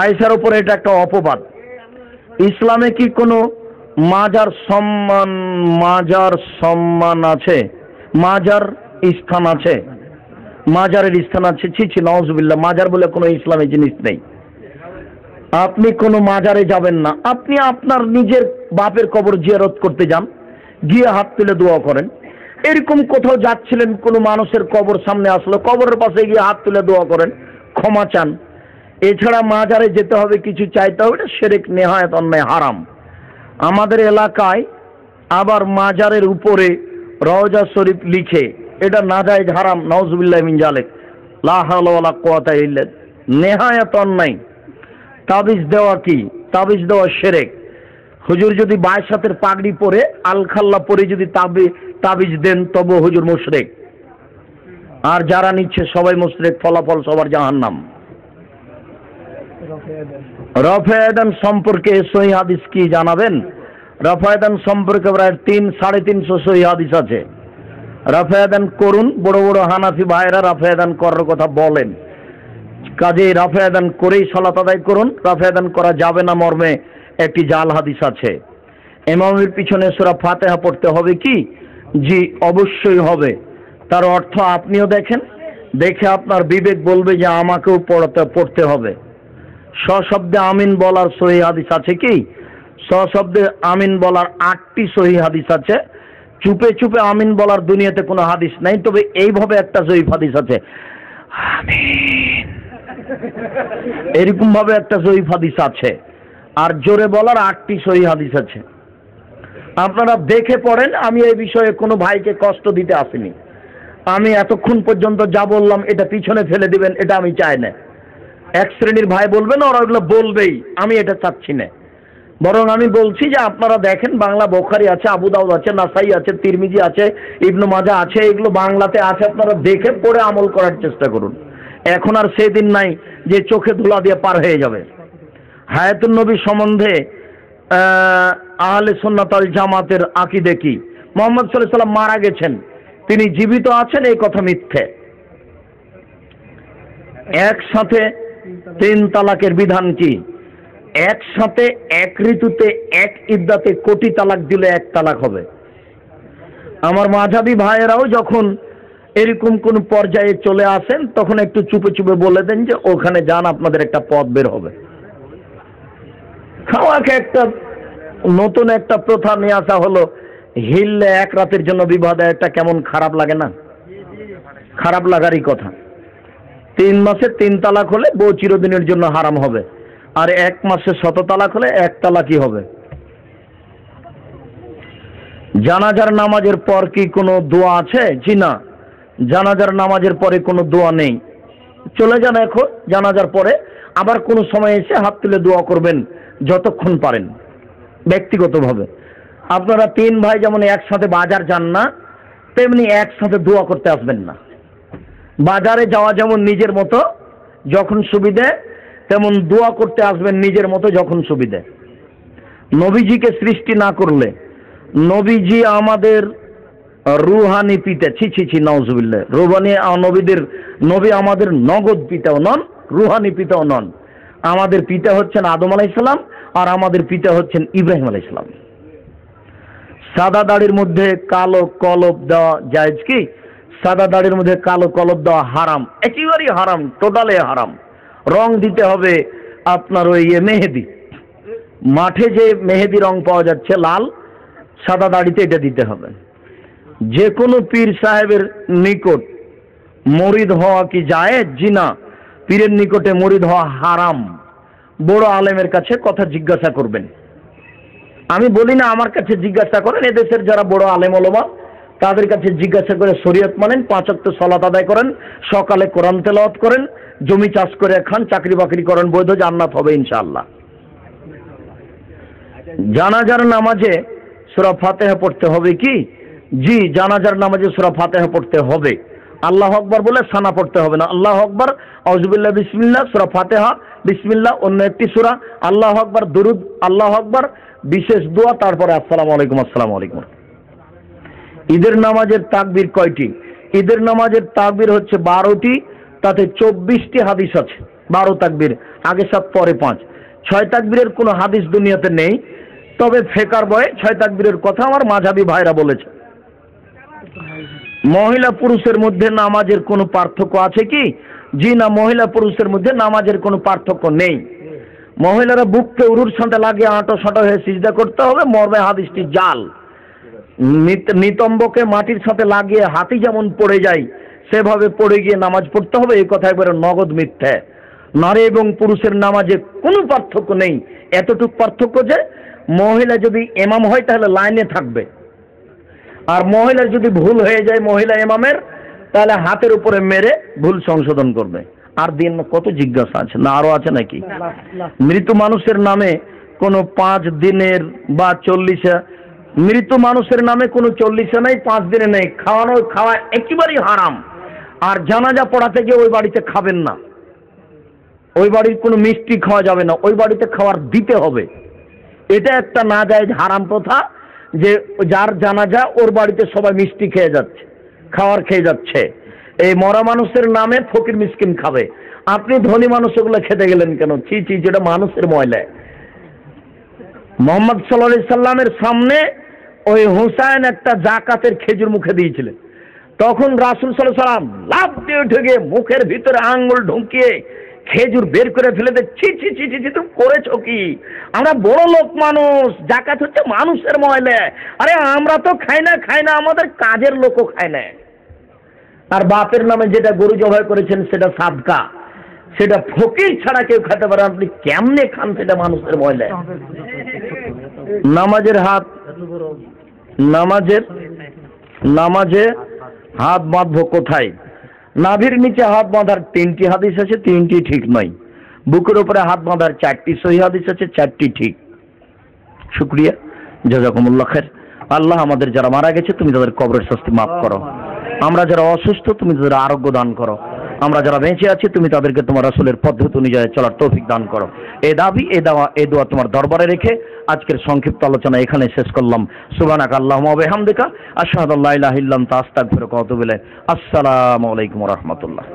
আয়েশার উপরে এটা একটা অপবাদ। ইসলামে কি কোনো মাজার সম্মান আছে? মাজার স্থান আছে? মাজারের স্থান আছে? ছি ছি, নাউজুবিল্লাহ, মাজার বলে কোনো ইসলামে জিনিস নেই। আপনি কোনো মাজারে যাবেন না, আপনি আপনার নিজের বাপের কবর জিয়ারত করতে যান, গিয়ে হাত তুলে দোয়া করেন। এরকম কোথাও যাচ্ছিলেন, কোনো মানুষের কবর সামনে আসলো, কবরের পাশে গিয়ে হাত তুলে দোয়া করেন, ক্ষমা চান। এছাড়া মাজারে যেতে হবে, কিছু চাইতে হবে, এটা শিরক, নেহায়েত অন্যায়, হারাম। আমাদের এলাকায় আবার মাজারের উপরে রওজা শরীফ লিখে, এটা নাজায়েজ, হারাম, নাউজুবিল্লাহ মিন জালিক, লা হাওলা ওয়ালা কুওয়াতা ইল্লা বিল্লাহ, নেহায়েত অন্যায়। তাবিজ দেওয়া কি? তাবিজ দেওয়া শিরক। হুজুর যদি 22 হাতের পাগড়ি পরে আলখাল্লা পরে যদি তাবিজ দেন তবে হুজুর মুশরিক। আর যারা নিচ্ছে সবাই মুশরিক, ফলাফল সবার জাহান্নাম। রফায়েদান সম্পর্কে সহিহ হাদিস কি জানাবেন? রফায়েদান সম্পর্কে প্রায় 300-350 সহিহ হাদিস আছে। রফায়েদান করুন, বড় বড় হানাফি ভাইরা রফায়েদান করার কথা বলেন, কাজে রফায়েদান করেই সালাত আদায় করুন। রফায়েদান করা যাবে না মর্মে একটি জাল হাদিস আছে। ইমামের পিছনে সূরা ফাতিহা পড়তে হবে কি? জি, অবশ্যই হবে। তার অর্থ আপনিও দেখেন, দেখে আপনার বিবেক বলবে যে আমাকেও পড়তে হবে। সশব্দে আমিন বলার সহিহ হাদিস আছে কি? সশব্দে আমিন বলার 8টি সহিহ হাদিস আছে। চুপে চুপে আমিন বলার দুনিয়াতে কোনো হাদিস নাই, তবে এইভাবে একটা জয়ীফ হাদিস আছে, আমিন, এরকম ভাবে একটা জয়ীফ হাদিস আছে। আর জোরে বলার 8টি সহিহ হাদিস আছে। আপনারা দেখে পড়েন। আমি এই বিষয়ে কোনো ভাইকে কষ্ট দিতে আসিনি। আমি এতক্ষণ পর্যন্ত যা বললাম এটা পিছনে ফেলে দিবেন, এটা আমি চাই না। এক শ্রেণীর ভাই বলবেন, ওরা ওগুলো বলবেই, আমি এটা চাচ্ছি না। বরং আমি বলছি যে আপনারা দেখেন, বাংলা বুখারী আছে, আবু দাউদ আছে, নাসাই আছে, তিরমিজি আছে, ইবনে মাজাহ আছে, এগুলো বাংলাতে আছে। আপনারা দেখে পড়ে আমল করার চেষ্টা করুন। এখন আর সেদিন নাই যে চোখে ধুলা দিয়ে পার হয়ে যাবে। হায়াতুন নবী সম্বন্ধে আহলে সুন্নাত ওয়াল জামাতের আকীদা কি? মুহাম্মদ সাল্লাল্লাহু আলাইহি সাল্লাম মারা গেছেন, তিনি জীবিত আছেন, এই কথা মিথ্যে। একসাথে 3 তালাকের বিধান কি? একসাথে এক ঋতুতে এক ইদ্দাতে কোটি তালাক দিলে 1 তালাক হবে। আমার মাযহাবী ভাইয়েরাও যখন এরকম কোন পর্যায়ে চলে আসেন তখন একটু চুপে চুপে বলে দেন যে ওখানে যান, আপনাদের একটা পথ বের হবে। খাওয়াকে একটা নতুন একটা প্রথা নিয়ে আসা হলো, হিললে 1 রাতের জন্য বিবাহ দেয়, একটা কেমন খারাপ লাগে না? খারাপ লাগারই কথা। 3 মাসে 3 তালাক হলে বউ চিরদিনের জন্য হারাম হবে, আর 1 মাসে 100 তালাক হলে 1 তালাকই হবে। জানাজার নামাজের পর কি কোনো দোয়া আছে? জি না, জানাজার নামাজের পরে কোনো দোয়া নেই। চলে যান এখন জানাজার পরে, আবার কোনো সময় এসে হাত তুলে দোয়া করবেন যতক্ষণ পারেন ব্যক্তিগতভাবে। আপনারা 3 ভাই যেমন একসাথে বাজার যান না, তেমনি একসাথে দোয়া করতে আসবেন না। বাজারে যাওয়া যেমন নিজের মতো যখন সুবিধে, তেমন দোয়া করতে আসবেন নিজের মতো যখন সুবিধে। নবীজিকে সৃষ্টি না করলে, নবীজি আমাদের রুহানি পিতা, ছি ছি ছি, নাউজুবিল্লাহ, নবী আমাদের নগদ পিতাও নন, রুহানি পিতাও নন। আমাদের পিতা হচ্ছেন আদম আলাইহিস সালাম, আর আমাদের পিতা হচ্ছেন ইব্রাহিম আলাইহিস সালাম। সাদা দাড়ির মধ্যে কালো কলব দেওয়া জায়েজ কি? সাদা দাড়ির মধ্যে কালো কলব দেওয়া হারাম, একেবারেই হারাম, টোটালি হারাম। রং দিতে হবে আপনার ওই মেহেদি, মাঠে যে মেহেদি রং পাওয়া যাচ্ছে লাল, সাদা দাড়িতে এটা দিতে হবে। যে কোনো পীর সাহেবের নিকট মুরিদ হওয়া কি জায়েজ? জি না, পীরের নিকটে মুরিদ হওয়া হারাম, বড় আলেমের কাছে কথা জিজ্ঞাসা করবেন। আমি বলি না আমার কাছে জিজ্ঞাসা করেন, এদেশের যারা বড় আলেম ওলামা তাদের কাছে জিজ্ঞাসা করে শরীয়ত মানেন, 5 ওয়াক্ত সালাত আদায় করেন, সকালে কোরআন তেলাওয়াত করেন, জমি চাষ করে খান, চাকরি বাকরি করেন, বৈধ, জান্নাত হবে ইনশাআল্লাহ। জানাজার নামাজে সূরা ফাতিহা পড়তে হবে কি? জি, জানাজার নামাজে সূরা ফাতিহা পড়তে হবে। আল্লাহু আকবার বলে সানা পড়তে হবে না। আল্লাহু আকবার, আউযুবিল্লাহ, বিসমিল্লাহ, সূরা ফাতিহা, বিসমিল্লাহ, অন্য একটি সূরা, আল্লাহু আকবার, দুরুদ, আল্লাহু আকবার, বিশেষ দোয়া, তারপরে আসসালামু আলাইকুম, আসসালামু আলাইকুম। ঈদের নামাজের তাকবীর কয়টি? ঈদের নামাজের তাকবীর হচ্ছে 12টি, তাতে 24টি হাদিস আছে। 12 তাকবীর, আগে 7 পরে 5। 6 তাকবীরের কোনো হাদিস দুনিয়াতে নেই, তবে ফেকার বয়ে 6 তাকবীরের কথা আমার মাযহাবী ভাইরা বলেছে। মহিলা পুরুষের মধ্যে নামাজের কোনো পার্থক্য আছে কি? জি না, মহিলা পুরুষের মধ্যে নামাজের কোনো পার্থক্য নেই। মহিলারা বুককে উরুর সাথে লাগিয়ে আঁটো সাঁটো হয়ে সিজদা করতে হবে, মর্মে হাদিসটি জাল। নিতম্বকে মাটির সাথে লাগিয়ে হাতি যেমন পড়ে যায় সেভাবে পড়ে গিয়ে নামাজ পড়তে হবে, এই কথা একবারে নগদ মিথ্যা। নারী এবং পুরুষের নামাজে কোনো পার্থক্য নেই। এতটুকু পার্থক্য যে মহিলা যদি ইমাম হয় তাহলে লাইনে থাকবে, আর মহিলার যদি ভুল হয়ে যায় মহিলা ইমামের, তাহলে হাতের উপরে মেরে ভুল সংশোধন করবে। আর দিন কত জিজ্ঞাসা আছে না, আরো আছে নাকি? মৃত মানুষের নামে কোনো 5 দিনের বা 40, মৃত মানুষের নামে কোনো 40 নেই, 5 দিনে নেই। খাওয়া একেবারেই হারাম। আর জানাজা পড়াতে গিয়ে ওই বাড়িতে খাবেন না, ওই বাড়ির কোনো মিষ্টি খাওয়া যাবে না, ওই বাড়িতে খাওয়ার দিতে হবে। এটা একটা নাজায়েজ হারাম প্রথা, যে যার জানাজা ওর বাড়িতে সবাই মিষ্টি খেয়ে যাচ্ছে, খাওয়ার খেয়ে যাচ্ছে। এই মরা মানুষের নামে ফকির মিসকিন খাবে, আপনি ধনী মানুষ ওগুলো খেতে গেলেন কেন? ছি ছি, যেটা মানুষের ময়লা। মুহাম্মদ সাল্লাল্লাহু আলাইহি সাল্লামের সামনে ওই হুসাইন একটা জাকাতের খেজুর মুখে দিয়েছিলেন, তখন রাসূল সাল্লাল্লাহু আলাইহি সাল্লাম লাফ দিয়ে উঠে গিয়ে মুখের ভিতরে আঙ্গুল ঢুকিয়ে খেজুর বের করে ফেলে দে, ছি ছি ছি ছি, তুমি করেছো কি? আমরা বড় লোক মানুষ, জাকাত হচ্ছে মানুষের ময়লা। আরে আমরা তো খাই না, আমাদের কাজের লোকও খায় না। আর বাপের নামে যেটা গরু জবাই করেছেন সেটা সাদকা, সেটা ফকির ছাড়া কেউ খেতে পারে, আপনি কেমনে খান? সেটা মানুষের ময়লা। নামাজে হাত বাঁধবো কোথায়? নাভির নিচে হাত বাঁধার 3টি হাদিস আছে, 3টি ঠিক নয়। বুকের উপরে হাত বাঁধার 4টি সহিহ হাদিস আছে, 4টি ঠিক। শুকরিয়া, জাযাকুমুল্লাহ খায়র। আল্লাহ আমাদের যারা মারা গেছে তুমি তাদের কবরের শাস্তি মাফ করো। আমরা যারা অসুস্থ তুমি তাদের আরোগ্য দান করো। আমরা যারা বেঁচে আছি তুমি তাদেরকে তোমার রাসূলের পদ্ধতি অনুযায়ী চলার তৌফিক দান করো। এই দাবি, এই দোয়া তোমার দরবারে রেখে আজকের সংক্ষিপ্ত আলোচনা এখানে শেষ করলাম। সুবহানাকা আল্লাহুম্মা ওয়া বিহামদিকা আশহাদু আল্লা ইলাহা ইল্লা আনতা আস্তাগফিরুকা ওয়া আতুবু ইলাইক। আসসালামু আলাইকুম ওয়া রাহমাতুল্লাহ।